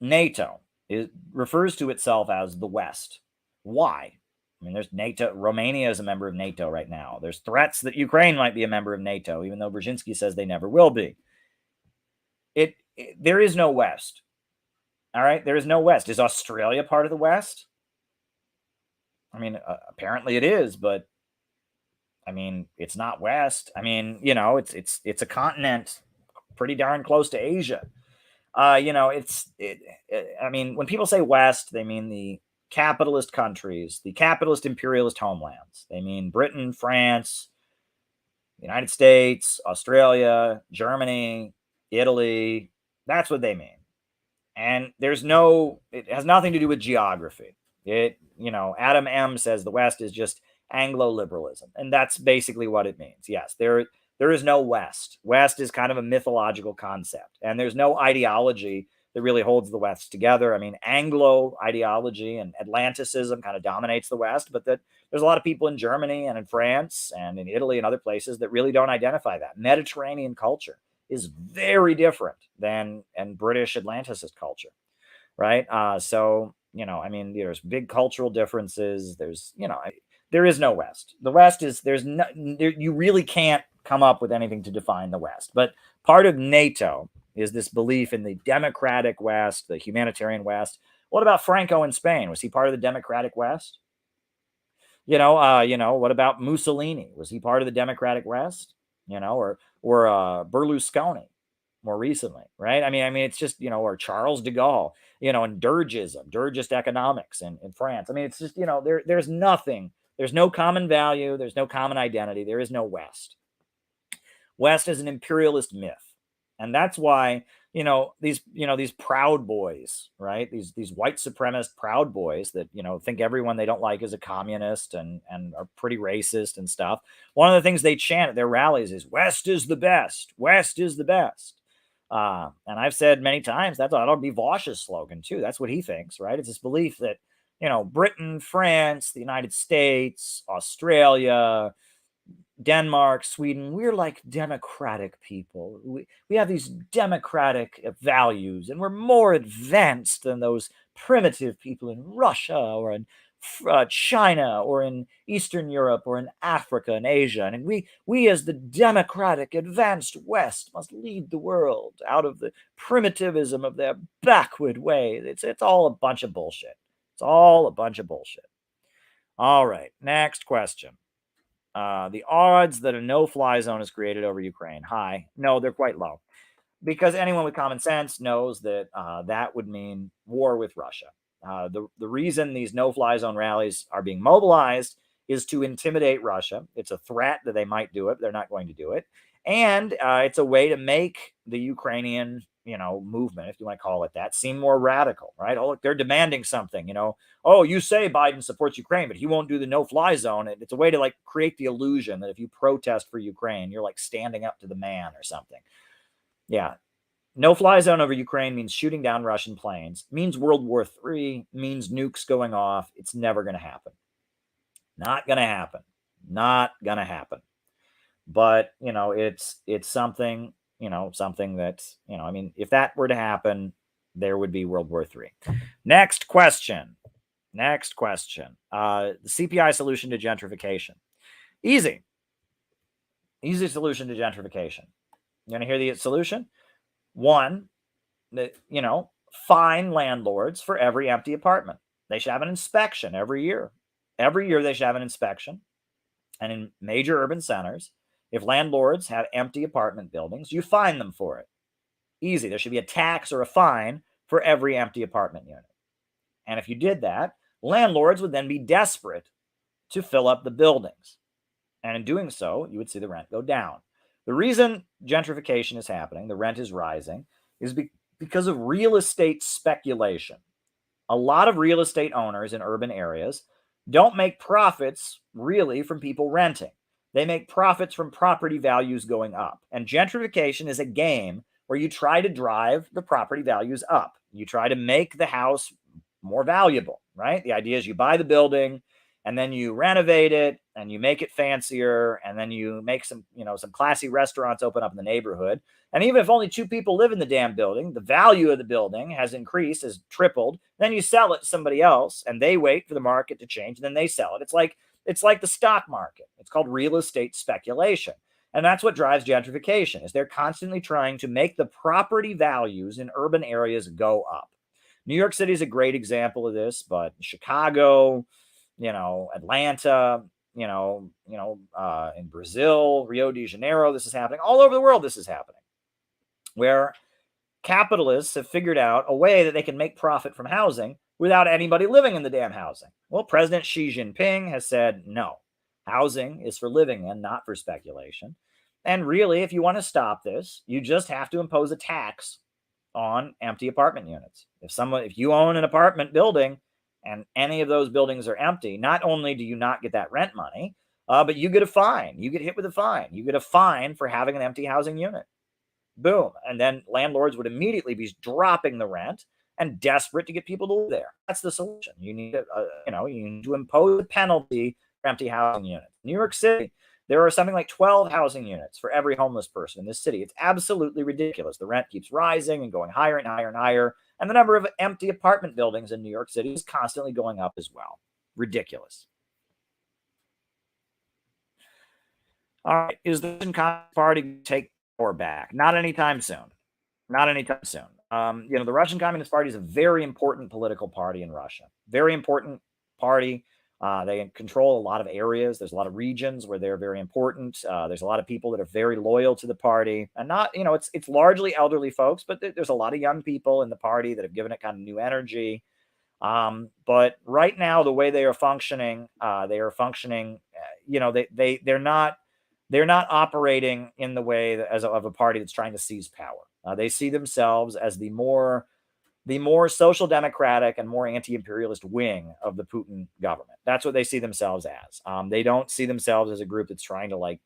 NATO, it refers to itself as the West. Why? I mean, there's NATO. Romania is a member of NATO right now. There's threats that Ukraine might be a member of NATO, even though Brzezinski says they never will be. There is no West. All right? There is no West. Is Australia part of the West? I mean, apparently it is, but I mean, it's not West. I mean, you know, it's a continent pretty darn close to Asia. You know, I mean, when people say West, they mean the capitalist countries, the capitalist imperialist homelands. They mean Britain, France, the United States, Australia, Germany, Italy. That's what they mean. And it has nothing to do with geography. You know, Adam M. says the West is just Anglo-liberalism. And that's basically what it means. Yes, there is no West. West is kind of a mythological concept. And there's no ideology that really holds the West together. I mean, Anglo ideology and Atlanticism kind of dominates the West, but there's a lot of people in Germany and in France and in Italy and other places that really don't identify that. Mediterranean culture is very different than British Atlanticist culture, right? So, you know, I mean, there's big cultural differences. There's, you know, there is no West. The West is, you really can't come up with anything to define the West. But part of NATO is this belief in the democratic West, the humanitarian West. What about Franco in Spain? Was he part of the democratic West? What about Mussolini? Was he part of the democratic West? Or Berlusconi more recently, right? I mean, it's just, or Charles de Gaulle, and Dergist economics in France. I mean, it's just, there's nothing, there's no common value, there's no common identity, there is no West. West is an imperialist myth. And that's why, these Proud Boys, right? These white supremacist Proud Boys that, think everyone they don't like is a communist and are pretty racist and stuff. One of the things they chant at their rallies is West is the best. West is the best. And I've said many times that'll be Vosh's slogan too. That's what he thinks, right? It's this belief that, Britain, France, the United States, Australia, Denmark, Sweden, we're like democratic people. We have these democratic values, and we're more advanced than those primitive people in Russia or in China or in Eastern Europe or in Africa and Asia. And we as the democratic advanced West must lead the world out of the primitivism of their backward way. It's all a bunch of bullshit. It's all a bunch of bullshit. All right, next question. The odds that a no-fly zone is created over Ukraine, high. No, they're quite low. Because anyone with common sense knows that that would mean war with Russia. The reason these no-fly zone rallies are being mobilized is to intimidate Russia. It's a threat that they might do it. They're not going to do it. And it's a way to make the Ukrainian movement, if you want to call it that, seem more radical, right? Oh, look, they're demanding something, Oh, you say Biden supports Ukraine, but he won't do the no-fly zone. It's a way to create the illusion that if you protest for Ukraine, you're standing up to the man or something. Yeah. No-fly zone over Ukraine means shooting down Russian planes, means World War III, means nukes going off. It's never going to happen. Not going to happen. Not going to happen. But, it's something, something that, if that were to happen, there would be World War III. Next question. The CPI solution to gentrification. Easy solution to gentrification. You want to hear the solution? One, fine landlords for every empty apartment. They should have an inspection every year. Every year they should have an inspection. And in major urban centers, if landlords have empty apartment buildings, you fine them for it. Easy. There should be a tax or a fine for every empty apartment unit. And if you did that, landlords would then be desperate to fill up the buildings. And in doing so, you would see the rent go down. The reason gentrification is happening, the rent is rising, is because of real estate speculation. A lot of real estate owners in urban areas don't make profits really from people renting. They make profits from property values going up. And gentrification is a game where you try to drive the property values up. You try to make the house more valuable, right? The idea is you buy the building and then you renovate it and you make it fancier and then you make some classy restaurants open up in the neighborhood. And even if only 2 people live in the damn building, the value of the building has increased, has tripled. Then you sell it to somebody else and they wait for the market to change and then they sell it. It's like the stock market. It's called real estate speculation. And that's what drives gentrification, is they're constantly trying to make the property values in urban areas go up. New York City is a great example of this, but Chicago, Atlanta, in Brazil, Rio de Janeiro, this is happening. All over the world, this is happening, where capitalists have figured out a way that they can make profit from housing without anybody living in the damn housing. Well, President Xi Jinping has said, no, housing is for living in, not for speculation. And really, if you want to stop this, you just have to impose a tax on empty apartment units. If you own an apartment building and any of those buildings are empty, not only do you not get that rent money, but you get a fine. You get hit with a fine. You get a fine for having an empty housing unit. Boom. And then landlords would immediately be dropping the rent and desperate to get people to live there. That's the solution. You need to impose a penalty for empty housing units. New York City, there are something like 12 housing units for every homeless person in this city. It's absolutely ridiculous. The rent keeps rising and going higher and higher and higher. And the number of empty apartment buildings in New York City is constantly going up as well. Ridiculous. All right. Is the Communist Party going to take power back? Not anytime soon. Not anytime soon. The Russian Communist Party is a very important political party in Russia. Very important party. They control a lot of areas. There's a lot of regions where they're very important. There's a lot of people that are very loyal to the party, and not, it's largely elderly folks, but there's a lot of young people in the party that have given it kind of new energy. But right now, the way they are functioning, they're not operating in the way of a party that's trying to seize power. They see themselves as the more social democratic and more anti-imperialist wing of the Putin government. That's what they see themselves as. They don't see themselves as a group that's trying to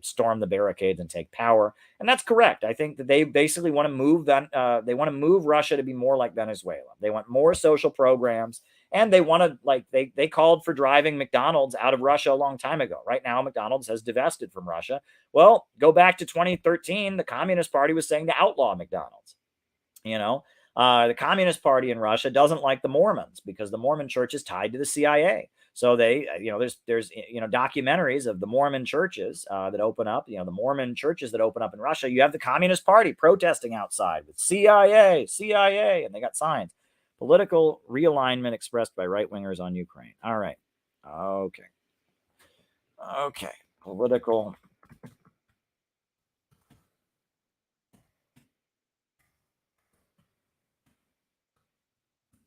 storm the barricades and take power. And that's correct. I think that they basically want to move they want to move Russia to be more like Venezuela. They want more social programs, and they want to they called for driving McDonald's out of Russia a long time ago. Right now, McDonald's has divested from Russia. Well, go back to 2013. The Communist Party was saying to outlaw McDonald's. The Communist Party in Russia doesn't like the Mormons because the Mormon church is tied to the CIA. So they, there's documentaries of the Mormon churches that open up, the Mormon churches that open up in Russia. You have the Communist Party protesting outside with CIA, and they got signs. Political realignment expressed by right-wingers on Ukraine. All right. Okay. Political.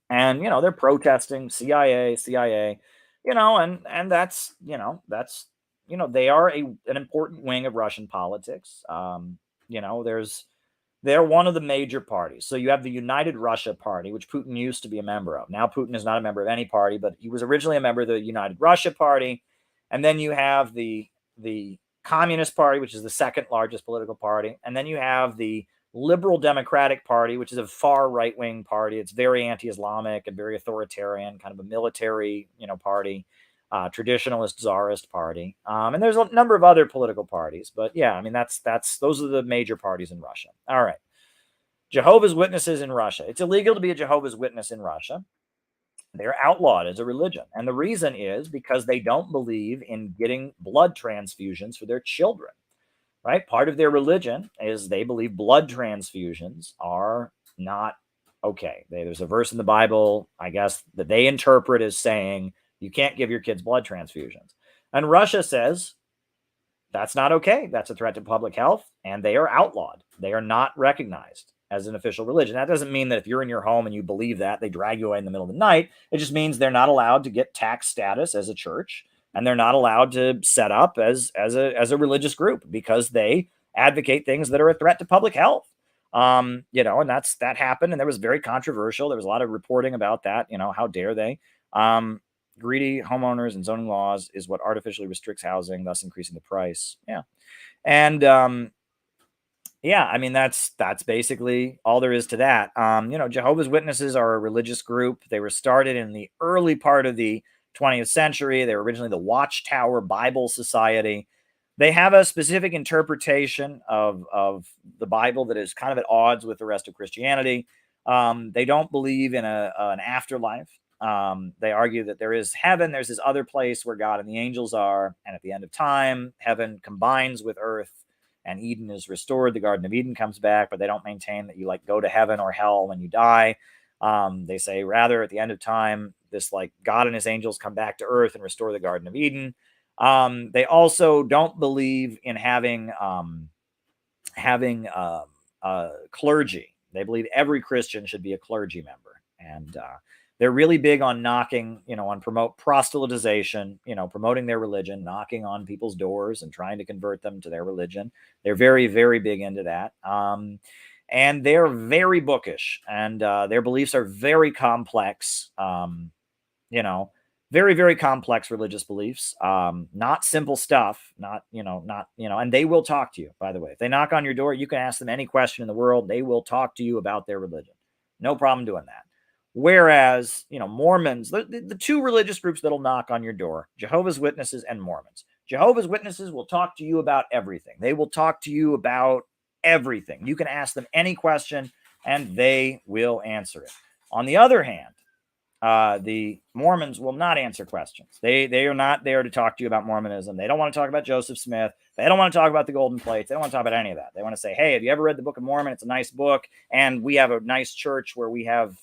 And, they're protesting CIA, and that's, they are an important wing of Russian politics. They're one of the major parties. So you have the United Russia Party, which Putin used to be a member of. Now Putin is not a member of any party, but he was originally a member of the United Russia Party. And then you have the Communist Party, which is the second largest political party. And then you have the Liberal Democratic Party, which is a far right-wing party. It's very anti-Islamic and very authoritarian, kind of a military, party, traditionalist czarist party. And there's a number of other political parties, but yeah, those are the major parties in Russia. All right. Jehovah's Witnesses in Russia. It's illegal to be a Jehovah's Witness in Russia. They're outlawed as a religion. And the reason is because they don't believe in getting blood transfusions for their children. Right? Part of their religion is they believe blood transfusions are not okay. There's a verse in the Bible, I guess, that they interpret as saying you can't give your kids blood transfusions. And Russia says that's not okay. That's a threat to public health, and they are outlawed. They are not recognized as an official religion. That doesn't mean that if you're in your home and you believe that, they drag you away in the middle of the night. It just means they're not allowed to get tax status as a church. And they're not allowed to set up as a religious group because they advocate things that are a threat to public health. And that happened, and that was very controversial. There was a lot of reporting about that. How dare they? Greedy homeowners and zoning laws is what artificially restricts housing, thus increasing the price. Yeah, and that's basically all there is to that. Jehovah's Witnesses are a religious group. They were started in the early part of the 20th century. They were originally the Watchtower Bible Society. They have a specific interpretation of the Bible that is kind of at odds with the rest of Christianity. They don't believe in an afterlife. They argue that there is heaven. There's this other place where God and the angels are. And at the end of time, heaven combines with earth and Eden is restored. The Garden of Eden comes back, but they don't maintain that you go to heaven or hell when you die. They say rather at the end of time, this God and his angels come back to earth and restore the Garden of Eden. They also don't believe in having clergy. They believe every Christian should be a clergy member. And they're really big on knocking, on promote proselytization, promoting their religion, knocking on people's doors and trying to convert them to their religion. They're very, very big into that. And they're very bookish, and their beliefs are very complex, very, very complex religious beliefs, not simple stuff, and they will talk to you, by the way. If they knock on your door, you can ask them any question in the world. They will talk to you about their religion. No problem doing that. Whereas, Mormons, the two religious groups that'll knock on your door, Jehovah's Witnesses and Mormons. Jehovah's Witnesses will talk to you about everything. They will talk to you about everything. You can ask them any question and they will answer it. On the other hand, the Mormons will not answer questions. They are not there to talk to you about Mormonism. They don't want to talk about Joseph Smith. They don't want to talk about the Golden Plates. They don't want to talk about any of that. They want to say, hey, have you ever read the Book of Mormon? It's a nice book. And we have a nice church where we have,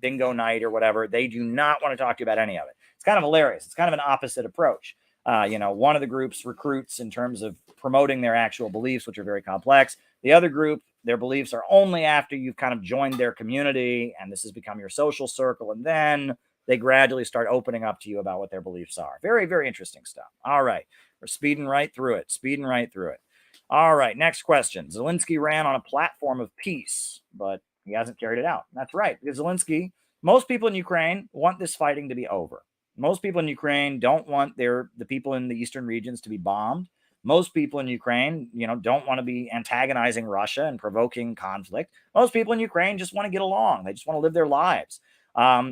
bingo night or whatever. They do not want to talk to you about any of it. It's kind of hilarious. It's kind of an opposite approach. One of the groups recruits in terms of promoting their actual beliefs, which are very complex. The other group, their beliefs are only after you've kind of joined their community and this has become your social circle. And then they gradually start opening up to you about what their beliefs are. Very, very interesting stuff. All right. We're speeding right through it. All right. Next question. Zelensky ran on a platform of peace, but he hasn't carried it out. That's right. Because Zelensky, most people in Ukraine want this fighting to be over. Most people in Ukraine don't want the people in the eastern regions to be bombed. Most people in Ukraine, don't want to be antagonizing Russia and provoking conflict. Most people in Ukraine just want to get along. They just want to live their lives.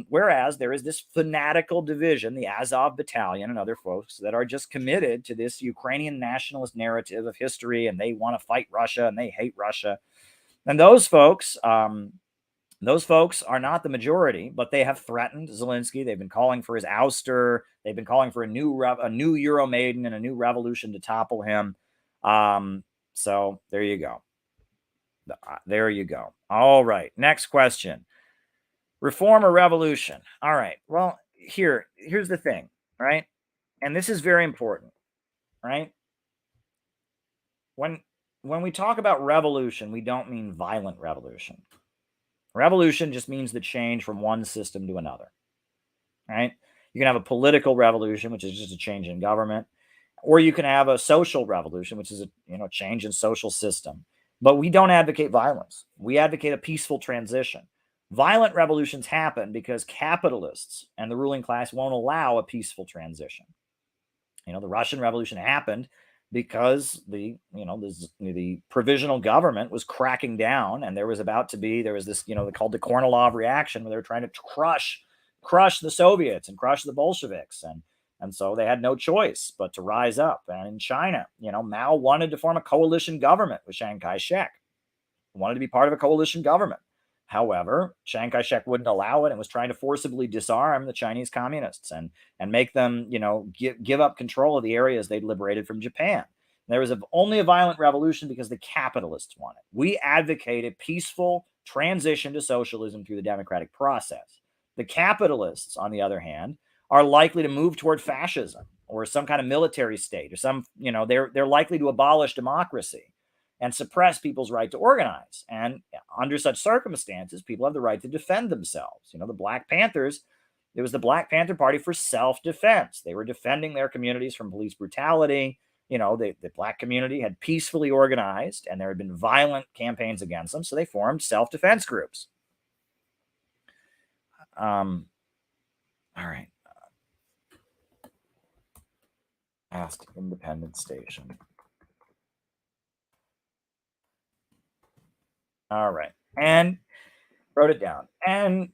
Whereas there is this fanatical division, the Azov Battalion and other folks that are just committed to this Ukrainian nationalist narrative of history, and they want to fight Russia and they hate Russia. And those folks are not the majority, but they have threatened Zelensky. They've been calling for his ouster. They've been calling for a new Euromaidan and a new revolution to topple him. So there you go. All right. Next question. Reform or revolution? All right. Well, here's the thing, right? And this is very important, right? When we talk about revolution, we don't mean violent revolution. Revolution just means the change from one system to another, right? You can have a political revolution, which is just a change in government, or you can have a social revolution, which is a change in social system. But we don't advocate violence. We advocate a peaceful transition. Violent revolutions happen because capitalists and the ruling class won't allow a peaceful transition. The Russian Revolution happened because the provisional government was cracking down, and there was this, called the Kornilov reaction, where they were trying to crush the Soviets and crush the Bolsheviks. And so they had no choice but to rise up. And in China, Mao wanted to form a coalition government with Chiang Kai-shek, wanted to be part of a coalition government. However, Chiang Kai-shek wouldn't allow it and was trying to forcibly disarm the Chinese communists and make them, give up control of the areas they'd liberated from Japan. There was only a violent revolution because the capitalists wanted it. We advocate a peaceful transition to socialism through the democratic process. The capitalists, on the other hand, are likely to move toward fascism or some kind of military state, or they're likely to abolish democracy and suppress people's right to organize. And under such circumstances, people have the right to defend themselves. The Black Panthers, it was the Black Panther Party for self-defense. They were defending their communities from police brutality. The Black community had peacefully organized, and there had been violent campaigns against them, so they formed self-defense groups. All right. Ask Independent Station. All right. And wrote it down. And,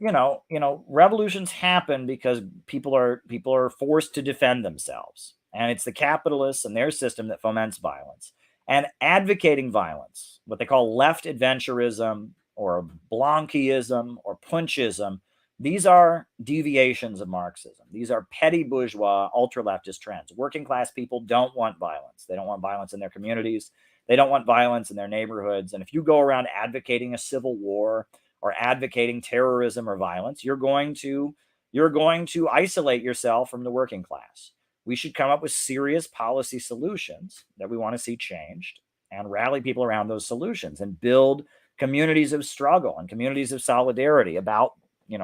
revolutions happen because people are forced to defend themselves. And it's the capitalists and their system that foments violence. And advocating violence, what they call left adventurism or Blanquism or Punchism, these are deviations of Marxism. These are petty bourgeois ultra-leftist trends. Working class people don't want violence. They don't want violence in their communities. They don't want violence in their neighborhoods. And if you go around advocating a civil war or advocating terrorism or violence, you're going to isolate yourself from the working class. We should come up with serious policy solutions that we want to see changed and rally people around those solutions and build communities of struggle and communities of solidarity about,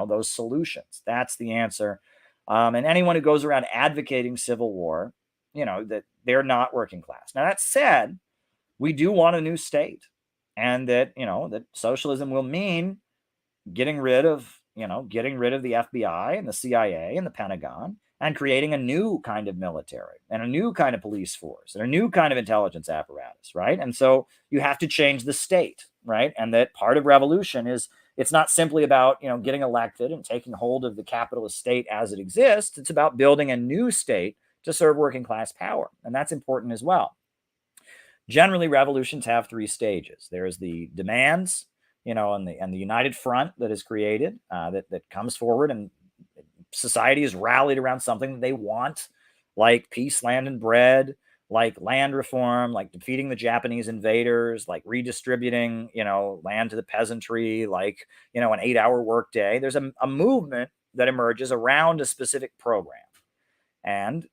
those solutions. That's the answer. And anyone who goes around advocating civil war, that they're not working class. Now, that said, we do want a new state, and that socialism will mean getting rid of the FBI and the CIA and the Pentagon and creating a new kind of military and a new kind of police force and a new kind of intelligence apparatus, right? And so you have to change the state, right? And that part of revolution is, it's not simply about, getting elected and taking hold of the capitalist state as it exists. It's about building a new state to serve working class power. And that's important as well. Generally, revolutions have three stages. There's the demands, and the United Front that is created, that comes forward, and society is rallied around something that they want, like peace, land, and bread, like land reform, like defeating the Japanese invaders, like redistributing, land to the peasantry, like, an 8-hour workday. There's a movement that emerges around a specific program. And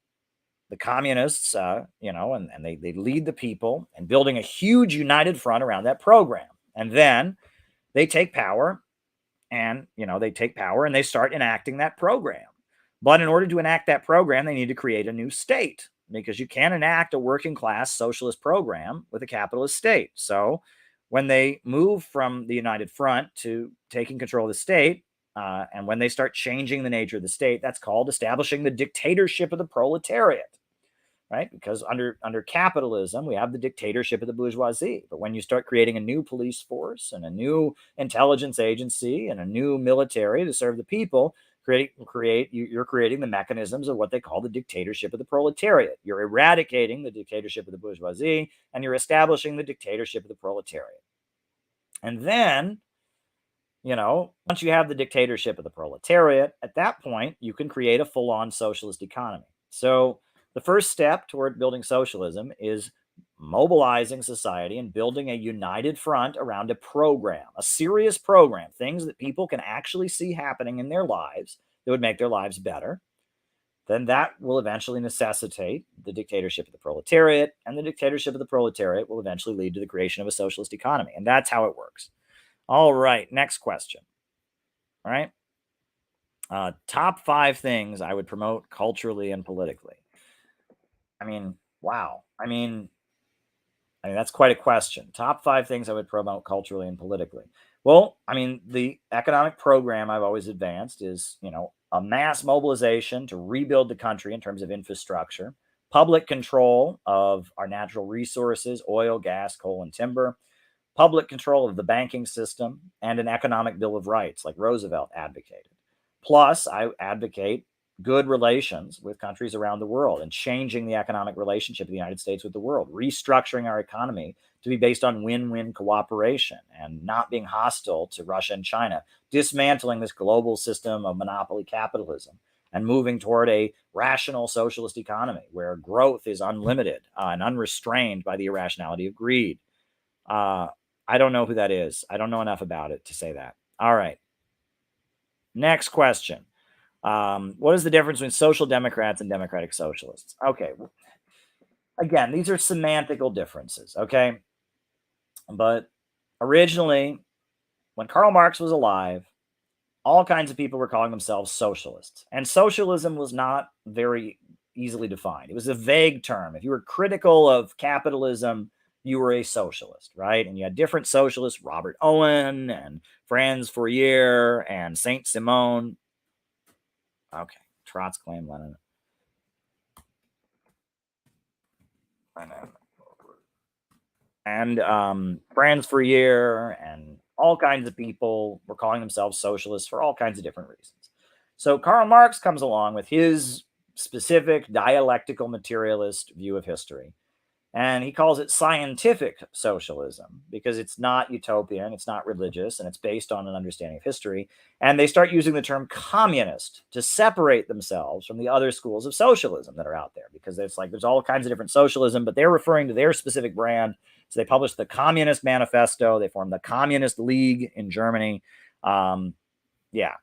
the communists, and they lead the people in building a huge united front around that program. And then they take power, and, they start enacting that program. But in order to enact that program, they need to create a new state, because you can't enact a working class socialist program with a capitalist state. So when they move from the United Front to taking control of the state, and when they start changing the nature of the state, that's called establishing the dictatorship of the proletariat, right? Because under capitalism, we have the dictatorship of the bourgeoisie. But when you start creating a new police force and a new intelligence agency and a new military to serve the people, you're creating the mechanisms of what they call the dictatorship of the proletariat. You're eradicating the dictatorship of the bourgeoisie, and you're establishing the dictatorship of the proletariat. And then, once you have the dictatorship of the proletariat, at that point, you can create a full-on socialist economy. So the first step toward building socialism is mobilizing society and building a united front around a program, a serious program, things that people can actually see happening in their lives that would make their lives better. Then that will eventually necessitate the dictatorship of the proletariat, and the dictatorship of the proletariat will eventually lead to the creation of a socialist economy. And that's how it works. All right, next question. All right. Top 5 things I would promote culturally and politically. Wow. That's quite a question. Top 5 things I would promote culturally and politically. Well, the economic program I've always advanced is, a mass mobilization to rebuild the country in terms of infrastructure, public control of our natural resources, oil, gas, coal, and timber, public control of the banking system, and an economic bill of rights like Roosevelt advocated. Plus, I advocate good relations with countries around the world and changing the economic relationship of the United States with the world, restructuring our economy to be based on win-win cooperation and not being hostile to Russia and China, dismantling this global system of monopoly capitalism and moving toward a rational socialist economy where growth is unlimited and unrestrained by the irrationality of greed. I don't know who that is. I don't know enough about it to say that. All right. Next question. What is the difference between social democrats and democratic socialists? Okay. Again, these are semantical differences, okay? But originally, when Karl Marx was alive, all kinds of people were calling themselves socialists. And socialism was not very easily defined. It was a vague term. If you were critical of capitalism, you were a socialist, right? And you had different socialists, Robert Owen and Franz Fourier and Saint-Simon. Okay, Trotsky, Lenin. And Franz Fourier and all kinds of people were calling themselves socialists for all kinds of different reasons. So Karl Marx comes along with his specific dialectical materialist view of history. And he calls it scientific socialism because it's not utopian, it's not religious, and it's based on an understanding of history. And they start using the term communist to separate themselves from the other schools of socialism that are out there, because it's like there's all kinds of different socialism, but they're referring to their specific brand. So they published the Communist Manifesto. They formed the Communist League in Germany. Yeah.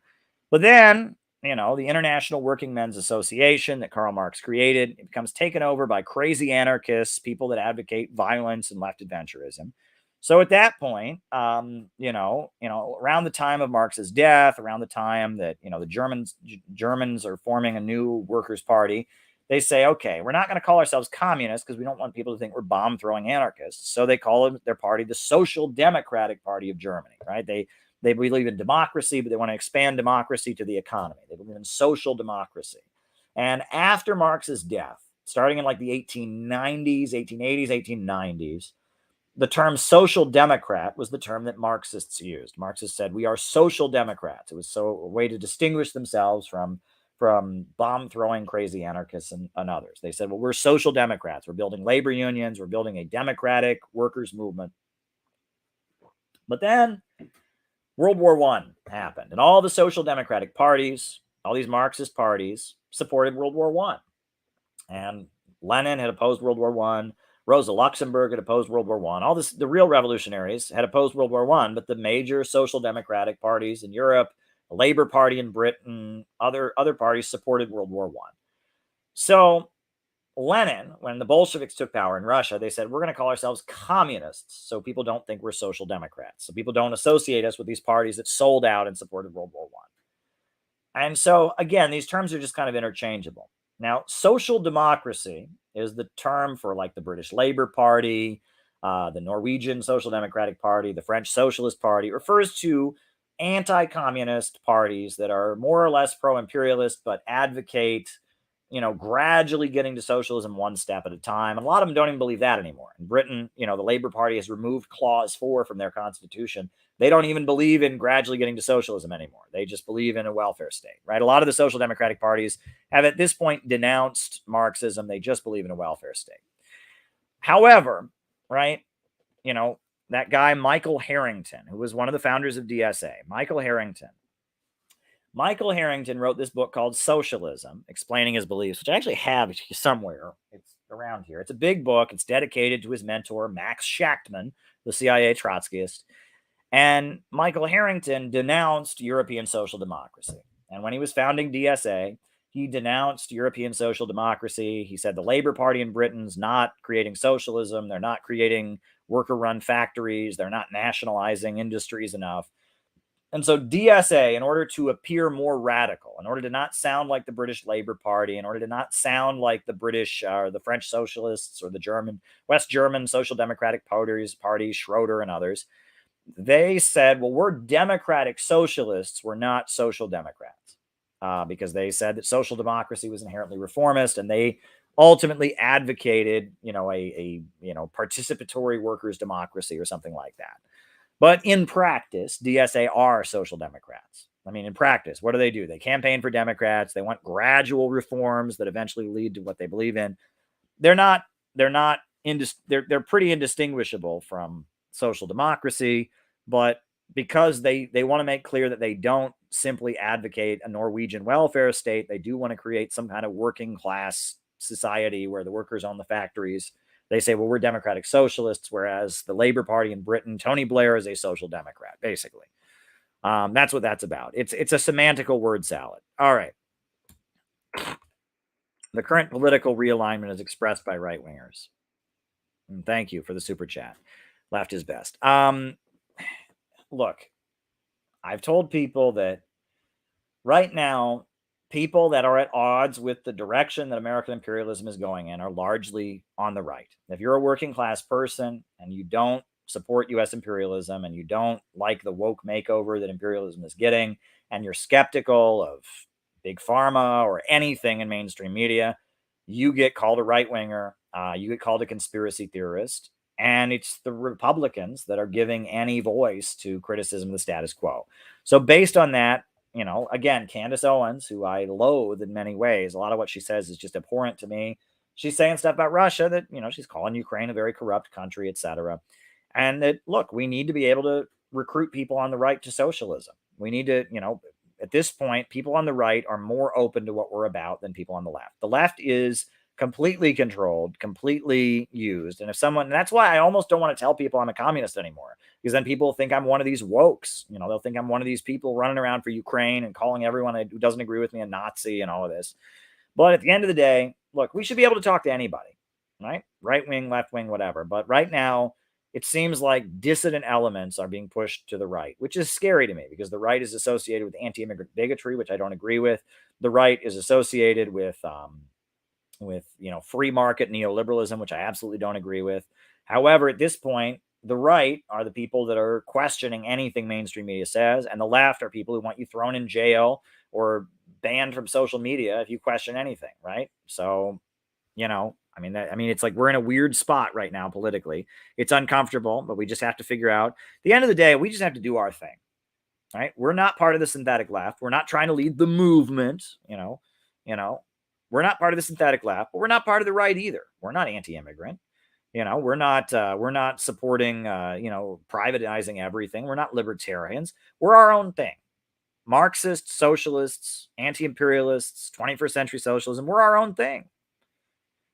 But then, the International Working Men's Association that Karl Marx created, it becomes taken over by crazy anarchists, people that advocate violence and left adventurism. So at that point, around the time of Marx's death, around the time that, the Germans are forming a new workers' party, they say, okay, we're not going to call ourselves communists because we don't want people to think we're bomb-throwing anarchists. So they call their party the Social Democratic Party of Germany, right? They believe in democracy, but they want to expand democracy to the economy. They believe in social democracy. And after Marx's death, starting in like the 1880s, 1890s, the term social democrat was the term that Marxists used. Marxists said, we are social democrats. It was a way to distinguish themselves from bomb-throwing crazy anarchists and others. They said, well, we're social democrats. We're building labor unions. We're building a democratic workers' movement. But then World War I happened, and all the social democratic parties, all these Marxist parties, supported World War I. And Lenin had opposed World War I. Rosa Luxemburg had opposed World War I. All this, the real revolutionaries had opposed World War I, but the major social democratic parties in Europe, the Labour Party in Britain, other parties supported World War I. So Lenin, when the Bolsheviks took power in Russia, they said, we're going to call ourselves communists so people don't think we're social democrats, so people don't associate us with these parties that sold out and supported World War I. And so, again, these terms are just kind of interchangeable. Now, social democracy is the term for like the British Labour Party, the Norwegian Social Democratic Party, the French Socialist Party. It refers to anti-communist parties that are more or less pro-imperialist, but advocate, gradually getting to socialism one step at a time. And a lot of them don't even believe that anymore. In Britain, the Labour Party has removed Clause 4 from their constitution. They don't even believe in gradually getting to socialism anymore. They just believe in a welfare state, right? A lot of the social democratic parties have at this point denounced Marxism. They just believe in a welfare state. However, right, that guy, Michael Harrington, who was one of the founders of DSA, Michael Harrington wrote this book called Socialism, explaining his beliefs, which I actually have somewhere. It's around here. It's a big book. It's dedicated to his mentor, Max Shachtman, the CIA Trotskyist. And Michael Harrington denounced European social democracy. And when he was founding DSA, he denounced European social democracy. He said the Labour Party in Britain's not creating socialism. They're not creating worker-run factories. They're not nationalizing industries enough. And so DSA, in order to appear more radical, in order to not sound like the British Labour Party, in order to not sound like the British or the French socialists or the West German Social Democratic Party, Schroeder and others, they said, well, we're democratic socialists. We're not social democrats, because they said that social democracy was inherently reformist, and they ultimately advocated, a participatory workers' democracy or something like that. But in practice, DSA are social democrats. I mean, in practice, what do? They campaign for Democrats. They want gradual reforms that eventually lead to what they believe in. They're pretty indistinguishable from social democracy, but because they want to make clear that they don't simply advocate a Norwegian welfare state, they do want to create some kind of working class society where the workers own the factories. They say, well, we're democratic socialists, whereas the Labour Party in Britain, Tony Blair is a social democrat, basically. That's what that's about. It's a semantical word salad. All right. The current political realignment is expressed by right-wingers. And thank you for the super chat. Left is best. Look, I've told people that right now, people that are at odds with the direction that American imperialism is going in are largely on the right. If you're a working class person and you don't support U.S. imperialism and you don't like the woke makeover that imperialism is getting, and you're skeptical of big pharma or anything in mainstream media, you get called a right-winger, you get called a conspiracy theorist, and it's the Republicans that are giving any voice to criticism of the status quo. So based on that, again, Candace Owens, who I loathe in many ways, a lot of what she says is just abhorrent to me. She's saying stuff about Russia that, she's calling Ukraine a very corrupt country, etc. And that, look, we need to be able to recruit people on the right to socialism. We need to, at this point, people on the right are more open to what we're about than people on the left. The left is completely controlled, completely used. And that's why I almost don't want to tell people I'm a communist anymore, because then people think I'm one of these wokes. They'll think I'm one of these people running around for Ukraine and calling everyone who doesn't agree with me a Nazi and all of this. But at the end of the day, look, we should be able to talk to anybody, right? Right wing, left wing, whatever. But right now, it seems like dissident elements are being pushed to the right, which is scary to me, because the right is associated with anti-immigrant bigotry, which I don't agree with. The right is associated with free market neoliberalism, which I absolutely don't agree with. However, at this point, the right are the people that are questioning anything mainstream media says, and the left are people who want you thrown in jail or banned from social media if you question anything, right? So, it's like we're in a weird spot right now politically. It's uncomfortable, but we just have to figure out. At the end of the day, we just have to do our thing, right? We're not part of the synthetic left. We're not trying to lead the movement, We're not part of the synthetic left, but we're not part of the right either. We're not anti-immigrant. We're not supporting, privatizing everything. We're not libertarians. We're our own thing. Marxists, socialists, anti-imperialists, 21st century socialism, we're our own thing,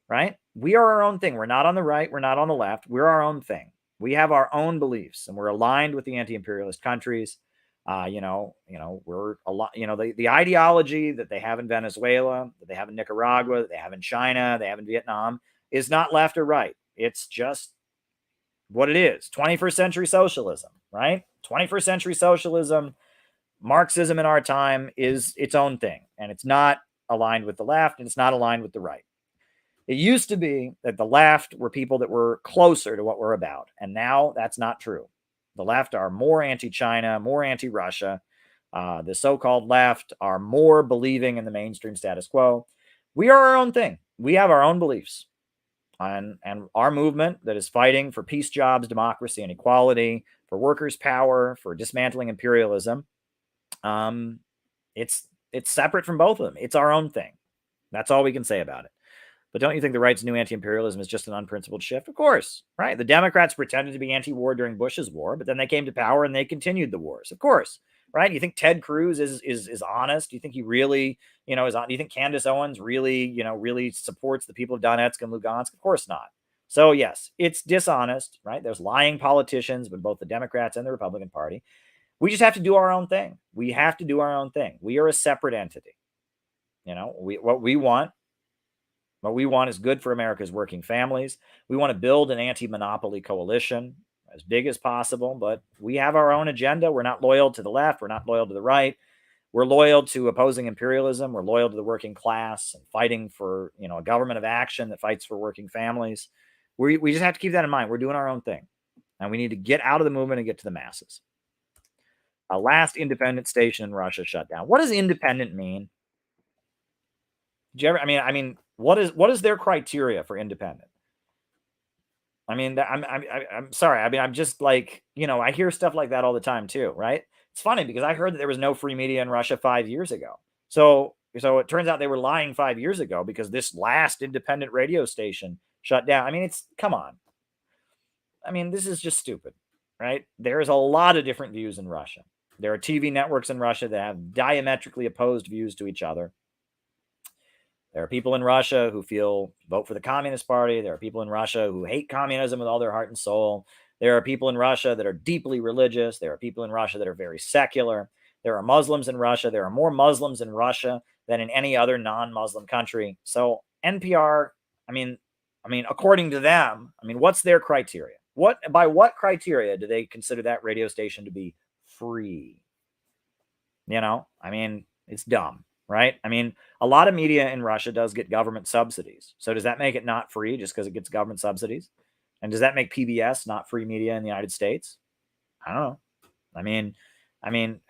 right? We are our own thing. We're not on the right. We're not on the left. We're our own thing. We have our own beliefs, and we're aligned with the anti-imperialist countries. We're a lot, the ideology that they have in Venezuela, that they have in Nicaragua, that they have in China, they have in Vietnam, is not left or right. It's just what it is. 21st century socialism, right? 21st century socialism, Marxism in our time is its own thing, and it's not aligned with the left, and it's not aligned with the right. It used to be that the left were people that were closer to what we're about, and now that's not true. The left are more anti-China, more anti-Russia. The so-called left are more believing in the mainstream status quo. We are our own thing. We have our own beliefs. And our movement that is fighting for peace, jobs, democracy, and equality, for workers' power, for dismantling imperialism, it's separate from both of them. It's our own thing. That's all we can say about it. But don't you think the right's new anti-imperialism is just an unprincipled shift? Of course, right? The Democrats pretended to be anti-war during Bush's war, but then they came to power and they continued the wars. Of course, right? You think Ted Cruz is honest? Do you think he really, is on? Do you think Candace Owens really, really supports the people of Donetsk and Lugansk? Of course not. So yes, it's dishonest, right? There's lying politicians with both the Democrats and the Republican Party. We just have to do our own thing. We have to do our own thing. We are a separate entity. What we want is good for America's working families. We want to build an anti-monopoly coalition as big as possible, but we have our own agenda. We're not loyal to the left. We're not loyal to the right. We're loyal to opposing imperialism. We're loyal to the working class and fighting for, a government of action that fights for working families. We just have to keep that in mind. We're doing our own thing, and we need to get out of the movement and get to the masses. A last independent station in Russia shut down. What does independent mean? Did you ever? What is their criteria for independent? I'm sorry. I'm just like, I hear stuff like that all the time too, right? It's funny because I heard that there was no free media in Russia 5 years ago. So it turns out they were lying 5 years ago because this last independent radio station shut down. Come on. This is just stupid, right? There's a lot of different views in Russia. There are TV networks in Russia that have diametrically opposed views to each other. There are people in Russia who vote for the Communist Party. There are people in Russia who hate communism with all their heart and soul. There are people in Russia that are deeply religious. There are people in Russia that are very secular. There are Muslims in Russia. There are more Muslims in Russia than in any other non-Muslim country. So NPR, according to them, what's their criteria? By what criteria do they consider that radio station to be free? It's dumb. Right? A lot of media in Russia does get government subsidies. So does that make it not free just because it gets government subsidies? And does that make PBS not free media in the United States? I don't know.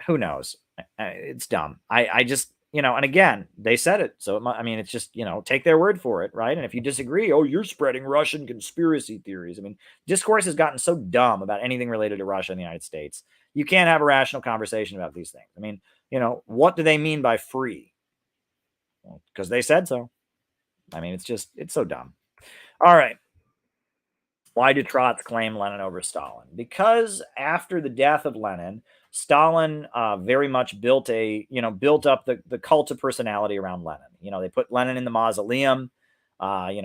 Who knows? It's dumb. I just, and again, they said it. So, it's just, take their word for it, right? And if you disagree, you're spreading Russian conspiracy theories. Discourse has gotten so dumb about anything related to Russia in the United States. You can't have a rational conversation about these things. What do they mean by free? Well, because they said so. It's so dumb. All right. Why did Trots claim Lenin over Stalin? Because after the death of Lenin, Stalin very much built up the cult of personality around Lenin. They put Lenin in the mausoleum. RT's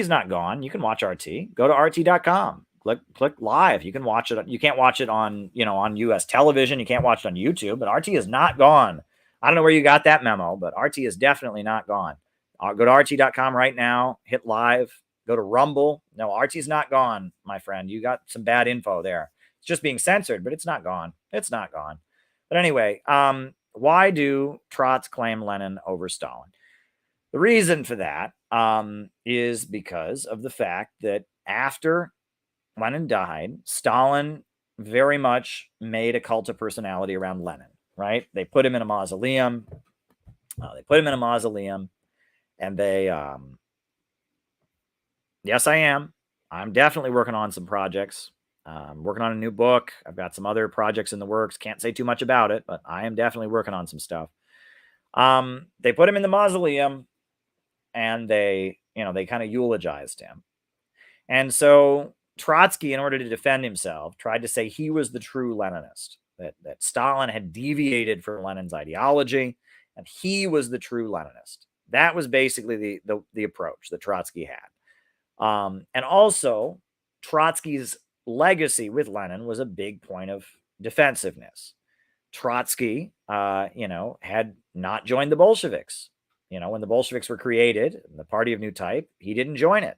not gone. You can watch RT. Go to RT.com. Click live. You can watch it. You can't watch it on US television. You can't watch it on YouTube, but RT is not gone. I don't know where you got that memo, but RT is definitely not gone. Go to RT.com right now, hit live, go to Rumble. No, RT's not gone, my friend. You got some bad info there. It's just being censored, but it's not gone. It's not gone. But anyway, why do Trots claim Lenin over Stalin? The reason for that is because of the fact that after Lenin died, Stalin very much made a cult of personality around Lenin, right? They put him in a mausoleum. And they, yes, I am. I'm definitely working on some projects. I'm working on a new book. I've got some other projects in the works. Can't say too much about it, but I am definitely working on some stuff. They put him in the mausoleum, and they they kind of eulogized him. And so Trotsky, in order to defend himself, tried to say he was the true Leninist, that Stalin had deviated from Lenin's ideology, and he was the true Leninist. That was basically the approach that Trotsky had. And also, Trotsky's legacy with Lenin was a big point of defensiveness. Trotsky, had not joined the Bolsheviks. When the Bolsheviks were created, the Party of New Type, he didn't join it.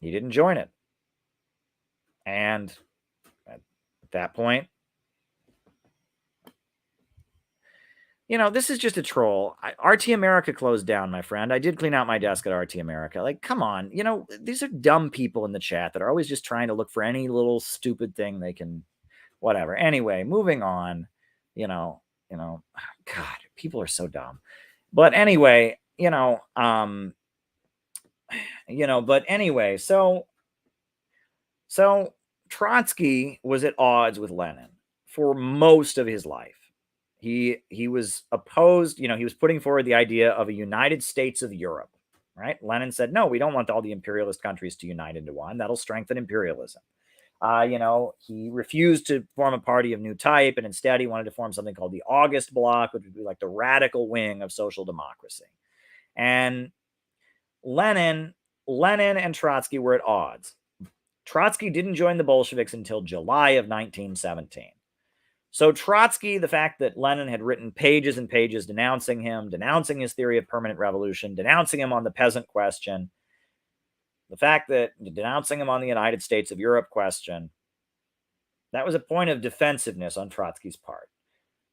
He didn't join it. And at that point, this is just a troll. RT America closed down, my friend. I did clean out my desk at RT America. Like, come on. These are dumb people in the chat that are always just trying to look for any little stupid thing they can, whatever. Anyway, moving on, God, people are so dumb. But anyway, but anyway, so Trotsky was at odds with Lenin for most of his life. He was opposed, he was putting forward the idea of a United States of Europe, right? Lenin said, no, we don't want all the imperialist countries to unite into one. That'll strengthen imperialism. He refused to form a party of new type, and instead he wanted to form something called the August Bloc, which would be like the radical wing of social democracy. And Lenin and Trotsky were at odds. Trotsky didn't join the Bolsheviks until July of 1917. So Trotsky, the fact that Lenin had written pages and pages denouncing him, denouncing his theory of permanent revolution, denouncing him on the peasant question, the fact that denouncing him on the United States of Europe question, that was a point of defensiveness on Trotsky's part.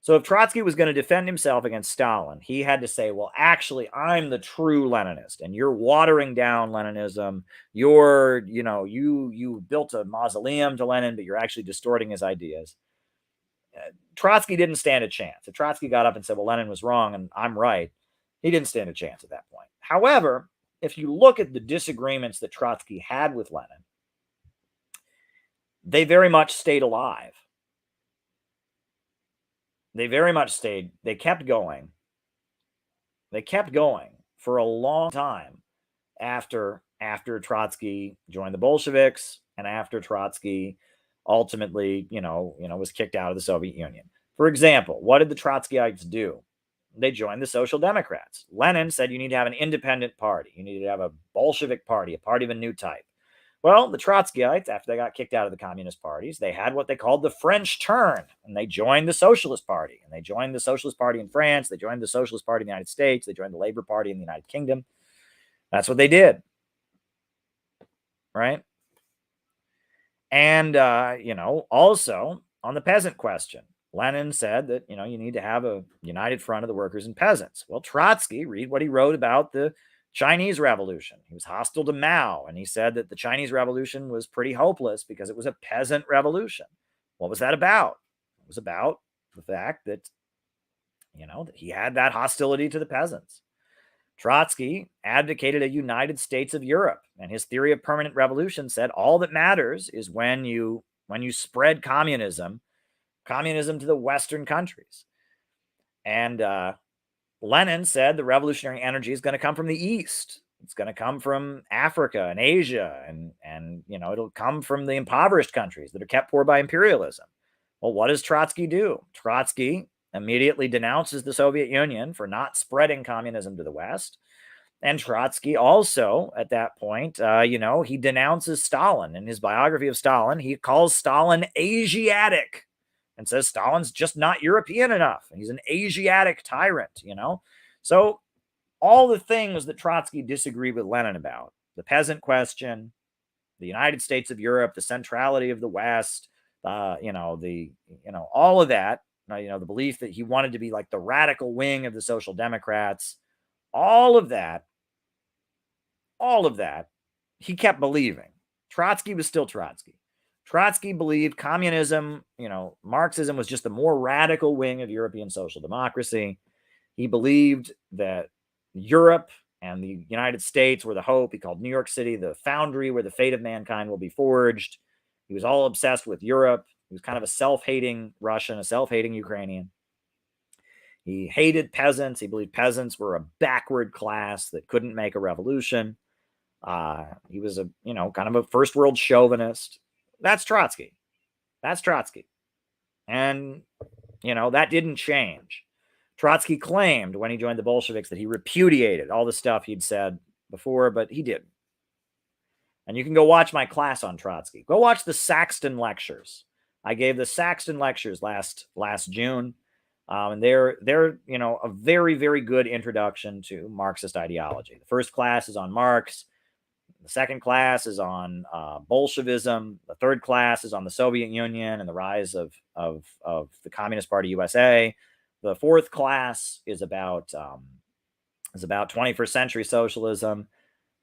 So if Trotsky was going to defend himself against Stalin, he had to say, well, actually, I'm the true Leninist, and you're watering down Leninism. You're, you built a mausoleum to Lenin, but you're actually distorting his ideas. Trotsky didn't stand a chance. If Trotsky got up and said, well, Lenin was wrong and I'm right, he didn't stand a chance at that point. However, if you look at the disagreements that Trotsky had with Lenin, they very much stayed alive. They very much stayed. They kept going. They kept going for a long time after Trotsky joined the Bolsheviks and after Trotsky ultimately, was kicked out of the Soviet Union. For example, what did the Trotskyites do? They joined the Social Democrats. Lenin said you need to have an independent party. You need to have a Bolshevik party, a party of a new type. Well, the Trotskyites, after they got kicked out of the communist parties, they had what they called the French turn, and they joined the Socialist Party. And they joined the Socialist Party in France. They joined the Socialist Party in the United States. They joined the Labor Party in the United Kingdom. That's what they did. Right? And, also on the peasant question, Lenin said that, you need to have a united front of the workers and peasants. Well, Trotsky, read what he wrote about the Chinese Revolution. He was hostile to Mao, and he said that the Chinese Revolution was pretty hopeless because it was a peasant revolution. What was that about? It was about the fact that, that he had that hostility to the peasants. Trotsky advocated a United States of Europe, and his theory of permanent revolution said all that matters is when you spread communism to the Western countries. And Lenin said the revolutionary energy is going to come from the East. It's going to come from Africa and Asia, and it'll come from the impoverished countries that are kept poor by imperialism. Well, what does Trotsky do? Trotsky immediately denounces the Soviet Union for not spreading communism to the West. And Trotsky also, at that point, he denounces Stalin. In his biography of Stalin, he calls Stalin Asiatic and says Stalin's just not European enough. He's an Asiatic tyrant, So all the things that Trotsky disagreed with Lenin about, the peasant question, the United States of Europe, the centrality of the West, all of that, the belief that he wanted to be like the radical wing of the Social Democrats, all of that, he kept believing. Trotsky was still Trotsky. Trotsky believed communism, Marxism was just the more radical wing of European social democracy. He believed that Europe and the United States were the hope. He called New York City the foundry where the fate of mankind will be forged. He was all obsessed with Europe. He was kind of a self-hating Russian, a self-hating Ukrainian. He hated peasants. He believed peasants were a backward class that couldn't make a revolution. He was a, kind of a first world chauvinist. That's Trotsky. That's Trotsky. And, that didn't change. Trotsky claimed when he joined the Bolsheviks that he repudiated all the stuff he'd said before, but he didn't. And you can go watch my class on Trotsky. Go watch the Saxton lectures. I gave the Saxton lectures last June. And they're a very, very good introduction to Marxist ideology. The first class is on Marx. The second class is on Bolshevism. The third class is on the Soviet Union and the rise of the Communist Party USA. The fourth class is about 21st century socialism.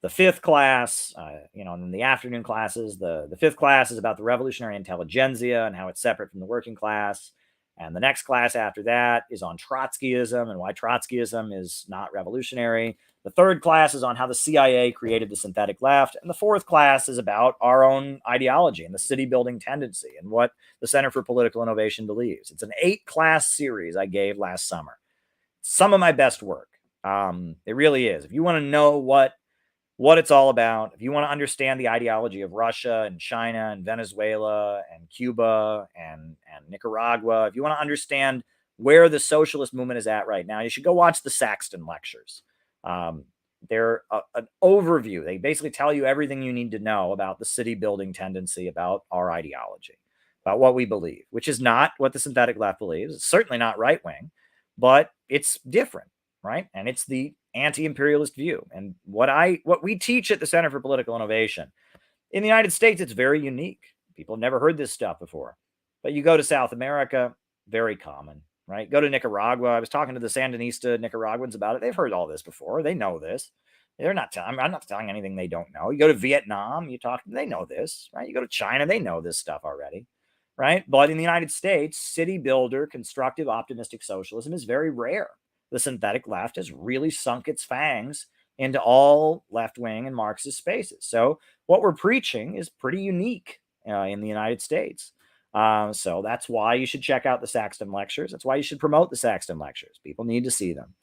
The fifth class, in the afternoon classes, the fifth class is about the revolutionary intelligentsia and how it's separate from the working class. And the next class after that is on Trotskyism and why Trotskyism is not revolutionary. The third class is on how the CIA created the synthetic left. And the fourth class is about our own ideology and the city building tendency and what the Center for Political Innovation believes. It's an 8-class series I gave last summer. Some of my best work. It really is. If you want to know what it's all about, if you want to understand the ideology of Russia and China and Venezuela and Cuba and Nicaragua, if you want to understand where the socialist movement is at right now, you should go watch the Saxton lectures. They're an overview. They basically tell you everything you need to know about the city building tendency, about our ideology, about what we believe, which is not what the synthetic left believes. It's certainly not right wing, but it's different, right? And it's the anti-imperialist view. And what we teach at the Center for Political Innovation in the United States, it's very unique. People have never heard this stuff before. But you go to South America, very common, right? Go to Nicaragua. I was talking to the Sandinista Nicaraguans about it. They've heard all this before. They know this. I'm not telling anything they don't know. You go to Vietnam, they know this, right? You go to China, they know this stuff already, right? But in the United States, city builder, constructive, optimistic socialism is very rare. The synthetic left has really sunk its fangs into all left-wing and Marxist spaces. So what we're preaching is pretty unique in the United States. So that's why you should check out the Saxton lectures. That's why you should promote the Saxton lectures. People need to see them.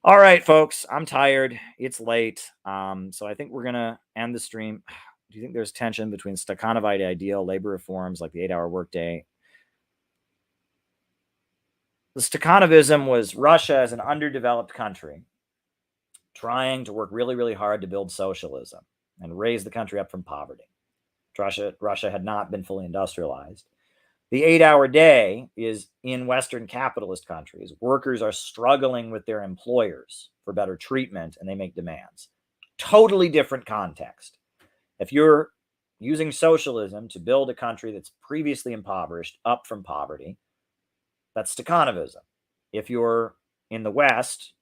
All right, folks, I'm tired. It's late. So I think we're going to end the stream. Do you think there's tension between Stakhanovite ideal, labor reforms like the 8-hour workday? The Stakhanovism was Russia as an underdeveloped country trying to work really, really hard to build socialism and raise the country up from poverty. Russia had not been fully industrialized. The 8-hour day is in Western capitalist countries. Workers are struggling with their employers for better treatment, and they make demands. Totally different context. If you're using socialism to build a country that's previously impoverished up from poverty, that's Stakhanovism. If you're in the West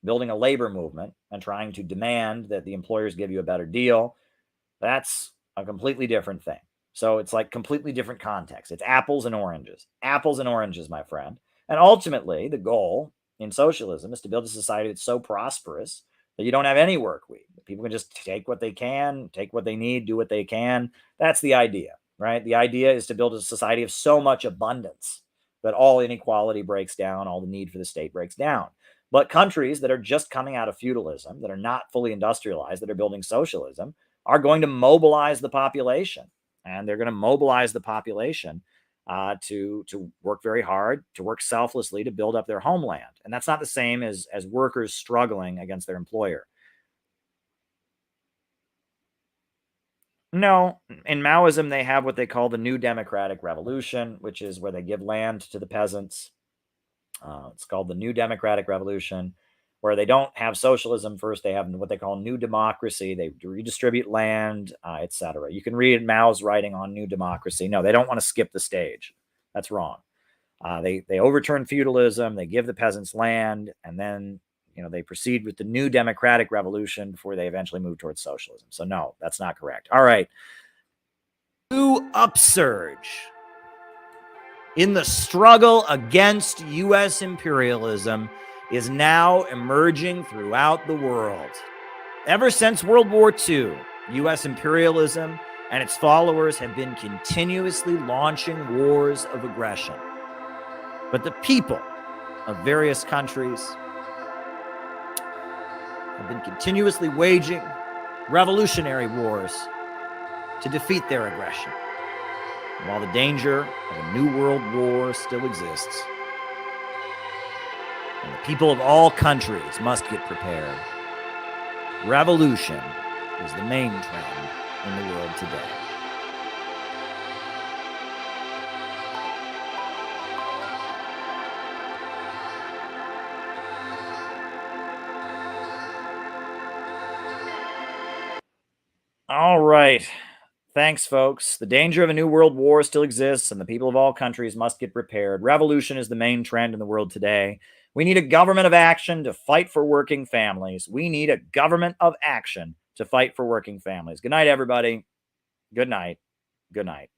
building a labor movement and trying to demand that the employers give you a better deal, that's a completely different thing. So it's like completely different context. It's apples and oranges. Apples and oranges, my friend. And ultimately, the goal in socialism is to build a society that's so prosperous that you don't have any work week. People can just take what they can, take what they need, do what they can. That's the idea, right? The idea is to build a society of so much abundance that all inequality breaks down, all the need for the state breaks down. But countries that are just coming out of feudalism, that are not fully industrialized, that are building socialism, are going to mobilize the population. And they're going to mobilize the population to work very hard, to work selflessly, to build up their homeland. And that's not the same as workers struggling against their employer. No, in Maoism, they have what they call the New Democratic Revolution, which is where they give land to the peasants. It's called the New Democratic Revolution, where they don't have socialism first. They have what they call New Democracy. They redistribute land, etc. You can read Mao's writing on New Democracy. No, they don't want to skip the stage. That's wrong. They overturn feudalism. They give the peasants land, and then they proceed with the New Democratic Revolution before they eventually move towards socialism. So no, that's not correct. All right. New upsurge in the struggle against U.S. imperialism is now emerging throughout the world. Ever since World War II, U.S. imperialism and its followers have been continuously launching wars of aggression. But the people of various countries have been continuously waging revolutionary wars to defeat their aggression. And while the danger of a new world war still exists, and the people of all countries must get prepared, revolution is the main trend in the world today. All right. Thanks, folks. The danger of a new world war still exists, and the people of all countries must get prepared. Revolution is the main trend in the world today. We need a government of action to fight for working families. We need a government of action to fight for working families. Good night, everybody. Good night. Good night.